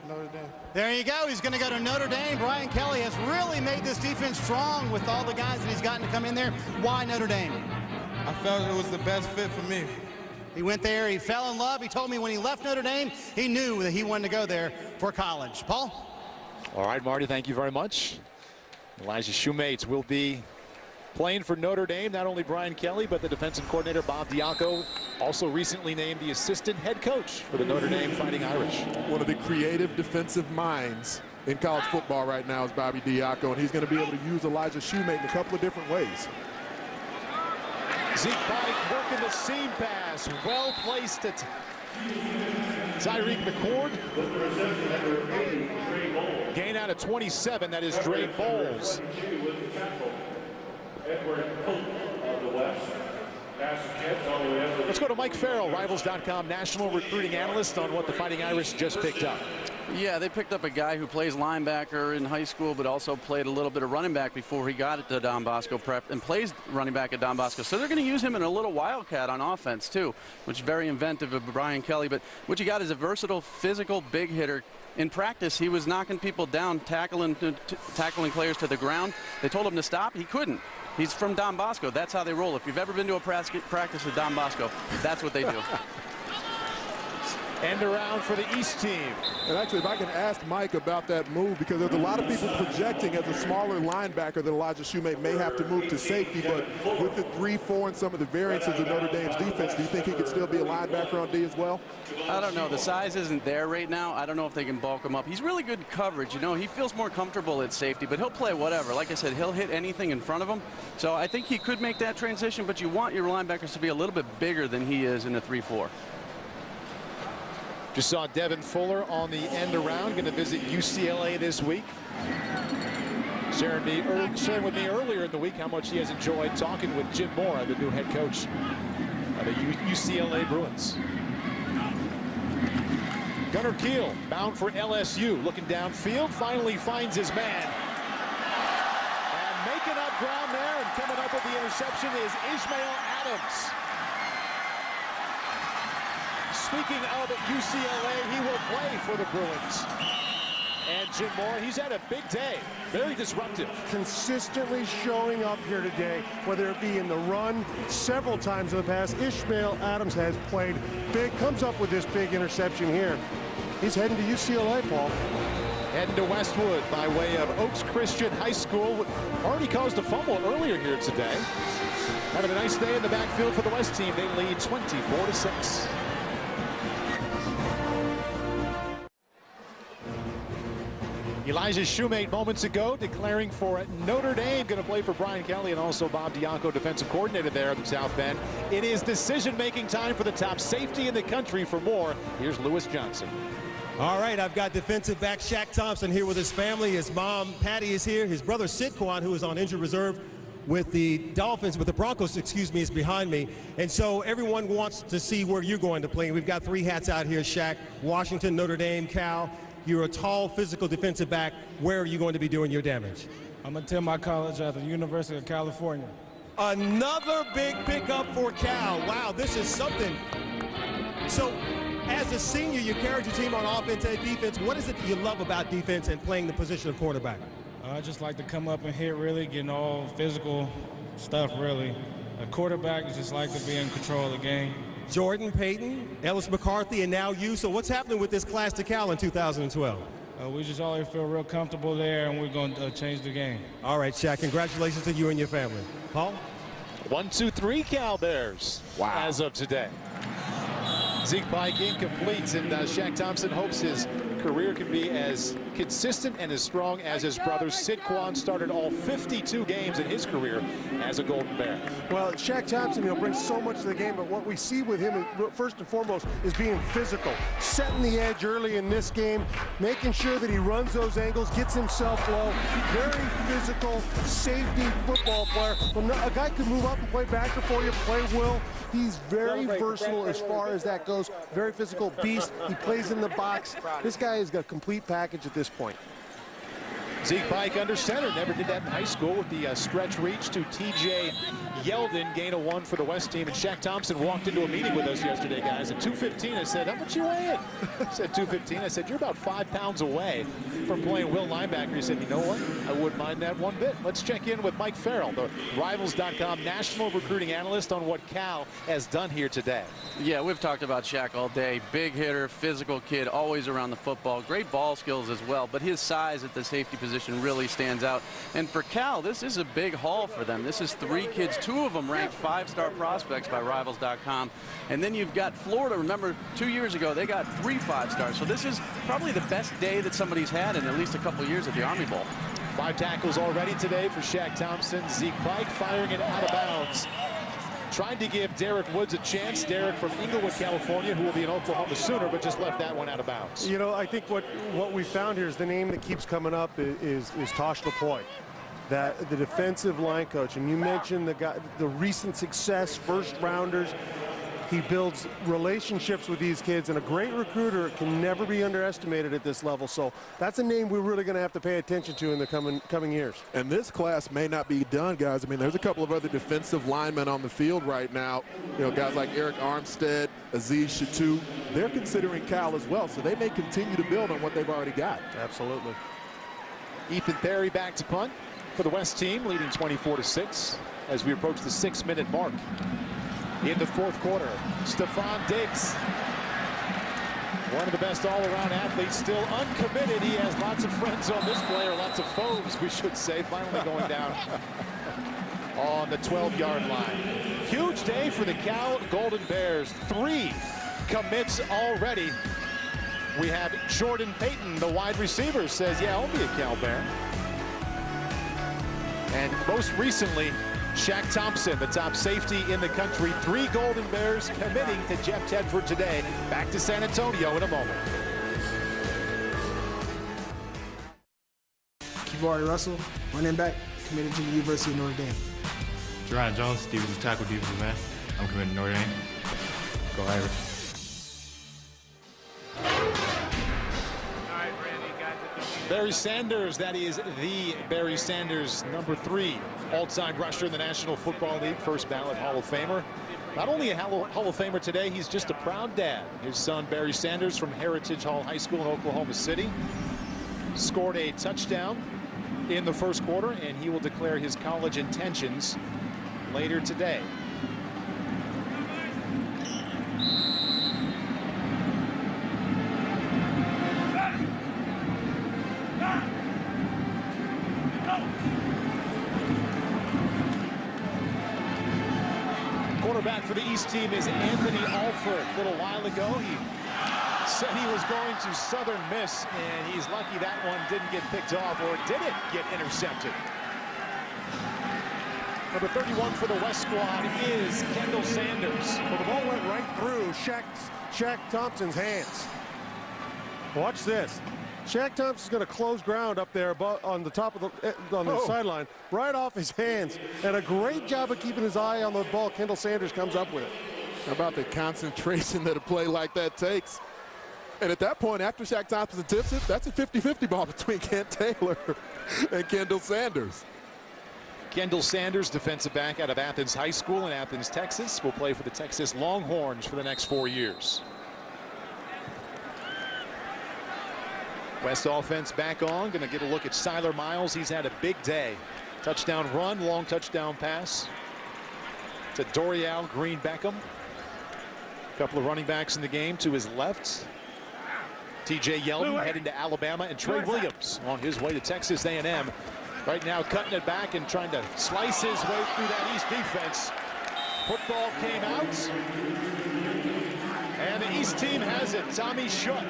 Notre Dame. There you go. He's going to go to Notre Dame. Brian Kelly has really made this defense strong with all the guys that he's gotten to come in there. Why Notre Dame? I felt it was the best fit for me. He went there, he fell in love. He told me when he left Notre Dame, he knew that he wanted to go there for college. Paul? All right, Marty, thank you very much. Elijah's shoemates will be playing for Notre Dame. Not only Brian Kelly, but the defensive coordinator, Bob Diaco, also recently named the assistant head coach for the Notre Dame Fighting Irish. One of the creative defensive minds in college football right now is Bobby Diaco, and he's going to be able to use Elijah's shoemate in a couple of different ways. Zeke Pike working the seam pass. Well placed at Tyreek McCord. Gain out of 27. That is Dre Bowles. Let's go to Mike Farrell, Rivals.com national recruiting analyst, on what the Fighting Irish just picked up. Yeah, they picked up a guy who plays linebacker in high school, but also played a little bit of running back before he got to Don Bosco Prep, and plays running back at Don Bosco. So they're going to use him in a little wildcat on offense, too, which is very inventive of Brian Kelly. But what you got is a versatile, physical, big hitter. In practice, he was knocking people down, tackling players to the ground. They told him to stop. He couldn't. He's from Don Bosco. That's how they roll. If you've ever been to a practice at Don Bosco, that's what they do. End around for the East team. And actually, if I can ask Mike about that move, because there's a lot of people projecting as a smaller linebacker that Elijah Shoemate may have to move to safety, but with the 3-4 and some of the variances of Notre Dame's defense, do you think he could still be a linebacker on D as well? I don't know. The size isn't there right now. I don't know if they can bulk him up. He's really good coverage. You know, he feels more comfortable at safety, but he'll play whatever. Like I said, he'll hit anything in front of him. So I think he could make that transition, but you want your linebackers to be a little bit bigger than he is in the 3-4. Just saw Devin Fuller on the end around, going to visit UCLA this week. Sharing with me earlier in the week how much he has enjoyed talking with Jim Mora, the new head coach of the UCLA Bruins. Gunnar Kiel, bound for LSU, looking downfield, finally finds his man. And making up ground there and coming up with the interception is Ishmael Adams. Speaking of UCLA, he will play for the Bruins. And Jim Mora, he's had a big day. Very disruptive. Consistently showing up here today, whether it be in the run, several times in the past. Ishmael Adams has played big, comes up with this big interception here. He's heading to UCLA, Paul. Heading to Westwood by way of Oaks Christian High School. Already caused a fumble earlier here today. Having a nice day in the backfield for the West team. They lead 24-6. Elijah Shoemate moments ago declaring for Notre Dame, going to play for Brian Kelly and also Bob Diaco, defensive coordinator there at the South Bend. It is decision-making time for the top safety in the country. For more, here's Lewis Johnson. All right, I've got defensive back Shaq Thompson here with his family. His mom, Patty, is here. His brother, Sidquan, who is on injured reserve with the Broncos, is behind me. And so everyone wants to see where you're going to play. We've got 3 hats out here, Shaq. Washington, Notre Dame, Cal. You're a tall, physical defensive back. Where are you going to be doing your damage? I'm going to attend my college at the University of California. Another big pickup for Cal. Wow, this is something. So, as a senior, you carried your team on offense and defense. What is it that you love about defense and playing the position of quarterback? I just like to come up and hit, really, getting all physical stuff, really. A quarterback is just like to be in control of the game. Jordan Payton, Ellis McCarthy, and now you. So what's happening with this class to Cal in 2012? We just always feel real comfortable there, and we're going to change the game. All right, Shaq, congratulations to you and your family. Paul? 1, 2, 3 Cal Bears as of today. Zeke Pike incomplete, and Shaq Thompson hopes his career can be as consistent and as strong as his brother. Sid Kwan started all 52 games in his career as a Golden Bear. Well, Shaq Thompson, brings so much to the game, but what we see with him, first and foremost, is being physical, setting the edge early in this game, making sure that he runs those angles, gets himself low. Very physical, safety football player. A guy could move up and play backer for you, play Will. He's very versatile as far as that goes. Very physical beast. He plays in the box. This guy has got a complete package at this point. Zeke Pike under center, never did that in high school with the stretch reach to TJ Yeldon, gain of 1 for the West team. And Shaq Thompson walked into a meeting with us yesterday, guys. At 215, I said, how much you weigh? I said 215. I said, you're about 5 pounds away from playing Will linebacker. He said, you know what? I wouldn't mind that one bit. Let's check in with Mike Farrell, the Rivals.com national recruiting analyst, on what Cal has done here today. Yeah, we've talked about Shaq all day. Big hitter, physical kid, always around the football. Great ball skills as well, but his size at the safety position really stands out. And for Cal, this is a big haul for them. This is 3 kids, 2 of them ranked 5-star prospects by Rivals.com. And then you've got Florida. Remember, 2 years ago, they got 3 5-stars. So this is probably the best day that somebody's had in at least a couple years at the Army Bowl. 5 tackles already today for Shaq Thompson. Zeke Pike firing it out of bounds. Tried to give Derek Woods a chance. Derek from Inglewood, California, who will be an Oklahoma Sooner, but just left that one out of bounds. I think what we found here is the name that keeps coming up is Tosh LaPointe, the defensive line coach. And you mentioned the recent success, first rounders. He builds relationships with these kids, and a great recruiter can never be underestimated at this level. So that's a name we're really going to have to pay attention to in the coming years. And this class may not be done, guys. I mean, there's a couple of other defensive linemen on the field right now. Guys like Eric Armstead, Aziz Chatou. They're considering Cal as well, so they may continue to build on what they've already got. Absolutely. Ethan Perry back to punt for the West team, leading 24-6 as we approach the 6-minute mark. In the 4th quarter, Stephon Diggs, one of the best all-around athletes, still uncommitted. He has lots of friends on this play, or lots of foes, we should say, finally going down on the 12-yard line. Huge day for the Cal Golden Bears. 3 commits already. We have Jordan Payton, the wide receiver, says, yeah, I'll be a Cal Bear. And most recently, Shaq Thompson, the top safety in the country. 3 Golden Bears committing to Jeff Tedford today. Back to San Antonio in a moment. Kivari Russell, running back, committed to the University of Notre Dame. Jarron Jones, defensive tackle, defensive man. I'm committed to Notre Dame. Go Irish. Barry Sanders, that is the Barry Sanders, number 3 all-time rusher in the National Football League, first ballot Hall of Famer. Not only a Hall of Famer today, he's just a proud dad. His son Barry Sanders from Heritage Hall High School in Oklahoma City scored a touchdown in the 1st quarter, and he will declare his college intentions later today. Quarterback for the East team is Anthony Alford. A little while ago, he said he was going to Southern Miss, and he's lucky that one didn't get picked off, or did it get intercepted? Number 31 for the West squad is Kendall Sanders. Well, the ball went right through Shaq Thompson's hands. Watch this. Shaq Thompson's going to close ground up there on the top of the sideline, right off his hands. And a great job of keeping his eye on the ball. Kendall Sanders comes up with it. How about the concentration that a play like that takes? And at that point, after Shaq Thompson tips it, that's a 50-50 ball between Kent Taylor and Kendall Sanders. Kendall Sanders, defensive back out of Athens High School in Athens, Texas, will play for the Texas Longhorns for the next 4 years. West offense back on. Going to get a look at Siler Miles. He's had a big day. Touchdown run, long touchdown pass to Dorial Green Beckham. A couple of running backs in the game to his left. TJ Yeldon heading to Alabama, and Trey Williams on his way to Texas A&M. Right now cutting it back and trying to slice his way through that East defense. Football came out, and the East team has it. Tommy Shutt,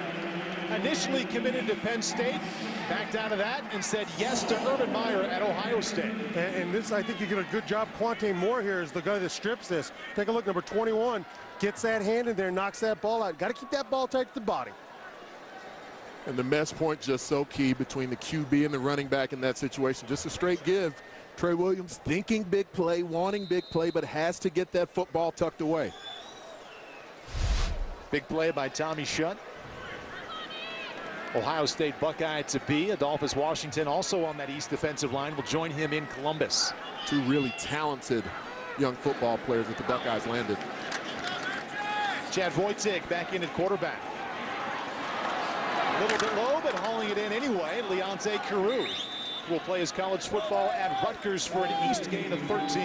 initially committed to Penn State, backed out of that and said yes to Urban Meyer at Ohio State. And this, I think you get a good job. Quante Moore here is the guy that strips this. Take a look, number 21, gets that hand in there, knocks that ball out. Got to keep that ball tight to the body. And the mesh point just so key between the QB and the running back in that situation. Just a straight give. Trey Williams thinking big play, wanting big play, but has to get that football tucked away. Big play by Tommy Shutt. Ohio State Buckeye to be. Adolphus Washington also on that East defensive line will join him in Columbus. Two really talented young football players that the Buckeyes landed. Chad Wojcik back in at quarterback. A little bit low, but hauling it in anyway. Leonte Carew will play his college football at Rutgers for an East gain of 13.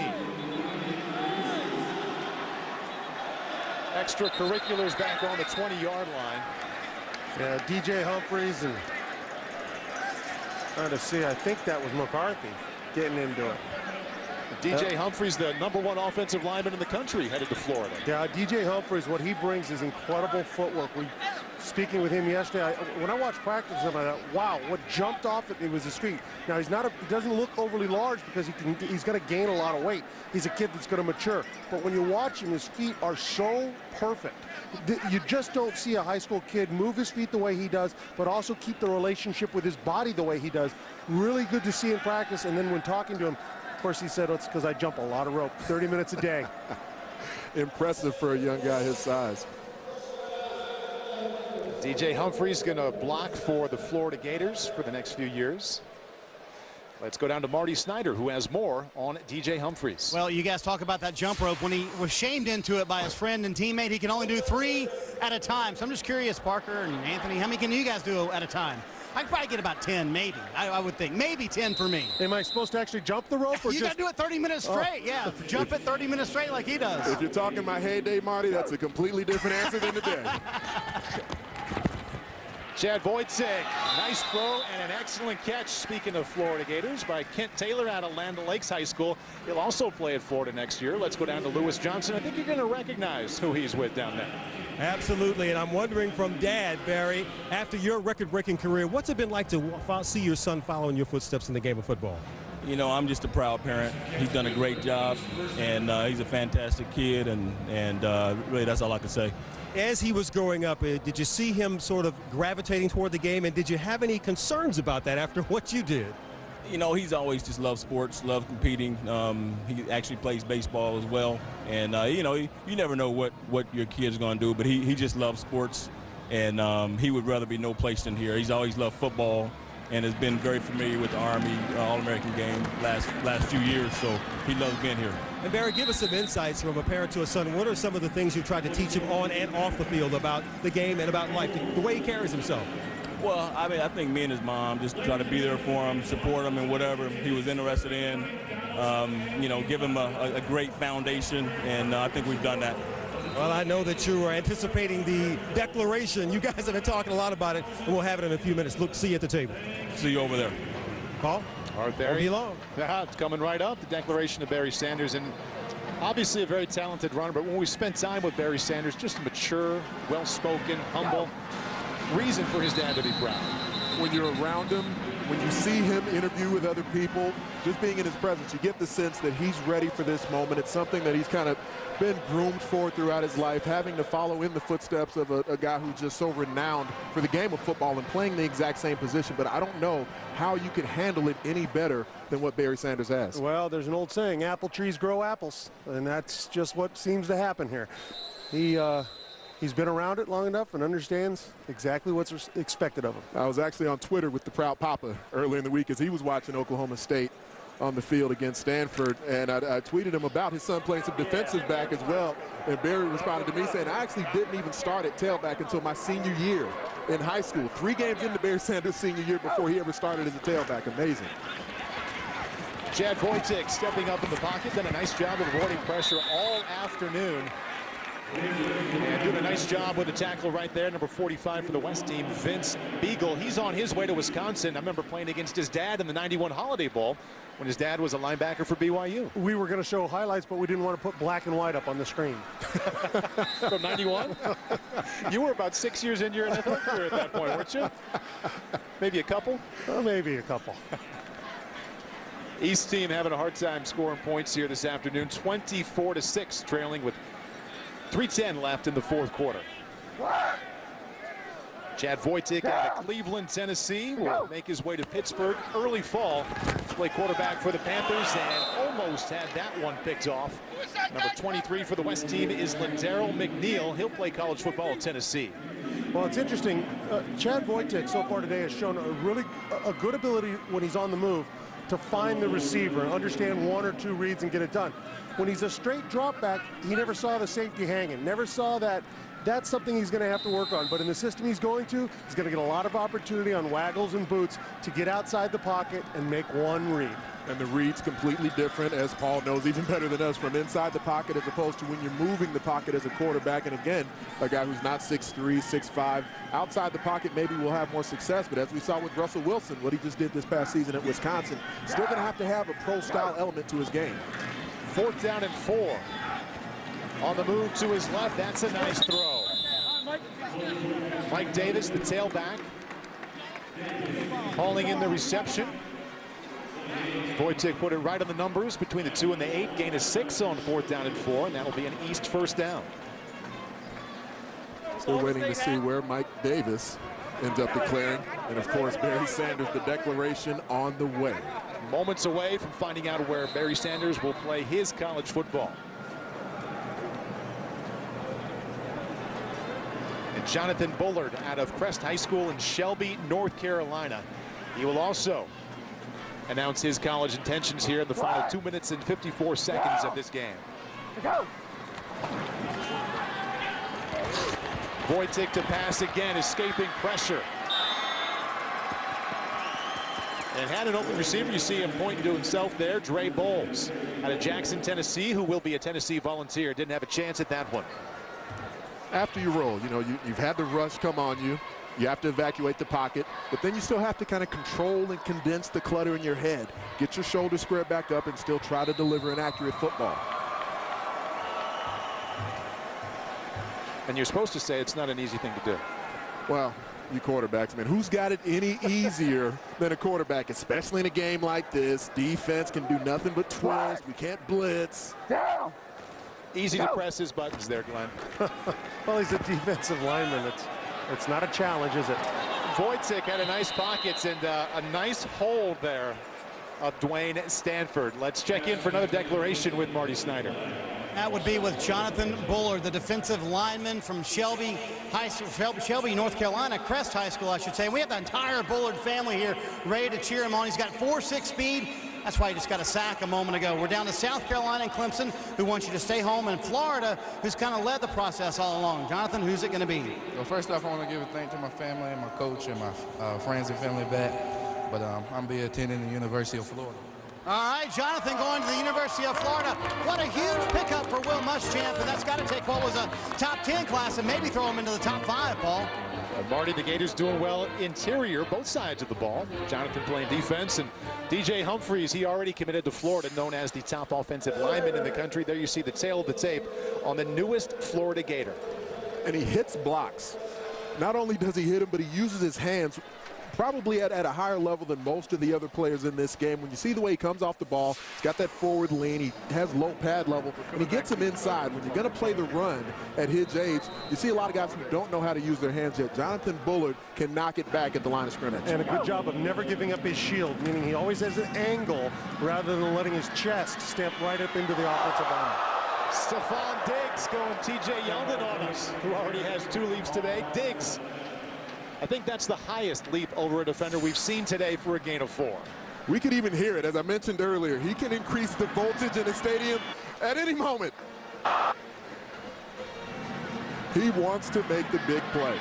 Extracurriculars back on the 20-yard line. Yeah, DJ Humphries, and trying to see, I think that was McCarthy getting into it. DJ Humphries, the #1 offensive lineman in the country, headed to Florida. Yeah, DJ Humphries, what he brings is incredible footwork. Speaking with him yesterday, when I watched practice, I thought, wow, what jumped off it was his feet. Now, he doesn't look overly large because he's going to gain a lot of weight. He's a kid that's going to mature. But when you watch him, his feet are so perfect. You just don't see a high school kid move his feet the way he does, but also keep the relationship with his body the way he does. Really good to see in practice. And then when talking to him, of course, he said, it's because I jump a lot of rope, 30 minutes a day. Impressive for a young guy his size. DJ Humphries going to block for the Florida Gators for the next few years. Let's go down to Marty Snyder, who has more on DJ Humphries. Well, you guys talk about that jump rope. When he was shamed into it by his friend and teammate, he can only do 3 at a time. So I'm just curious, Parker and Anthony, how many can you guys do at a time? I could probably get about 10, maybe. I would think. Maybe 10 for me. Am I supposed to actually jump the rope? Or you got to do it 30 minutes straight. Yeah, jump it 30 minutes straight like he does. If you're talking my heyday, Marty, that's a completely different answer than today. Chad Wojcik, nice throw and an excellent catch, speaking of Florida Gators, by Kent Taylor out of Land O'Lakes High School. He'll also play at Florida next year. Let's go down to Lewis Johnson. I think you're going to recognize who he's with down there. Absolutely, and I'm wondering from Dad, Barry, after your record-breaking career, what's it been like to see your son following your footsteps in the game of football? You know, I'm just a proud parent. He's done a great job, and he's a fantastic kid, and really that's all I can say. As he was growing up, did you see him sort of gravitating toward the game, and did you have any concerns about that after what you did? You know, he's always just loved sports, loved competing. He actually plays baseball as well. And, you know, you never know what your kid's going to do, but he just loves sports, and he would rather be no place than here. He's always loved football and has been very familiar with the Army All-American game last few years, so he loves being here. And Barry, give us some insights from a parent to a son. What are some of the things you've tried to teach him on and off the field about the game and about life, the way he carries himself? Well, I mean, I think me and his mom just try to be there for him, support him in whatever he was interested in, you know, give him a great foundation, and I think we've done that. Well, I know that you are anticipating the declaration. You guys have been talking a lot about it, and we'll have it in a few minutes. Look, see you at the table. See you over there. Paul? All right, Barry. Won't be long. Yeah, it's coming right up, the declaration of Barry Sanders, and obviously a very talented runner, but when we spent time with Barry Sanders, just a mature, well-spoken, humble, reason for his dad to be proud. When you're around him, when you see him interview with other people, just being in his presence, you get the sense that he's ready for this moment. It's something that he's kind of been groomed for throughout his life, having to follow in the footsteps of a guy who's just so renowned for the game of football and playing the exact same position. But I don't know how you can handle it any better than what Barry Sanders has. Well, there's an old saying, apple trees grow apples, and that's just what seems to happen here. He's been around it long enough and understands exactly what's expected of him. I was actually on Twitter with the proud papa earlier in the week as he was watching Oklahoma State on the field against Stanford, and I tweeted him about his son playing some defensive back as well, and Barry responded to me saying, I actually didn't even start at tailback until my senior year in high school. 3 games into Barry Sanders' senior year before he ever started as a tailback. Amazing. Chad Wojcik stepping up in the pocket, done a nice job of avoiding pressure all afternoon. And doing a nice job with the tackle right there, number 45 for the West team, Vince Beagle. He's on his way to Wisconsin. I remember playing against his dad in the '91 Holiday Bowl when his dad was a linebacker for BYU. We were going to show highlights, but we didn't want to put black and white up on the screen. From '91? You were about 6 years in your NFL career at that point, weren't you? Maybe a couple? Maybe a couple. East team having a hard time scoring points here this afternoon. 24-6, trailing with 3:10 left in the fourth quarter. Chad Wojcik out of Cleveland, Tennessee, will make his way to Pittsburgh early fall. Play quarterback for the Panthers and almost had that one picked off. Number 23 for the West team is Lindell McNeil. He'll play college football at Tennessee. Well, it's interesting. Chad Wojcik so far today has shown a good ability when he's on the move to find the receiver, understand one or two reads and get it done. When he's a straight drop back, he never saw the safety hanging, never saw that. That's something he's going to have to work on. But in the system he's going to, he's going to get a lot of opportunity on waggles and boots to get outside the pocket and make one read. And the read's completely different, as Paul knows even better than us, from inside the pocket as opposed to when you're moving the pocket as a quarterback. And again, a guy who's not 6'3", 6'5", outside the pocket maybe will have more success. But as we saw with Russell Wilson, what he just did this past season at Wisconsin, still going to have a pro-style element to his game. 4th down and 4. On the move to his left, that's a nice throw. Mike Davis, the tailback, hauling in the reception. Wojcik put it right on the numbers between the 2 and the 8. Gain of 6 on 4th down and 4, and that'll be an East first down. Still waiting to see where Mike Davis ends up declaring. And of course, Barry Sanders, the declaration on the way. Moments away from finding out where Barry Sanders will play his college football. And Jonathan Bullard out of Crest High School in Shelby, North Carolina. He will also announce his college intentions here in the final 2 minutes and 54 seconds of this game. Go. Wojcik to pass again, escaping pressure. And had an open receiver. You see him pointing to himself there. Dre Bowles out of Jackson, Tennessee, who will be a Tennessee Volunteer. Didn't have a chance at that one. After you roll, you've had the rush come on you. You have to evacuate the pocket, but then you still have to kind of control and condense the clutter in your head. Get your shoulders squared back up and still try to deliver an accurate football. And you're supposed to say it's not an easy thing to do. Well, you quarterbacks, man, who's got it any easier than a quarterback, especially in a game like this? Defense can do nothing but twist. We can't blitz. Down. Easy to press his buttons there, Glenn. Well, he's a defensive lineman. It's not a challenge, is it? Wojcik had a nice pockets and a nice hold there of Dwayne Stanford. Let's check in for another declaration with Marty Snyder. That would be with Jonathan Bullard, the defensive lineman from Shelby, North Carolina, Crest High School, I should say. We have the entire Bullard family here ready to cheer him on. He's got 4.6 speed. That's why he just got a sack a moment ago. We're down to South Carolina and Clemson, who want you to stay home, and Florida, who's kind of led the process all along. Jonathan, who's it going to be? Well, first off, I want to give a thank to my family and my coach and my friends and family back. But I'm going to be attending the University of Florida. All right, Jonathan going to the University of Florida. What a huge pickup for Will Muschamp, and that's got to take what was a top 10 class and maybe throw him into the top 5, Paul. Marty, the Gators doing well interior, both sides of the ball. Jonathan playing defense, and DJ Humphries, he already committed to Florida, known as the top offensive lineman in the country. There you see the tail of the tape on the newest Florida Gator. And he hits blocks. Not only does he hit him, but he uses his hands probably at a higher level than most of the other players in this game. When you see the way he comes off the ball, he's got that forward lean, he has low pad level, and he gets him inside. When you're going to play the run at his age, you see a lot of guys who don't know how to use their hands yet. Jonathan Bullard can knock it back at the line of scrimmage. And a good job of never giving up his shield, meaning he always has an angle rather than letting his chest step right up into the offensive line. Stephon Diggs going T.J. Yeldon on us, who already has 2 leaps today. Diggs, I think that's the highest leap over a defender we've seen today for a gain of 4. We could even hear it. As I mentioned earlier, he can increase the voltage in the stadium at any moment. He wants to make the big play.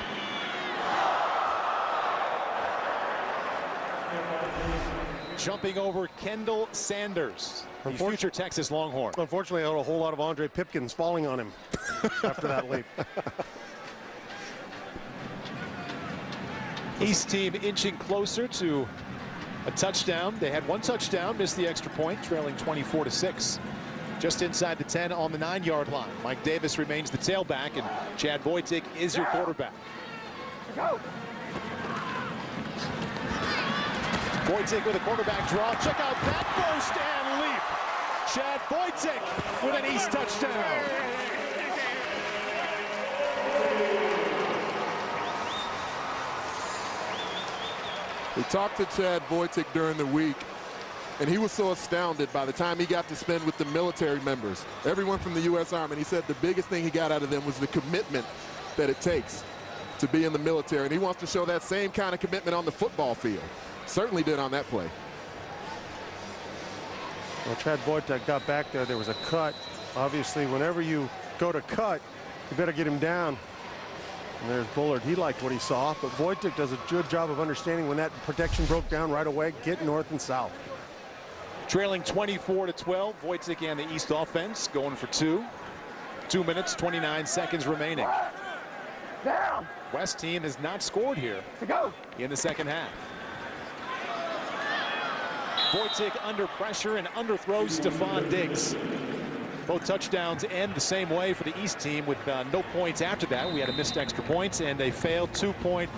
jumping over Kendall Sanders, the future Texas Longhorn. Unfortunately, I had a whole lot of Andre Pipkins falling on him after that leap. East team inching closer to a touchdown. They had one touchdown, missed the extra point, trailing 24-6. Just inside the 10 on the 9-yard line. Mike Davis remains the tailback, and Chad Wojcik is your quarterback. Go. Wojcik with a quarterback draw. Check out that burst and leap. Chad Wojcik with an East touchdown. We talked to Chad Wojcik during the week, and he was so astounded by the time he got to spend with the military members, everyone from the U.S. Army. And he said the biggest thing he got out of them was the commitment that it takes to be in the military. And he wants to show that same kind of commitment on the football field. Certainly did on that play. Well, Chad Wojcik got back there. There was a cut. Obviously, whenever you go to cut, you better get him down. And there's Bullard. He liked what he saw, but Wojcik does a good job of understanding when that protection broke down right away, get north and south. Trailing 24-12, Wojcik and the East offense going for 2. 2 minutes, 29 seconds remaining. Down. West team has not scored here in the second half. Wojcik under pressure and underthrows Stephon Diggs. Both touchdowns end the same way for the East team with no points after that. We had a missed extra points and a failed 2-point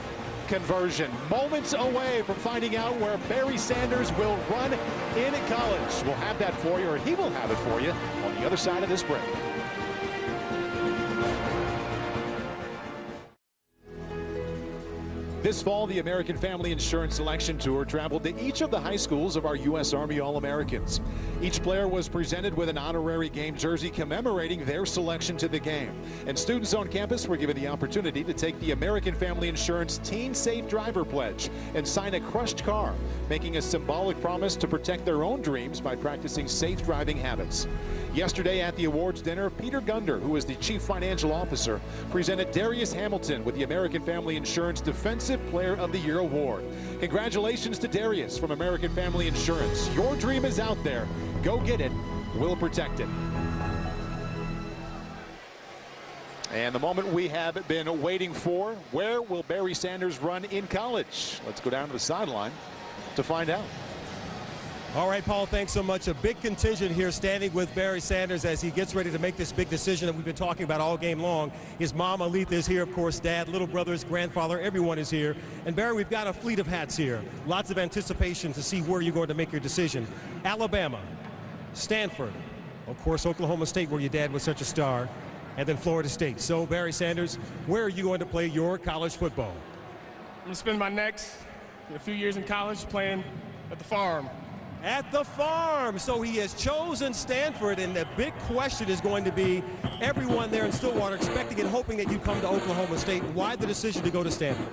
conversion. Moments away from finding out where Barry Sanders will run in college. We'll have that for you, or he will have it for you on the other side of this break. This fall, the American Family Insurance Selection Tour traveled to each of the high schools of our U.S. Army All-Americans. Each player was presented with an honorary game jersey commemorating their selection to the game. And students on campus were given the opportunity to take the American Family Insurance Teen Safe Driver Pledge and sign a crushed car, making a symbolic promise to protect their own dreams by practicing safe driving habits. Yesterday at the awards dinner, Peter Gunder, who is the Chief Financial Officer, presented Darius Hamilton with the American Family Insurance Defensive Player of the Year Award. Congratulations to Darius from American Family Insurance. Your dream is out there. Go get it. We'll protect it. And the moment we have been waiting for, where will Barry Sanders run in college? Let's go down to the sideline to find out. All right, Paul, thanks so much. A big contingent here standing with Barry Sanders as he gets ready to make this big decision that we've been talking about all game long. His mom, Aletha, is here, of course, dad, little brothers, grandfather, everyone is here. And Barry, we've got a fleet of hats here. Lots of anticipation to see where you're going to make your decision. Alabama, Stanford, of course, Oklahoma State, where your dad was such a star, and then Florida State. So, Barry Sanders, where are you going to play your college football? I'm going to spend my next few years in college playing at the farm. At the farm. So he has chosen Stanford, and the big question is going to be everyone there in Stillwater expecting and hoping that you come to Oklahoma State. Why the decision to go to Stanford?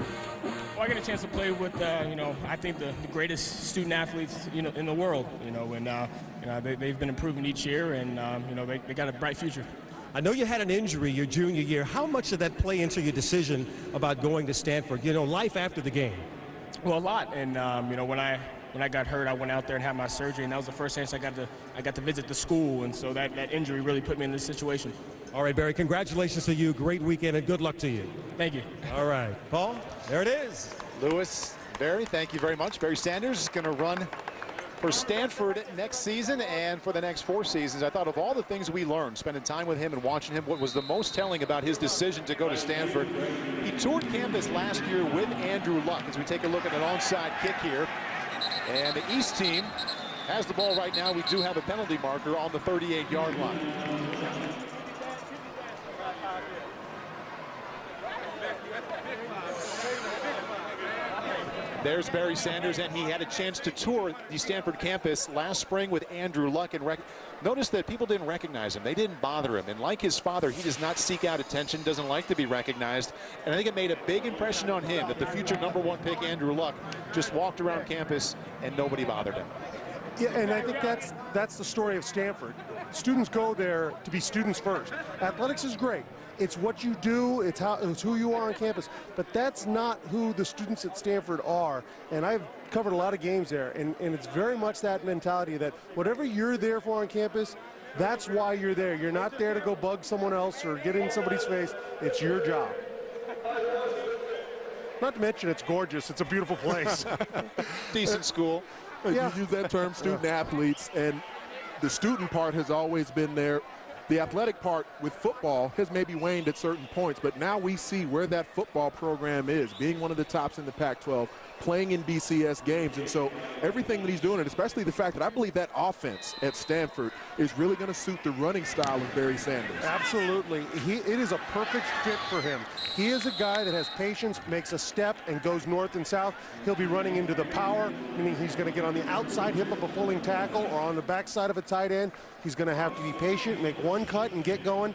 Well, I get a chance to play with, I think the greatest student athletes, in the world, and they've been improving each year, and, they got a bright future. I know you had an injury your junior year. How much did that play into your decision about going to Stanford? Life after the game. Well, a lot, and, when I got hurt, I went out there and had my surgery, and that was the first chance I got to visit the school, and so that injury really put me in this situation. All right, Barry, congratulations to you. Great weekend, and good luck to you. Thank you. All right, Paul, there it is. Lewis, Barry, thank you very much. Barry Sanders is going to run for Stanford next season and for the next 4 seasons. I thought of all the things we learned, spending time with him and watching him, what was the most telling about his decision to go to Stanford. He toured campus last year with Andrew Luck. As we take a look at an onside kick here. And the East team has the ball right now. We do have a penalty marker on the 38-yard line. There's Barry Sanders, and he had a chance to tour the Stanford campus last spring with Andrew Luck. And notice that people didn't recognize him. They didn't bother him. And like his father, he does not seek out attention, doesn't like to be recognized. And I think it made a big impression on him that the future #1 pick, Andrew Luck, just walked around campus and nobody bothered him. Yeah, and I think that's the story of Stanford. Students go there to be students first. Athletics is great, It's what you do, it's who you are on campus, but that's not who the students at Stanford are. And I've covered a lot of games there, and it's very much that mentality that whatever you're there for on campus, that's why you're there. You're not there to go bug someone else or get in somebody's face. It's your job. Not to mention it's gorgeous. It's a beautiful place. Decent school. Yeah. You use that term, student athletes, and the student part has always been there. The athletic part with football has maybe waned at certain points, but now we see where that football program is, being one of the tops in the Pac-12, playing in BCS games. And so everything that he's doing, and especially the fact that I believe that offense at Stanford is really going to suit the running style of Barry Sanders. Absolutely. It is a perfect fit for him. He is a guy that has patience, makes a step, and goes north and south. He'll be running into the power, meaning he's going to get on the outside hip of a pulling tackle or on the backside of a tight end. He's going to have to be patient, make one cut, and get going.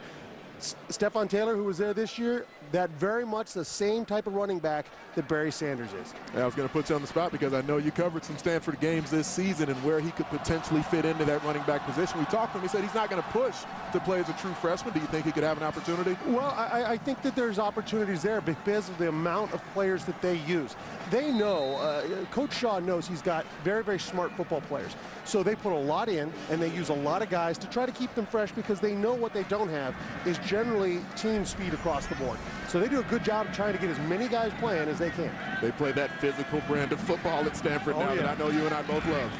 Stephen Taylor, who was there this year, that very much the same type of running back that Barry Sanders is. Yeah, I was going to put you on the spot because I know you covered some Stanford games this season and where he could potentially fit into that running back position. We talked to him. He said he's not going to push to play as a true freshman. Do you think he could have an opportunity? Well, I think that there's opportunities there because of the amount of players that they use. They know, Coach Shaw knows he's got very, very smart football players. So they put a lot in, and they use a lot of guys to try to keep them fresh because they know what they don't have is generally team speed across the board. So they do a good job of trying to get as many guys playing as they can. They play that physical brand of football at Stanford now that I know you and I both love.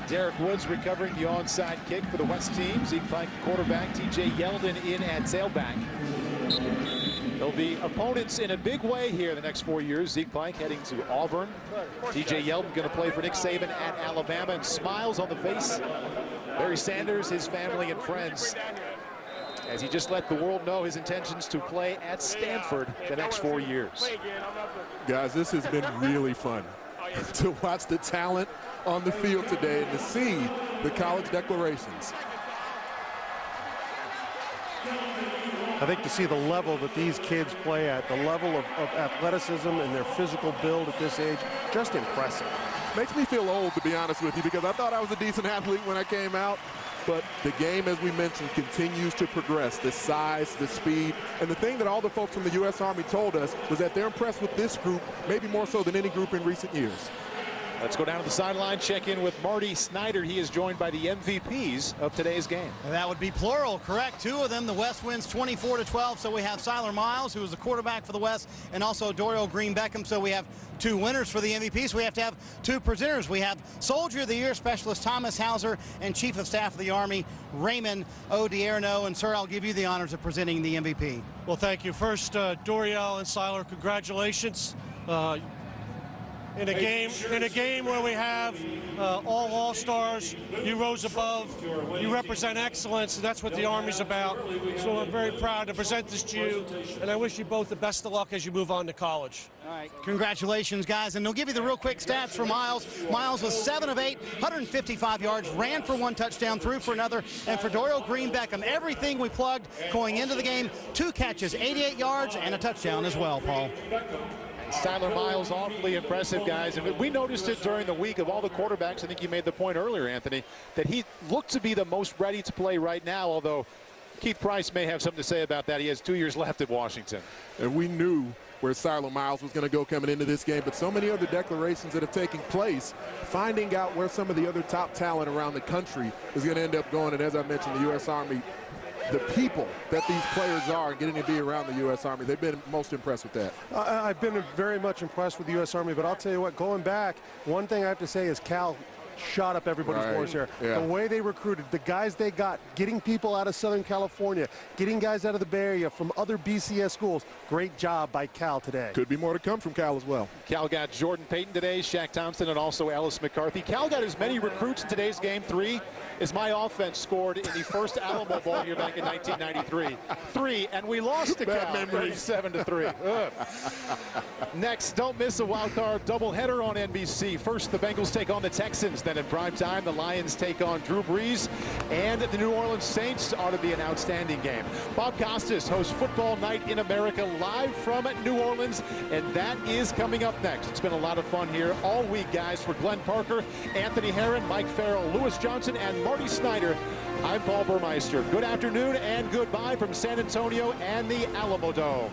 Derek Woods recovering the onside kick for the West team. Zeke Plank, quarterback. TJ Yeldon in at tailback. There'll be opponents in a big way here the next 4 years. Zeke Plank heading to Auburn. TJ Yeldon going to play for Nick Saban at Alabama, and smiles on the face. Barry Sanders, his family and friends, as he just let the world know his intentions to play at Stanford the next 4 years. Guys, this has been really fun to watch the talent on the field today and to see the college declarations. I think to see the level that these kids play at, the level of athleticism and their physical build at this age, just impressive. Makes me feel old, to be honest with you, because I thought I was a decent athlete when I came out. But the game, as we mentioned, continues to progress. The size, the speed, and the thing that all the folks from the U.S. Army told us was that they're impressed with this group, maybe more so than any group in recent years. Let's go down to the sideline, check in with Marty Snyder. He is joined by the MVPs of today's game. And that would be plural, correct? Two of them. The West wins 24-12. So we have Siler Miles, who is the quarterback for the West, and also Dorial Green Beckham. So we have two winners for the MVP. So we have to have two presenters. We have Soldier of the Year Specialist Thomas Hauser and Chief of Staff of the Army Raymond Odierno. And sir, I'll give you the honors of presenting the MVP. Well, thank you. First, Dorial and Siler, congratulations. In a game where we have all-stars, you rose above, you represent excellence, and that's what the Army's about. So I'm very proud to present this to you, and I wish you both the best of luck as you move on to college. All right, congratulations, guys. And they'll give you the real quick stats for Miles. Miles was 7 of 8, 155 yards, ran for 1 touchdown, threw for another. And for Dorial Green Beckham, everything we plugged going into the game, 2 catches, 88 yards, and a touchdown as well, Paul. Siler Miles, awfully impressive, guys. And we noticed it during the week of all the quarterbacks. I think you made the point earlier, Anthony, that he looked to be the most ready to play right now, although Keith Price may have something to say about that. He has 2 years left at Washington. And we knew where Siler Miles was going to go coming into this game, but so many other declarations that have taken place, finding out where some of the other top talent around the country is going to end up going. And as I mentioned, the U.S. Army, the people that these players are and getting to be around the U.S. Army, they've been most impressed with that. I've been very much impressed with the U.S. Army, but I'll tell you what, going back, one thing I have to say is Cal shot up everybody's voice here. Yeah. The way they recruited, the guys they got, getting people out of Southern California, getting guys out of the Bay Area from other BCS schools. Great job by Cal today. Could be more to come from Cal as well. Cal got Jordan Payton today, Shaq Thompson, and also Ellis McCarthy. Cal got as many recruits in today's game, 3, as my offense scored in the first Alamo Bowl here back in 1993. 3, and we lost to Cal, 37-3. Next, don't miss a wild card doubleheader on NBC. First, the Bengals take on the Texans. Then in prime time, the Lions take on Drew Brees, and the New Orleans Saints ought to be an outstanding game. Bob Costas hosts Football Night in America live from New Orleans, and that is coming up next. It's been a lot of fun here all week, guys. For Glenn Parker, Anthony Herron, Mike Farrell, Lewis Johnson, and Marty Snyder, I'm Paul Burmeister. Good afternoon and goodbye from San Antonio and the Alamo Dome.